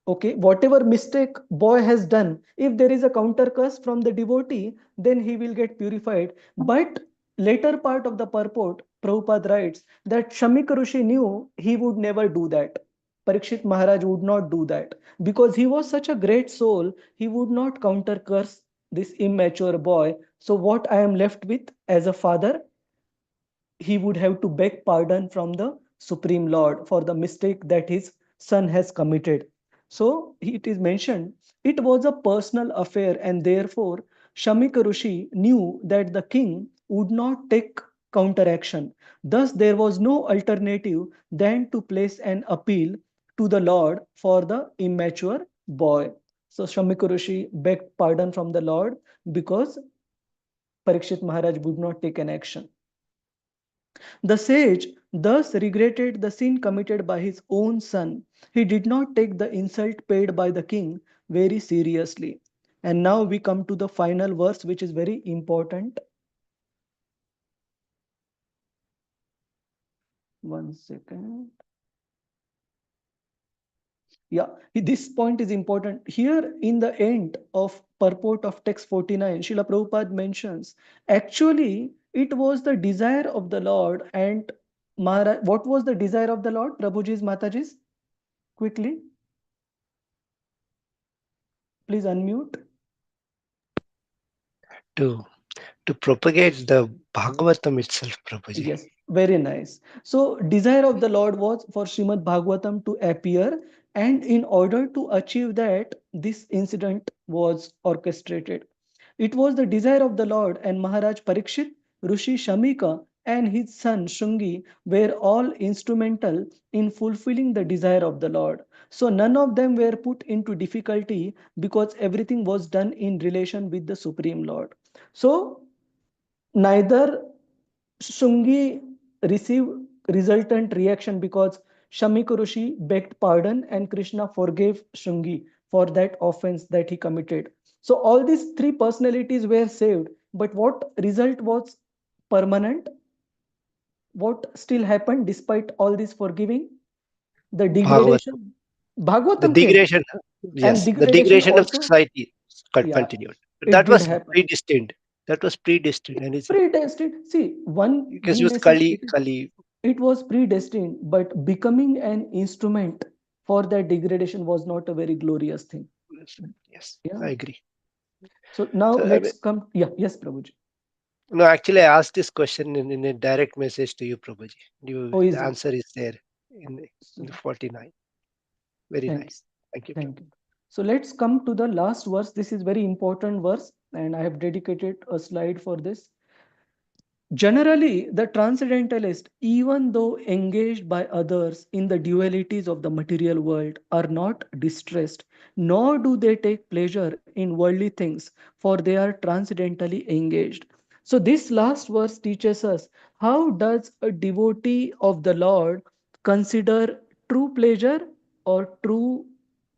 okay, whatever mistake boy has done, if there is a counter curse from the devotee, then he will get purified. But later part of the purport, Prabhupada writes that Shamik Rishi knew he would never do that. Parikshit Maharaj would not do that because he was such a great soul. He would not counter curse this immature boy. So what I am left with as a father, he would have to beg pardon from the Supreme Lord for the mistake that his son has committed. So it is mentioned, it was a personal affair, and therefore Shamik Rishi knew that the king would not take counteraction. Thus there was no alternative than to place an appeal to the Lord for the immature boy. So Shamik Rishi begged pardon from the Lord because Parikshit Maharaj would not take an action. The sage thus regretted the sin committed by his own son. He did not take the insult paid by the king very seriously. And now we come to the final verse, which is very important. One second. Yeah, this point is important. Here in the end of purport of text 49, Srila Prabhupada mentions, actually, it was the desire of the Lord and Maharaj. What was the desire of the Lord? Prabhuji's, Mataji's? Quickly. Please unmute. To propagate the Bhagavatam itself, Prabhuji. Yes, very nice. So desire of the Lord was for Srimad Bhagavatam to appear, and in order to achieve that, this incident was orchestrated. It was the desire of the Lord, and Maharaj Parikshit, Rishi Shamika, and his son Shungi were all instrumental in fulfilling the desire of the Lord. So none of them were put into difficulty because everything was done in relation with the Supreme Lord. So neither Shungi received resultant reaction because Shamik Rishi begged pardon and Krishna forgave Shungi for that offense that he committed. So all these three personalities were saved, but what result was permanent? what still happened despite all this forgiving? The Bhagavatam. degradation. The Bhagavatam came. degradation, And yes, the degradation degradation of also, society yeah, continued. But it that did was happen. predestined. That was predestined, and it's Predestined. See, one because we it was may say Kali. it was predestined, but becoming an instrument for that degradation was not a very glorious thing. Yes, Yeah. I agree. So now So, let's come. Yeah, yes, Prabhuji. no, actually, I asked this question in a direct message to you, Prabhuji. Oh, is The it? answer is there in the 49. Very Thank nice. Thank you. Thank you. So let's come to the last verse. This is very important verse, and I have dedicated a slide for this. Generally, the transcendentalist, even though engaged by others in the dualities of the material world, are not distressed, nor do they take pleasure in worldly things, for they are transcendentally engaged. So, this last verse teaches us how does a devotee of the Lord consider true pleasure or true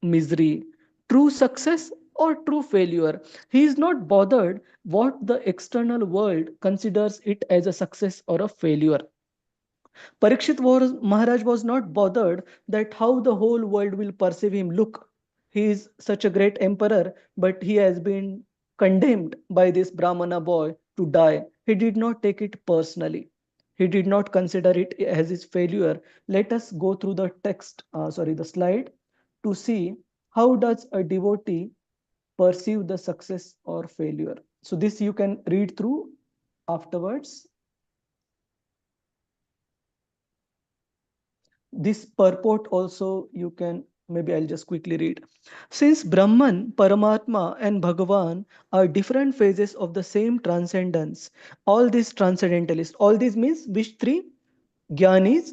misery, true success or true failure. He is not bothered what the external world considers it as a success or a failure. Maharaj was not bothered that how the whole world will perceive him. Look, he is such a great emperor, but he has been condemned by this Brahmana boy to die. He did not take it personally. He did not consider it as his failure. Let us go through the the slide to see how does a devotee perceive the success or failure. So this you can read through afterwards. This purport also you can, maybe I'll just quickly read. Since Brahman, Paramatma and Bhagavan are different phases of the same transcendence, all these transcendentalists, all these means which three? Jnanis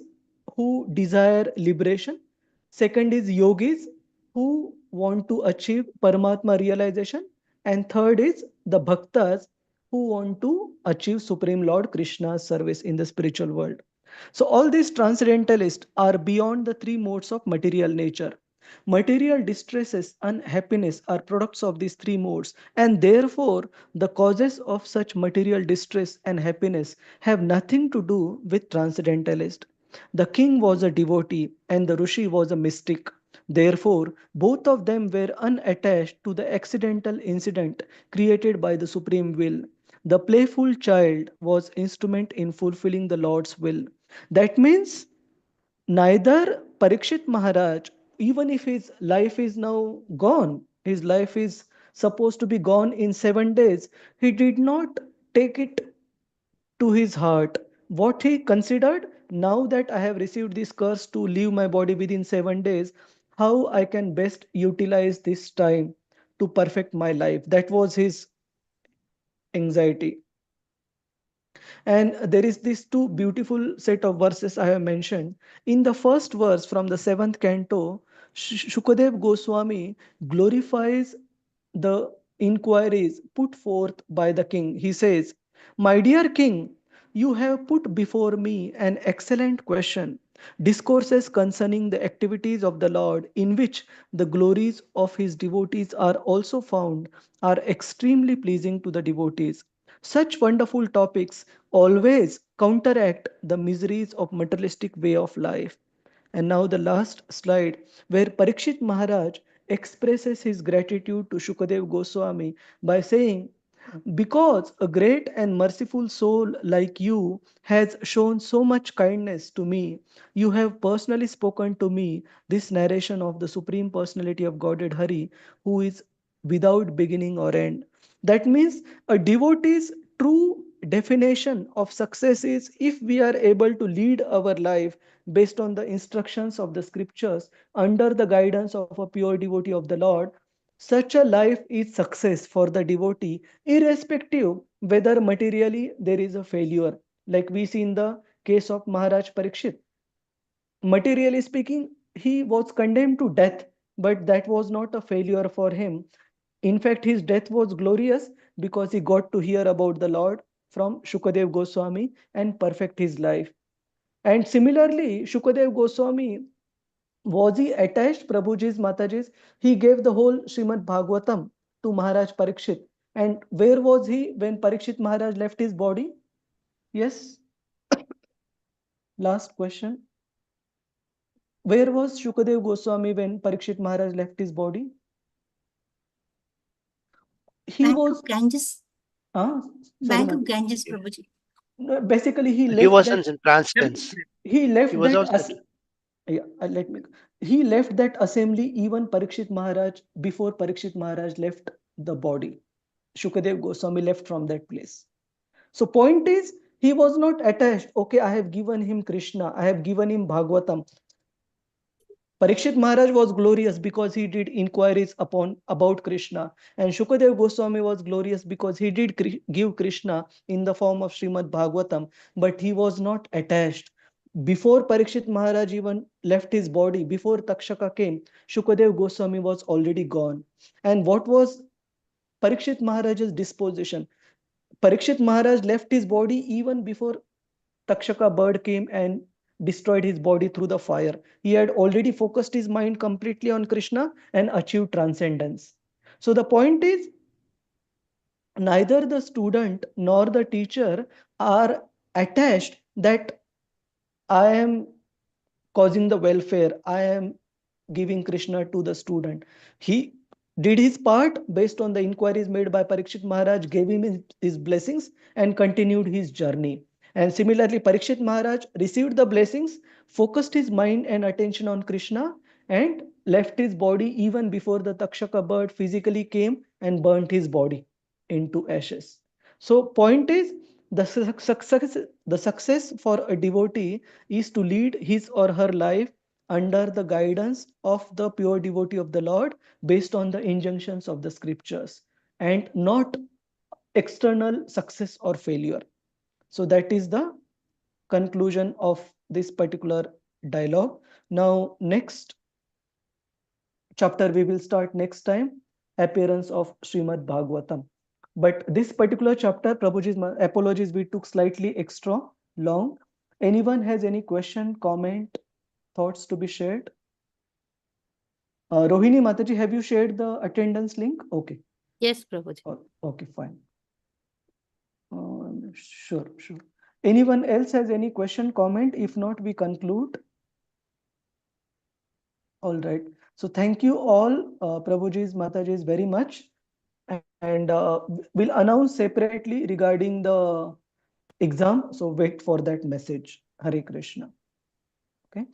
who desire liberation. Second is yogis who want to achieve Paramatma realization. And third is the bhaktas who want to achieve Supreme Lord Krishna's service in the spiritual world. So all these transcendentalists are beyond the three modes of material nature. Material distresses and happiness are products of these three modes, and therefore the causes of such material distress and happiness have nothing to do with transcendentalist. The king was a devotee and the Rishi was a mystic. Therefore, both of them were unattached to the accidental incident created by the supreme will. The playful child was instrument in fulfilling the Lord's will. That means neither Parikshit Maharaj, even if his life is now gone, his life is supposed to be gone in 7 days, he did not take it to his heart. What he considered, now that I have received this curse to leave my body within 7 days, how I can best utilize this time to perfect my life. That was his anxiety. And there is these two beautiful set of verses I have mentioned. In the first verse from the 7th canto, Shukadev Goswami glorifies the inquiries put forth by the king. He says, "My dear king, you have put before me an excellent question. Discourses concerning the activities of the Lord, in which the glories of his devotees are also found, are extremely pleasing to the devotees. Such wonderful topics always counteract the miseries of materialistic way of life." And now the last slide, where Parikshit Maharaj expresses his gratitude to Shukadev Goswami by saying, "Because a great and merciful soul like you has shown so much kindness to me, you have personally spoken to me this narration of the Supreme Personality of Godhead Hari, who is without beginning or end." That means a devotee's true definition of success is if we are able to lead our life based on the instructions of the scriptures under the guidance of a pure devotee of the Lord. Such a life is success for the devotee, irrespective whether materially there is a failure. Like we see in the case of Maharaj Parikshit. Materially speaking, he was condemned to death, but that was not a failure for him. In fact, his death was glorious because he got to hear about the Lord from Shukadev Goswami and perfect his life. And similarly, Shukadev Goswami, was he attached Prabhuji's Mataji's? He gave the whole Srimad Bhagavatam to Maharaj Parikshit. And where was he when Parikshit Maharaj left his body? Yes. last question. Where was Shukadev Goswami when Parikshit Maharaj left his body? He Bank was of Ganges. sorry, Bank of ma'am. Ganges, Prabhuji. No, basically he He left wasn't that in trance. he left He was that also he left that assembly even Parikshit Maharaj before Parikshit Maharaj left the body. Shukadev Goswami left from that place. So point is, he was not attached. Okay, I have given him Krishna, I have given him Bhagavatam. Parikshit Maharaj was glorious because he did inquiries about Krishna, and Shukadev Goswami was glorious because he did give Krishna in the form of Srimad Bhagavatam, but he was not attached. Before Parikshit Maharaj even left his body, before Takshaka came, Shukadev Goswami was already gone. And what was Parikshit Maharaj's disposition? Parikshit Maharaj left his body even before Takshaka bird came and destroyed his body through the fire. He had already focused his mind completely on Krishna and achieved transcendence. So the point is, neither the student nor the teacher are attached that I am causing the welfare, I am giving Krishna to the student. He did his part based on the inquiries made by Parikshit Maharaj, gave him his blessings and continued his journey. And similarly, Parikshit Maharaj received the blessings, focused his mind and attention on Krishna, and left his body even before the Takshaka bird physically came and burnt his body into ashes. So point is, the success for a devotee is to lead his or her life under the guidance of the pure devotee of the Lord based on the injunctions of the scriptures and not external success or failure. So that is the conclusion of this particular dialogue. Now, next chapter we will start next time, appearance of Srimad Bhagavatam. But this particular chapter, Prabhuji's apologies, we took slightly extra long. Anyone has any question, comment, thoughts to be shared? Rohini Mataji, have you shared the attendance link? Okay. Yes, Prabhuji. Okay, fine. Sure. Anyone else has any question, comment? If not, we conclude. All right. So thank you all, Prabhuji's, Mataji's very much. And we'll announce separately regarding the exam. So wait for that message. Hare Krishna. Okay.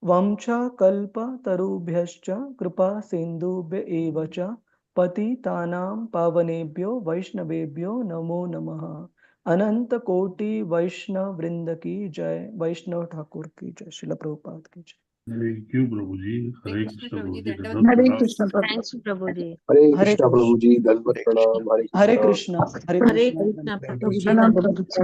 Vamcha kalpa tarubhyascha kripa sindubhya evacha patitanam pavanebhyo vaishnavebhyo namo namaha. Ananta Koti Vaishnav Vrinda ki jai, Vaishnav Thakur ki jai, Srila Prabhupada ki jai. Thank you, Prabhuji. Hare Krishna, Prabhuji. Hare Krishna, Prabhu. Thanks, Prabhuji. Hare Hare Krishna, Krishna. Prabhuji. Dandavat pranam. Hare Krishna. Hare Hare Krishna. Krishna, Prabhuji.